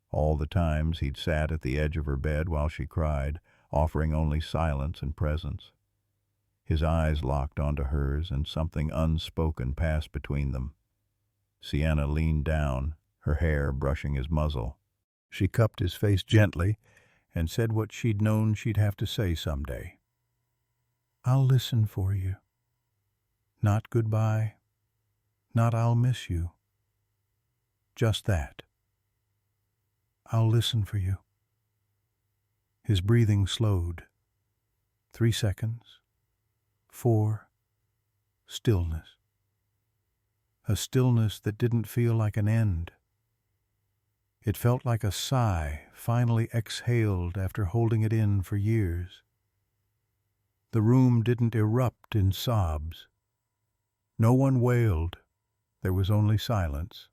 All the times he'd sat at the edge of her bed while she cried, offering only silence and presence. His eyes locked onto hers, and something unspoken passed between them. Sienna leaned down, her hair brushing his muzzle. She cupped his face gently and said what she'd known she'd have to say someday. "I'll listen for you. Not goodbye, not I'll miss you. Just that. I'll listen for you." His breathing slowed. 3 seconds. 4. Stillness. A stillness that didn't feel like an end. It felt like a sigh finally exhaled after holding it in for years. The room didn't erupt in sobs. No one wailed. There was only silence.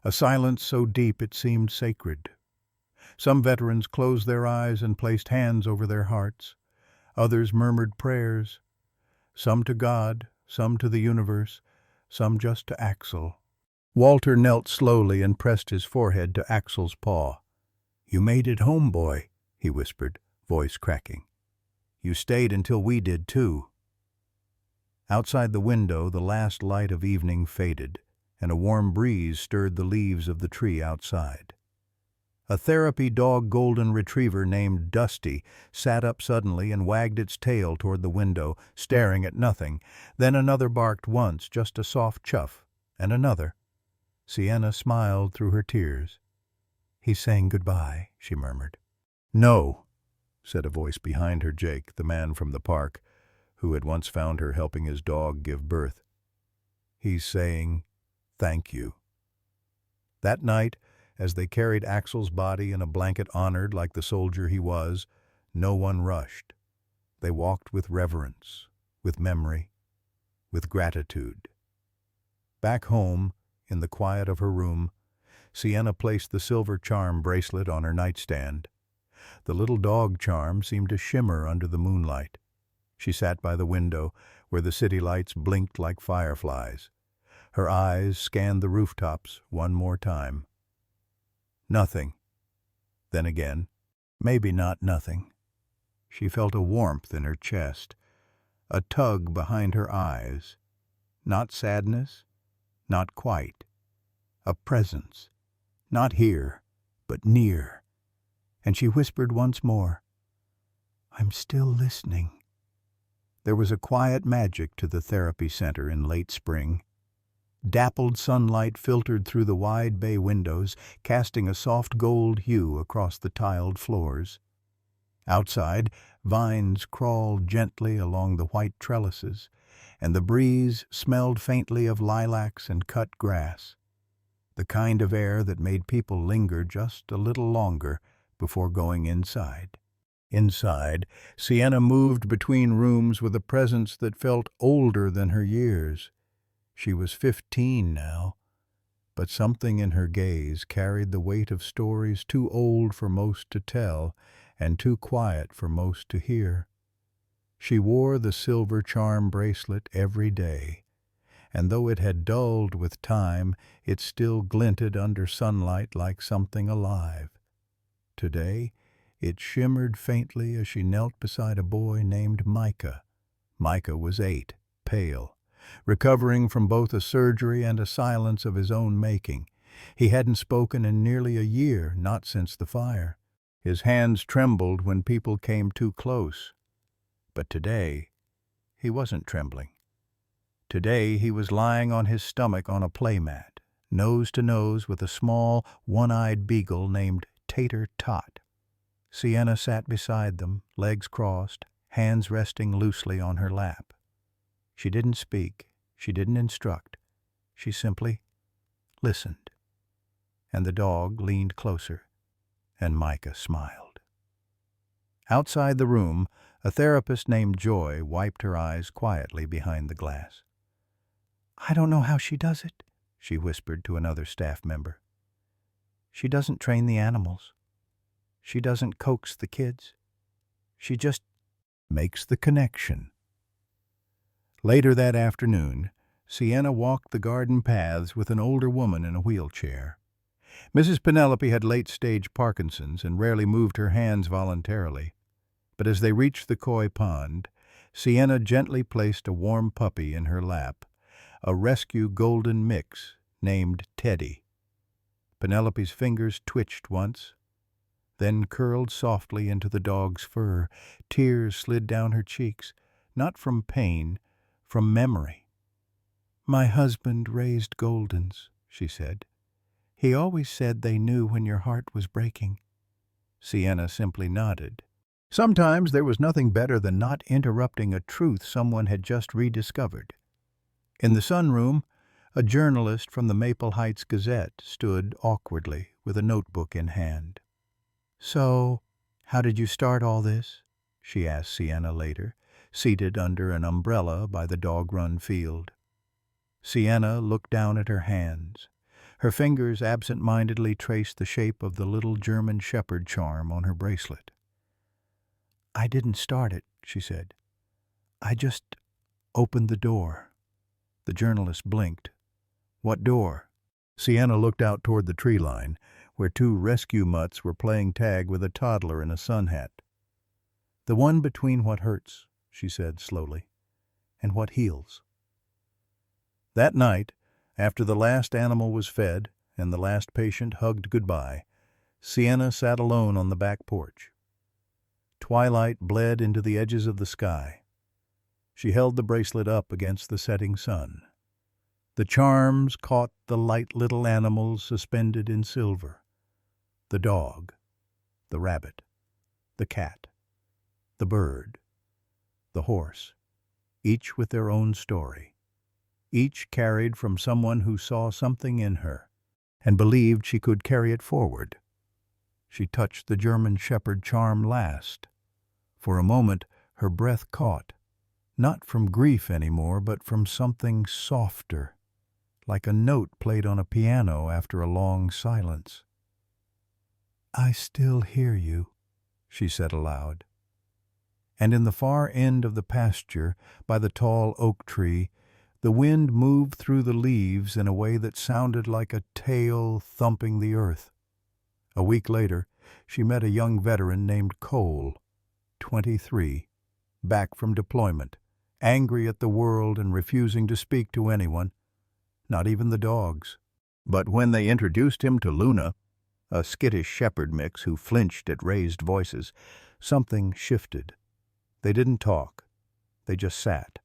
A silence so deep it seemed sacred. Some veterans closed their eyes and placed hands over their hearts. Others murmured prayers, some to God, some to the universe, some just to Axel. Walter knelt slowly and pressed his forehead to Axel's paw. "You made it home, boy," he whispered, voice cracking. "You stayed until we did too." Outside the window, the last light of evening faded, and a warm breeze stirred the leaves of the tree outside. A therapy dog golden retriever named Dusty sat up suddenly and wagged its tail toward the window, staring at nothing. Then another barked once, just a soft chuff, and another. Sienna smiled through her tears. "He's saying goodbye," she murmured. "No," said a voice behind her, Jake, the man from the park, who had once found her helping his dog give birth. "He's saying thank you." That night, as they carried Axel's body in a blanket honored like the soldier he was, no one rushed. They walked with reverence, with memory, with gratitude. Back home, in the quiet of her room, Sienna placed the silver charm bracelet on her nightstand. The little dog charm seemed to shimmer under the moonlight. She sat by the window, where the city lights blinked like fireflies. Her eyes scanned the rooftops one more time. Nothing. Then again, maybe not nothing. She felt a warmth in her chest, a tug behind her eyes. Not sadness, not quite. A presence, not here, but near. And she whispered once more, "I'm still listening." There was a quiet magic to the therapy center in late spring. Dappled sunlight filtered through the wide bay windows, casting a soft gold hue across the tiled floors. Outside, vines crawled gently along the white trellises, and the breeze smelled faintly of lilacs and cut grass, the kind of air that made people linger just a little longer before going inside. Inside, Sienna moved between rooms with a presence that felt older than her years. She was 15 now, but something in her gaze carried the weight of stories too old for most to tell and too quiet for most to hear. She wore the silver charm bracelet every day, and though it had dulled with time, it still glinted under sunlight like something alive. Today, it shimmered faintly as she knelt beside a boy named Micah. Micah was 8, pale, recovering from both a surgery and a silence of his own making. He hadn't spoken in nearly a year, not since the fire. His hands trembled when people came too close. But today, he wasn't trembling. Today he was lying on his stomach on a playmat, nose to nose with a small, one-eyed beagle named Tater Tot. Sienna sat beside them, legs crossed, hands resting loosely on her lap. She didn't speak, she didn't instruct, she simply listened. And the dog leaned closer, and Micah smiled. Outside the room, a therapist named Joy wiped her eyes quietly behind the glass. "I don't know how she does it," she whispered to another staff member. "She doesn't train the animals. She doesn't coax the kids. She just makes the connection." Later that afternoon, Sienna walked the garden paths with an older woman in a wheelchair. Mrs. Penelope had late-stage Parkinson's and rarely moved her hands voluntarily. But as they reached the koi pond, Sienna gently placed a warm puppy in her lap, a rescue golden mix named Teddy. Penelope's fingers twitched once, then curled softly into the dog's fur. Tears slid down her cheeks, not from pain, from memory. "My husband raised Goldens," she said. "He always said they knew when your heart was breaking." Sienna simply nodded. Sometimes there was nothing better than not interrupting a truth someone had just rediscovered. In the sunroom, a journalist from the Maple Heights Gazette stood awkwardly with a notebook in hand. "So, how did you start all this?" she asked Sienna later, seated under an umbrella by the dog-run field. Sienna looked down at her hands. Her fingers absent-mindedly traced the shape of the little German shepherd charm on her bracelet. "I didn't start it," she said. "I just opened the door." The journalist blinked. "What door?" Sienna looked out toward the tree line, where 2 rescue mutts were playing tag with a toddler in a sun hat. "The one between what hurts," she said slowly, "and what heals." That night, after the last animal was fed and the last patient hugged goodbye, Sienna sat alone on the back porch. Twilight bled into the edges of the sky. She held the bracelet up against the setting sun. The charms caught the light little animals suspended in silver. The dog, the rabbit, the cat, the bird, the horse, each with their own story. Each carried from someone who saw something in her and believed she could carry it forward. She touched the German shepherd charm last. For a moment her breath caught, not from grief anymore, but from something softer, like a note played on a piano after a long silence. "I still hear you," she said aloud. And in the far end of the pasture, by the tall oak tree, the wind moved through the leaves in a way that sounded like a tail thumping the earth. A week later, she met a young veteran named Cole, 23, back from deployment, angry at the world and refusing to speak to anyone, not even the dogs. But when they introduced him to Luna, a skittish shepherd mix who flinched at raised voices, something shifted. They didn't talk. They just sat.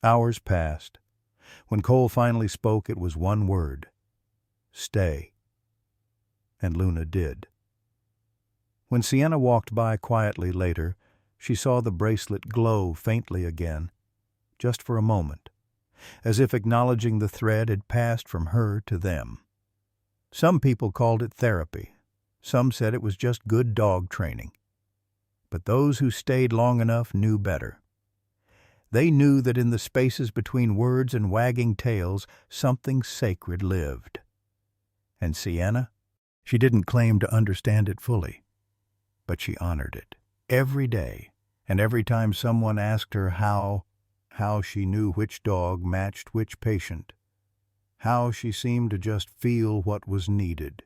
Hours passed. When Cole finally spoke, it was one word: "Stay." And Luna did. When Sienna walked by quietly later, she saw the bracelet glow faintly again, just for a moment, as if acknowledging the thread had passed from her to them. Some people called it therapy. Some said it was just good dog training. But those who stayed long enough knew better. They knew that in the spaces between words and wagging tails something sacred lived. And Sienna? She didn't claim to understand it fully, but she honored it. Every day, and every time someone asked her how she knew which dog matched which patient, how she seemed to just feel what was needed,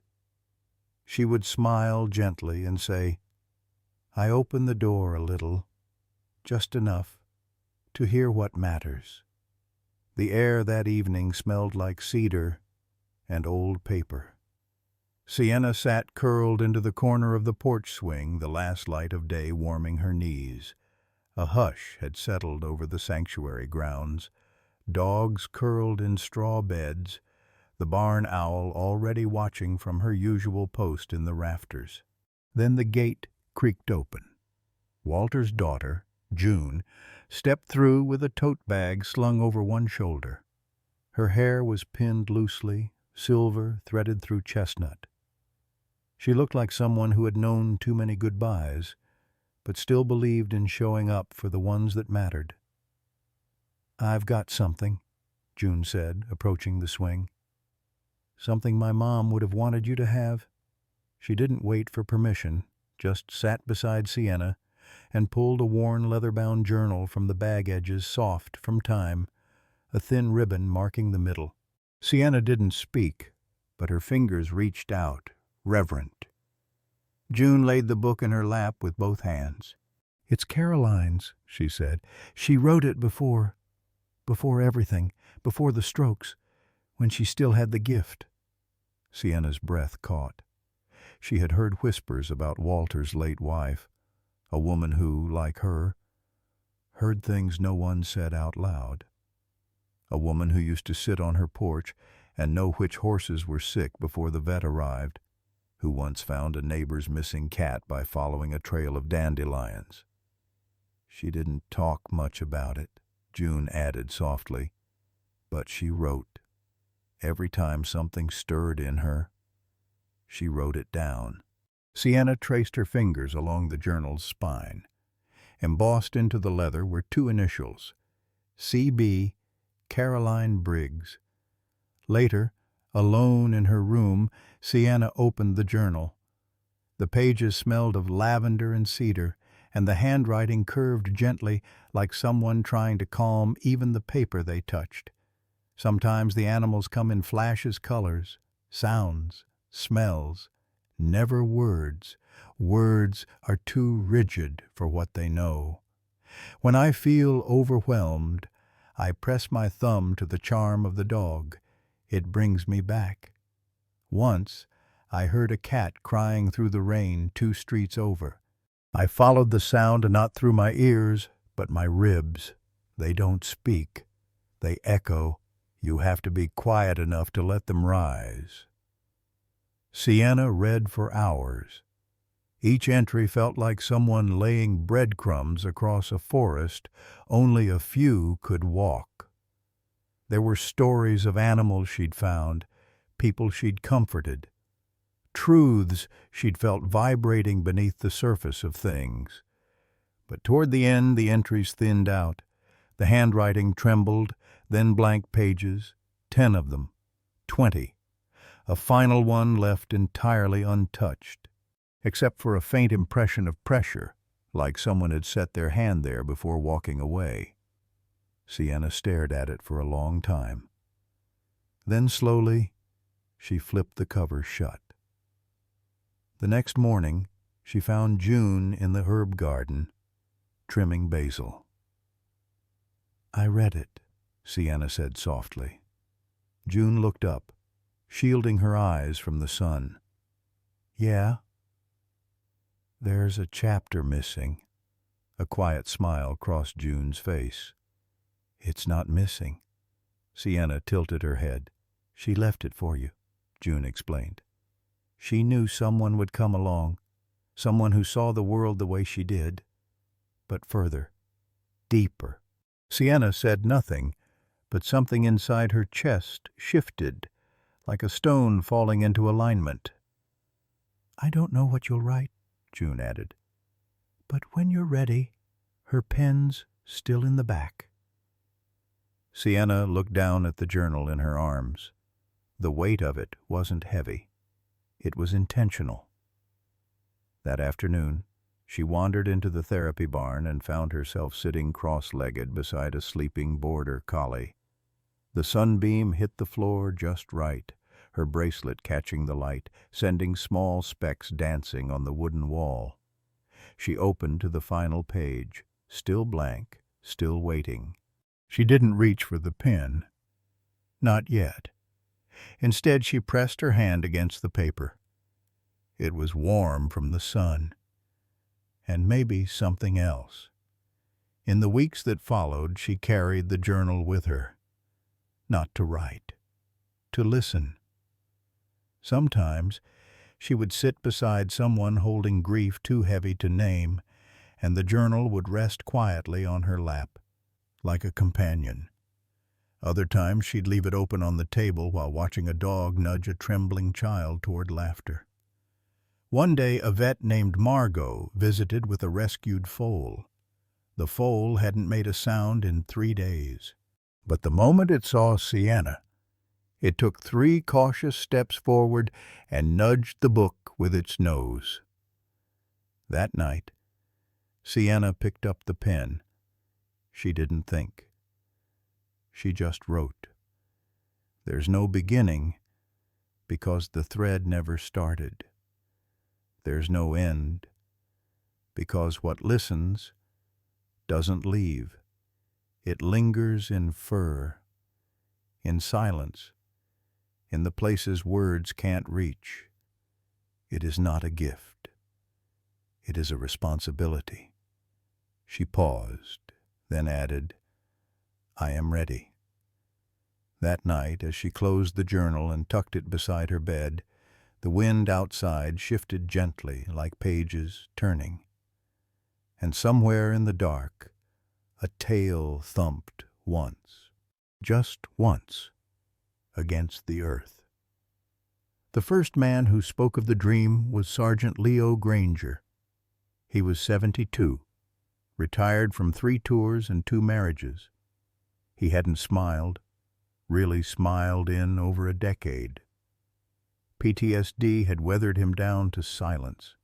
she would smile gently and say, "I open the door a little, just enough, to hear what matters." The air that evening smelled like cedar and old paper. Sienna sat curled into the corner of the porch swing, the last light of day warming her knees. A hush had settled over the sanctuary grounds. Dogs curled in straw beds, the barn owl already watching from her usual post in the rafters. Then the gate creaked open. Walter's daughter, June, stepped through with a tote bag slung over one shoulder. Her hair was pinned loosely, silver threaded through chestnut. She looked like someone who had known too many goodbyes, but still believed in showing up for the ones that mattered. "I've got something," June said, approaching the swing. "Something my mom would have wanted you to have." She didn't wait for permission, just sat beside Sienna and pulled a worn leather-bound journal from the bag edges, soft from time, a thin ribbon marking the middle. Sienna didn't speak, but her fingers reached out, reverent. June laid the book in her lap with both hands. "It's Caroline's," she said. "She wrote it before everything, before the strokes, when she still had the gift." Sienna's breath caught. She had heard whispers about Walter's late wife, a woman who, like her, heard things no one said out loud. A woman who used to sit on her porch and know which horses were sick before the vet arrived, who once found a neighbor's missing cat by following a trail of dandelions. She didn't talk much about it, June added softly, but she wrote. Every time something stirred in her, she wrote it down. Sienna traced her fingers along the journal's spine. Embossed into the leather were two initials, C.B. Caroline Briggs. Later, alone in her room, Sienna opened the journal. The pages smelled of lavender and cedar, and the handwriting curved gently like someone trying to calm even the paper they touched. Sometimes the animals come in flashes, colors, sounds, smells, never words. Words are too rigid for what they know. When I feel overwhelmed, I press my thumb to the charm of the dog. It brings me back. Once, I heard a cat crying through the rain 2 streets over. I followed the sound not through my ears, but my ribs. They don't speak. They echo. You have to be quiet enough to let them rise. Sienna read for hours. Each entry felt like someone laying breadcrumbs across a forest only a few could walk. There were stories of animals she'd found, people she'd comforted, truths she'd felt vibrating beneath the surface of things. But toward the end, the entries thinned out. The handwriting trembled, then blank pages, 10 of them, 20. A final one left entirely untouched, except for a faint impression of pressure, like someone had set their hand there before walking away. Sienna stared at it for a long time. Then slowly, she flipped the cover shut. The next morning, she found June in the herb garden, trimming basil. "I read it," Sienna said softly. June looked up, shielding her eyes from the sun. "Yeah?" "There's a chapter missing." A quiet smile crossed June's face. "It's not missing." Sienna tilted her head. "She left it for you," June explained. "She knew someone would come along, someone who saw the world the way she did, but further, deeper." Sienna said nothing, but something inside her chest shifted, like a stone falling into alignment. "I don't know what you'll write," June added, "but when you're ready, her pen's still in the back." Sienna looked down at the journal in her arms. The weight of it wasn't heavy. It was intentional. That afternoon, she wandered into the therapy barn and found herself sitting cross-legged beside a sleeping border collie. The sunbeam hit the floor just right, her bracelet catching the light, sending small specks dancing on the wooden wall. She opened to the final page, still blank, still waiting. She didn't reach for the pen. Not yet. Instead, she pressed her hand against the paper. It was warm from the sun. And maybe something else. In the weeks that followed, she carried the journal with her. Not to write. To listen. Sometimes, she would sit beside someone holding grief too heavy to name, and the journal would rest quietly on her lap, like a companion. Other times she'd leave it open on the table while watching a dog nudge a trembling child toward laughter. One day a vet named Margot visited with a rescued foal. The foal hadn't made a sound in 3 days. But the moment it saw Sienna, it took 3 cautious steps forward and nudged the book with its nose. That night, Sienna picked up the pen. She didn't think. She just wrote. There's no beginning, because the thread never started. There's no end, because what listens doesn't leave. It lingers in fur, in silence, in the places words can't reach. It is not a gift. It is a responsibility. She paused, then added, I am ready. That night, as she closed the journal and tucked it beside her bed, the wind outside shifted gently like pages turning. And somewhere in the dark, a tail thumped once, just once, against the earth. The first man who spoke of the dream was Sergeant Leo Granger. He was 72, retired from 3 tours and 2 marriages. He hadn't smiled, really smiled in over a decade. PTSD had weathered him down to silence.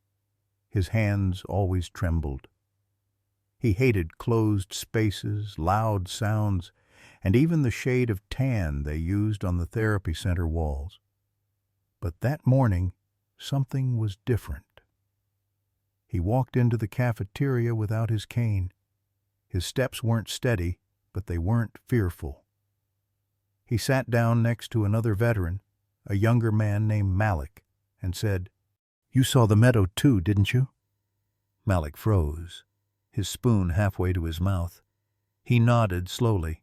His hands always trembled. He hated closed spaces, loud sounds, and even the shade of tan they used on the therapy center walls. But that morning, something was different. He walked into the cafeteria without his cane. His steps weren't steady, but they weren't fearful. He sat down next to another veteran, a younger man named Malik, and said, You saw the meadow too, didn't you? Malik froze, his spoon halfway to his mouth. He nodded slowly.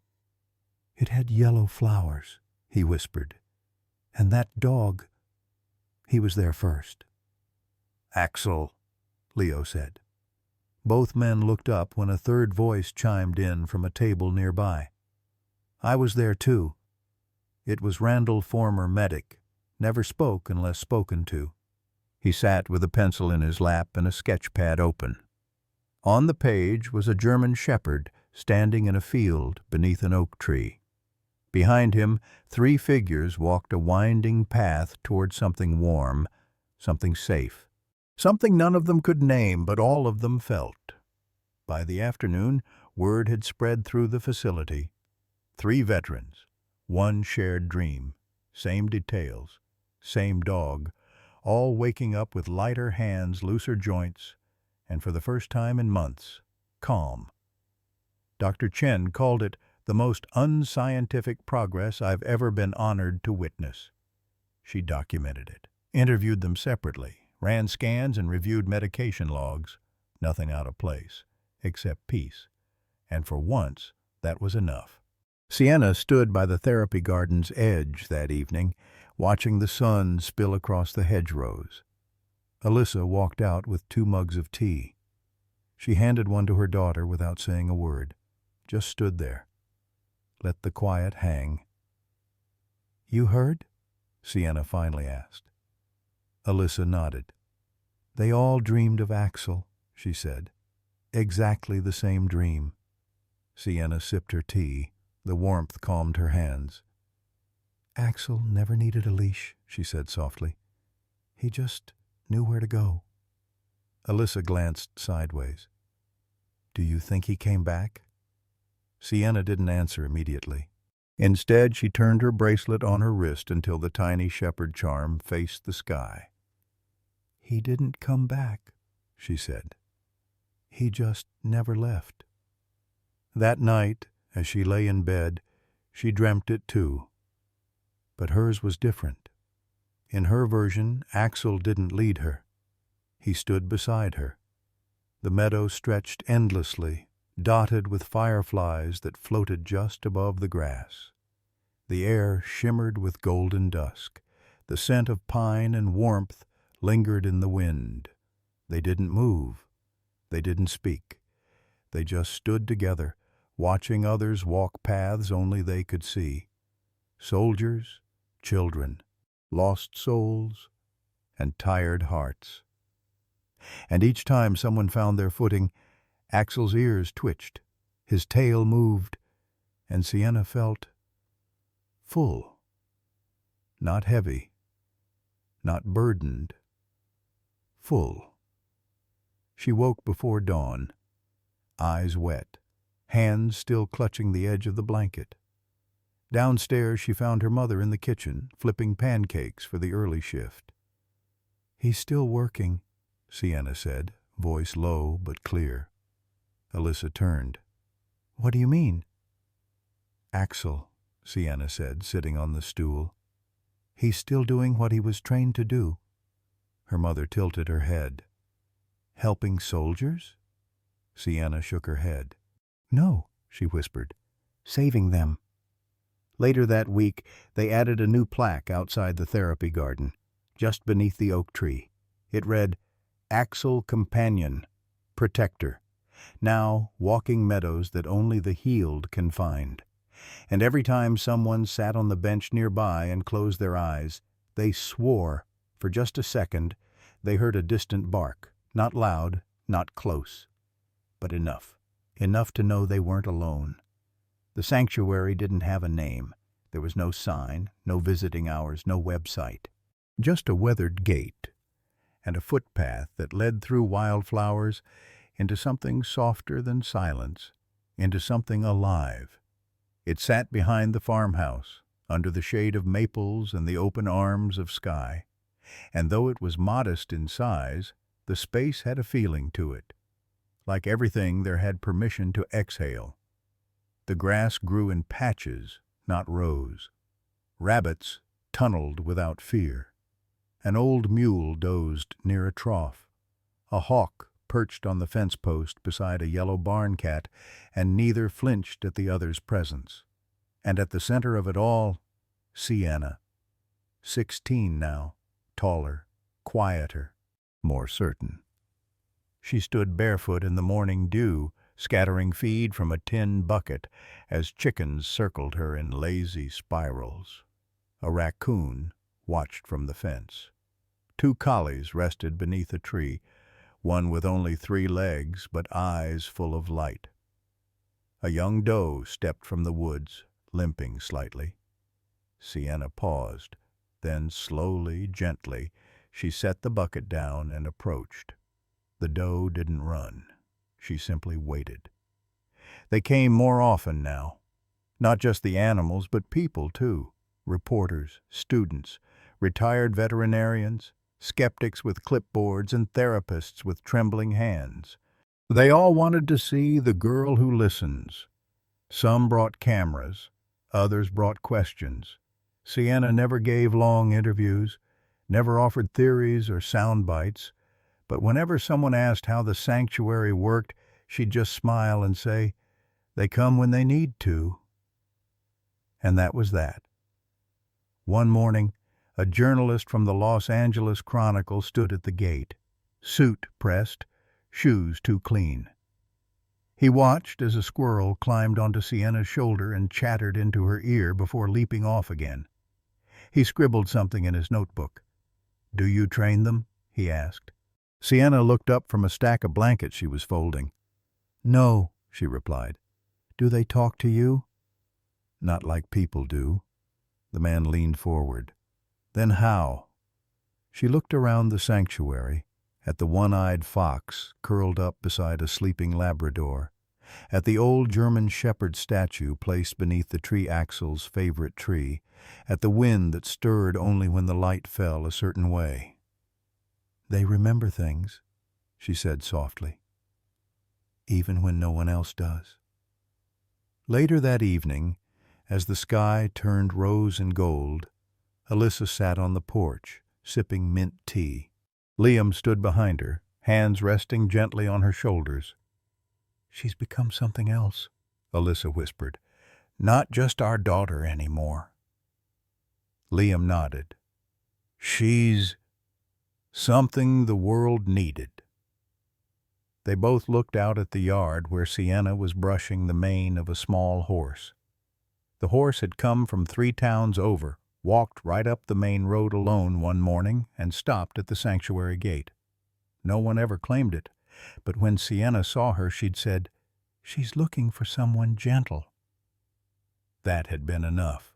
It had yellow flowers, he whispered. And that dog, he was there first. Axel, Leo said. Both men looked up when a third voice chimed in from a table nearby. I was there too. It was Randall Former, medic, never spoke unless spoken to. He sat with a pencil in his lap and a sketch pad open. On the page was a German shepherd standing in a field beneath an oak tree. Behind him, 3 figures walked a winding path toward something warm, something safe. Something none of them could name, but all of them felt. By the afternoon, word had spread through the facility. 3 veterans, 1 shared dream, same details, same dog, all waking up with lighter hands, looser joints, and for the first time in months, calm. Dr. Chen called it the most unscientific progress I've ever been honored to witness. She documented it, interviewed them separately, ran scans and reviewed medication logs. Nothing out of place, except peace. And for once, that was enough. Sienna stood by the therapy garden's edge that evening, watching the sun spill across the hedgerows. Alyssa walked out with 2 mugs of tea. She handed one to her daughter without saying a word, just stood there. Let the quiet hang. You heard? Sienna finally asked. Alyssa nodded. They all dreamed of Axel, she said. Exactly the same dream. Sienna sipped her tea, The warmth calmed her hands. "Axel never needed a leash," she said softly. "He just knew where to go." Alyssa glanced sideways. "Do you think he came back?" Sienna didn't answer immediately. Instead, she turned her bracelet on her wrist until the tiny shepherd charm faced the sky. "He didn't come back," she said. "He just never left." That night, as she lay in bed, she dreamt it too. But hers was different. In her version, Axel didn't lead her. He stood beside her. The meadow stretched endlessly, dotted with fireflies that floated just above the grass. The air shimmered with golden dusk. The scent of pine and warmth lingered in the wind. They didn't move. They didn't speak. They just stood together, watching others walk paths only they could see. Soldiers, children, lost souls, and tired hearts. And each time someone found their footing, Axel's ears twitched, his tail moved, and Sienna felt full. Not heavy, not burdened, full. She woke before dawn, eyes wet, hands still clutching the edge of the blanket. Downstairs she found her mother in the kitchen, flipping pancakes for the early shift. "He's still working," Sienna said, voice low but clear. Alyssa turned. "What do you mean?" "Axel," Sienna said, sitting on the stool. "He's still doing what he was trained to do." Her mother tilted her head. "Helping soldiers?" Sienna shook her head. "No," she whispered. "Saving them." Later that week, they added a new plaque outside the therapy garden, just beneath the oak tree. It read, "Axel Companion, Protector, now walking meadows that only the healed can find." And every time someone sat on the bench nearby and closed their eyes, they swore, for just a second, they heard a distant bark, not loud, not close, but enough to know they weren't alone. The sanctuary didn't have a name. There was no sign, no visiting hours, no website. Just a weathered gate and a footpath that led through wildflowers into something softer than silence, into something alive. It sat behind the farmhouse, under the shade of maples and the open arms of sky. And though it was modest in size, the space had a feeling to it. Like everything, there had permission to exhale. The grass grew in patches, not rows. Rabbits tunneled without fear. An old mule dozed near a trough. A hawk perched on the fence post beside a yellow barn cat, and neither flinched at the other's presence. And at the center of it all, Sienna. 16 now, taller, quieter, more certain. She stood barefoot in the morning dew, scattering feed from a tin bucket as chickens circled her in lazy spirals. A raccoon watched from the fence. 2 collies rested beneath a tree, one with only 3 legs but eyes full of light. A young doe stepped from the woods, limping slightly. Sienna paused. Then slowly, gently, she set the bucket down and approached. The doe didn't run. She simply waited. They came more often now. Not just the animals, but people too. Reporters, students, retired veterinarians, skeptics with clipboards, and therapists with trembling hands. They all wanted to see the girl who listens. Some brought cameras, others brought questions. Sienna never gave long interviews, never offered theories or sound bites, but whenever someone asked how the sanctuary worked, she'd just smile and say, "They come when they need to." And that was that. One morning, a journalist from the Los Angeles Chronicle stood at the gate, suit pressed, shoes too clean. He watched as a squirrel climbed onto Sienna's shoulder and chattered into her ear before leaping off again. He scribbled something in his notebook. "Do you train them?" he asked. Sienna looked up from a stack of blankets she was folding. "No," she replied. "Do they talk to you?" Not like people do. The man leaned forward. Then how? She looked around the sanctuary, at the one-eyed fox curled up beside a sleeping Labrador, at the old German shepherd statue placed beneath the tree axle's favorite tree, at the wind that stirred only when the light fell a certain way. "They remember things," she said softly, "even when no one else does." Later that evening, as the sky turned rose and gold, Alyssa sat on the porch, sipping mint tea. Liam stood behind her, hands resting gently on her shoulders. "She's become something else," Alyssa whispered. "Not just our daughter anymore." Liam nodded. "She's something the world needed." They both looked out at the yard where Sienna was brushing the mane of a small horse. The horse had come from 3 towns over, walked right up the main road alone one morning, and stopped at the sanctuary gate. No one ever claimed it, but when Sienna saw her, she'd said, "She's looking for someone gentle." That had been enough.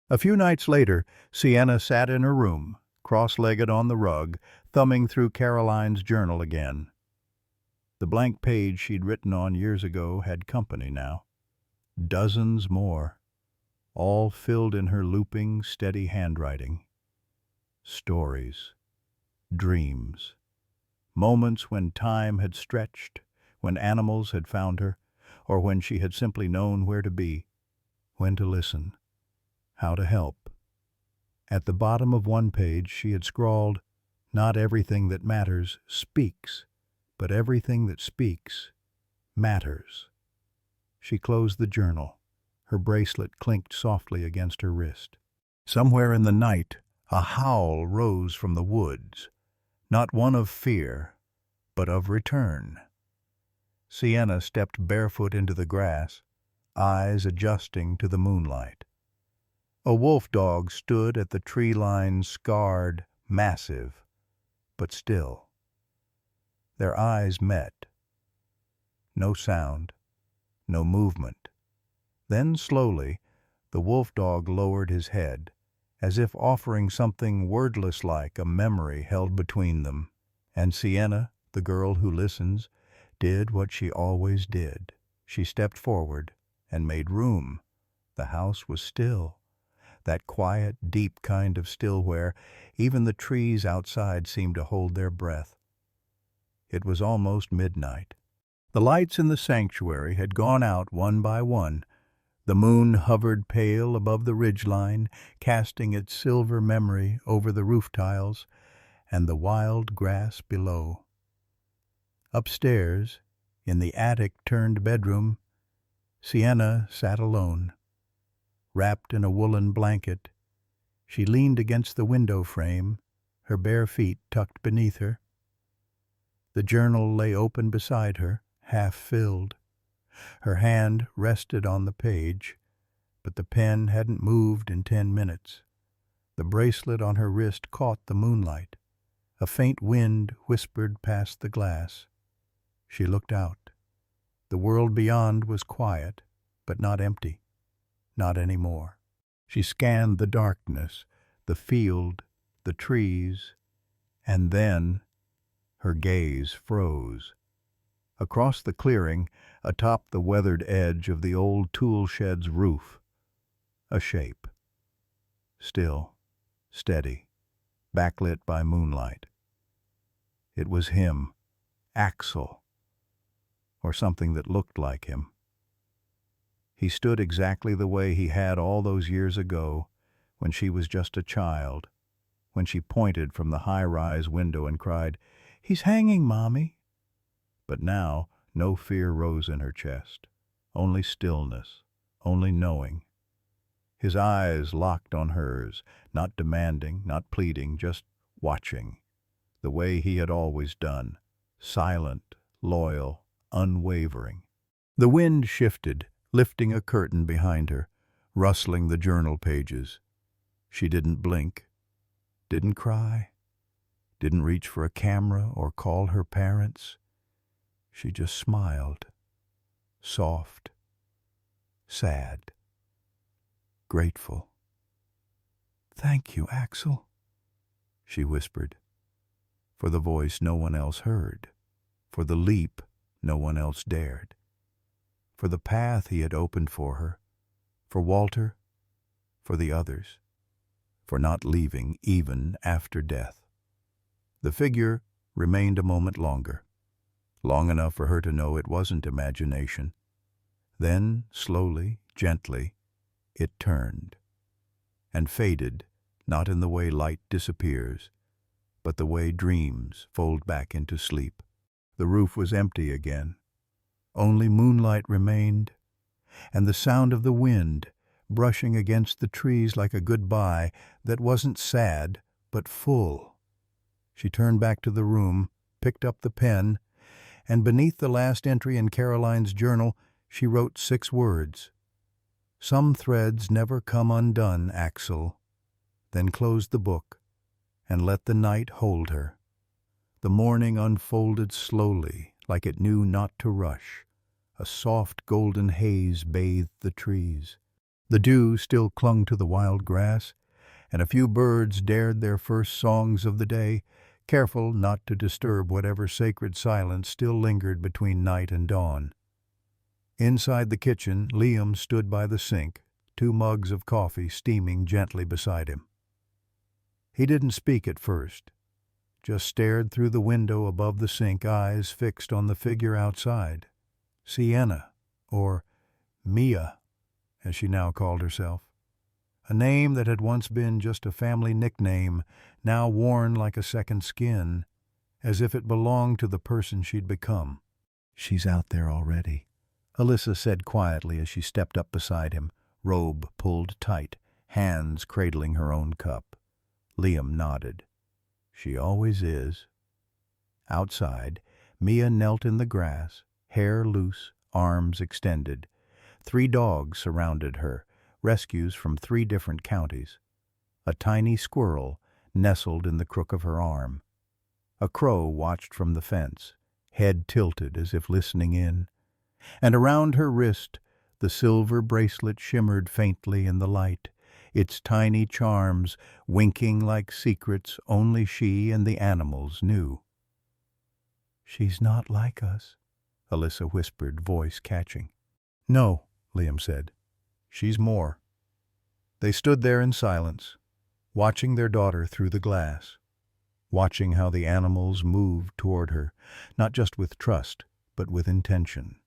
A few nights later, Sienna sat in her room, cross-legged on the rug, thumbing through Caroline's journal again. The blank page she'd written on years ago had company now. Dozens more, all filled in her looping, steady handwriting. Stories, dreams, moments when time had stretched, when animals had found her, or when she had simply known where to be, when to listen, how to help. At the bottom of one page she had scrawled, "Not everything that matters speaks, but everything that speaks matters." She closed the journal. Her bracelet clinked softly against her wrist. Somewhere in the night, a howl rose from the woods, not one of fear, but of return. Sienna stepped barefoot into the grass, eyes adjusting to the moonlight. A wolf dog stood at the tree line, scarred, massive, but still. Their eyes met. No sound, no movement. Then slowly, the wolf dog lowered his head, as if offering something wordless like a memory held between them, and Sienna, the girl who listens, did what she always did. She stepped forward and made room. The house was still, that quiet, deep kind of still where even the trees outside seemed to hold their breath. It was almost midnight. The lights in the sanctuary had gone out one by one. The moon hovered pale above the ridgeline, casting its silver memory over the roof tiles and the wild grass below. Upstairs, in the attic-turned bedroom, Sienna sat alone. Wrapped in a woolen blanket, she leaned against the window frame, her bare feet tucked beneath her. The journal lay open beside her, half filled. Her hand rested on the page, but the pen hadn't moved in 10 minutes. The bracelet on her wrist caught the moonlight. A faint wind whispered past the glass. She looked out. The world beyond was quiet, but not empty. Not anymore. She scanned the darkness, the field, the trees, and then her gaze froze. Across the clearing, atop the weathered edge of the old tool shed's roof, a shape. Still, steady, backlit by moonlight. It was him, Axel, or something that looked like him. He stood exactly the way he had all those years ago, when she was just a child, when she pointed from the high-rise window and cried, "He's hanging, Mommy!" But now no fear rose in her chest, only stillness, only knowing. His eyes locked on hers, not demanding, not pleading, just watching, the way he had always done, silent, loyal, unwavering. The wind shifted, lifting a curtain behind her, rustling the journal pages. She didn't blink, didn't cry, didn't reach for a camera or call her parents. She just smiled, soft, sad. grateful. "Thank you, Axel," she whispered, for the voice no one else heard, for the leap no one else dared, for the path he had opened for her, for Walter, for the others, for not leaving even after death. The figure remained a moment longer, long enough for her to know it wasn't imagination. Then, slowly, gently, it turned and faded, not in the way light disappears, but the way dreams fold back into sleep. The roof was empty again. Only moonlight remained, and the sound of the wind brushing against the trees like a goodbye that wasn't sad, but full. She turned back to the room, picked up the pen, and beneath the last entry in Caroline's journal, she wrote 6 words. "Some threads never come undone, Axel." Then closed the book and let the night hold her. The morning unfolded slowly, like it knew not to rush. A soft golden haze bathed the trees. The dew still clung to the wild grass, and a few birds dared their first songs of the day, careful not to disturb whatever sacred silence still lingered between night and dawn. Inside the kitchen, Liam stood by the sink, 2 mugs of coffee steaming gently beside him. He didn't speak at first, just stared through the window above the sink, eyes fixed on the figure outside. Sienna, or Mia, as she now called herself. A name that had once been just a family nickname, now worn like a second skin, as if it belonged to the person she'd become. "She's out there already," Alyssa said quietly as she stepped up beside him, robe pulled tight, hands cradling her own cup. Liam nodded. "She always is." Outside, Mia knelt in the grass, hair loose, arms extended. 3 dogs surrounded her, rescues from 3 different counties. A tiny squirrel nestled in the crook of her arm. A crow watched from the fence, head tilted as if listening in. And around her wrist, the silver bracelet shimmered faintly in the light, its tiny charms winking like secrets only she and the animals knew. "She's not like us," Alyssa whispered, voice catching. "No," Liam said. "She's more." They stood there in silence, watching their daughter through the glass, watching how the animals moved toward her, not just with trust, but with intention.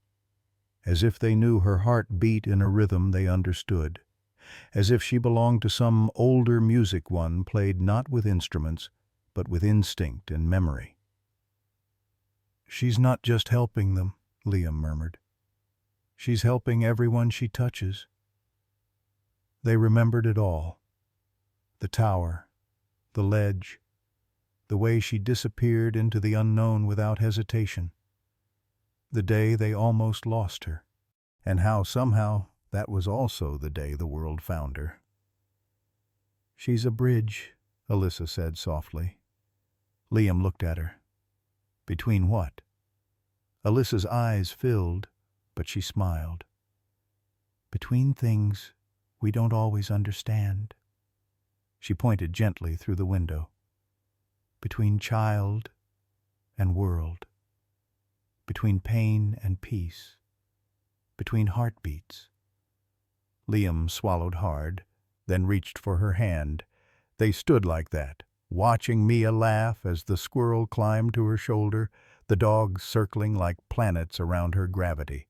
As if they knew her heart beat in a rhythm they understood, as if she belonged to some older music one played not with instruments, but with instinct and memory. "She's not just helping them," Liam murmured. "She's helping everyone she touches." They remembered it all. The tower, the ledge, the way she disappeared into the unknown without hesitation. The day they almost lost her, and how somehow that was also the day the world found her. "She's a bridge," Alyssa said softly. Liam looked at her. Between what? Alyssa's eyes filled, but she smiled. "Between things we don't always understand." She pointed gently through the window. "Between child and world. Between pain and peace. Between heartbeats." Liam swallowed hard, then reached for her hand. They stood like that, watching Mia laugh as the squirrel climbed to her shoulder, the dogs circling like planets around her gravity.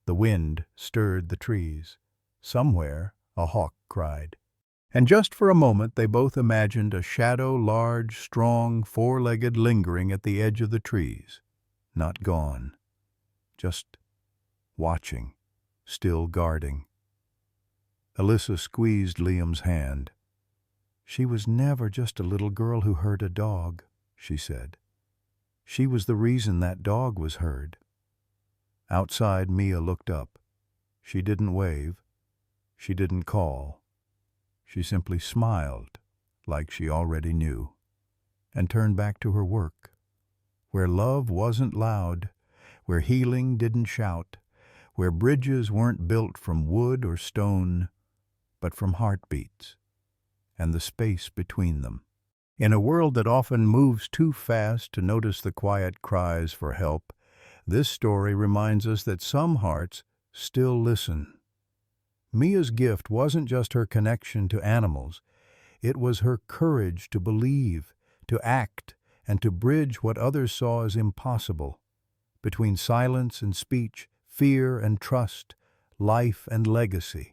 The wind stirred the trees. Somewhere a hawk cried. And just for a moment they both imagined a shadow, large, strong, 4-legged, lingering at the edge of the trees. Not gone. Just watching, still guarding. Alyssa squeezed Liam's hand. "She was never just a little girl who heard a dog," she said. "She was the reason that dog was heard." Outside, Mia looked up. She didn't wave. She didn't call. She simply smiled, like she already knew, and turned back to her work, where love wasn't loud, where healing didn't shout, where bridges weren't built from wood or stone, but from heartbeats and the space between them. In a world that often moves too fast to notice the quiet cries for help, this story reminds us that some hearts still listen. Mia's gift wasn't just her connection to animals, it was her courage to believe, to act, and to bridge what others saw as impossible. Between silence and speech, fear and trust, life and legacy.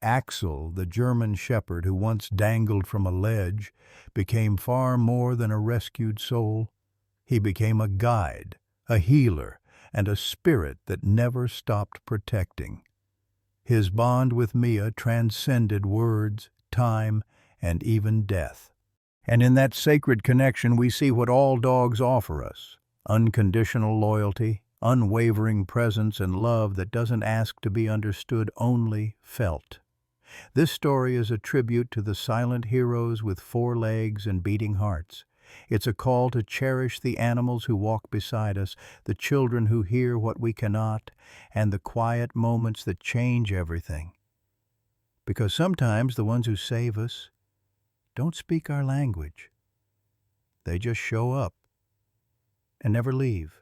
Axel, the German shepherd who once dangled from a ledge, became far more than a rescued soul. He became a guide, a healer, and a spirit that never stopped protecting. His bond with Mia transcended words, time, and even death. And in that sacred connection we see what all dogs offer us: unconditional loyalty, unwavering presence, and love that doesn't ask to be understood, only felt. This story is a tribute to the silent heroes with 4 legs and beating hearts. It's a call to cherish the animals who walk beside us, the children who hear what we cannot, and the quiet moments that change everything. Because sometimes the ones who save us don't speak our language. They just show up and never leave.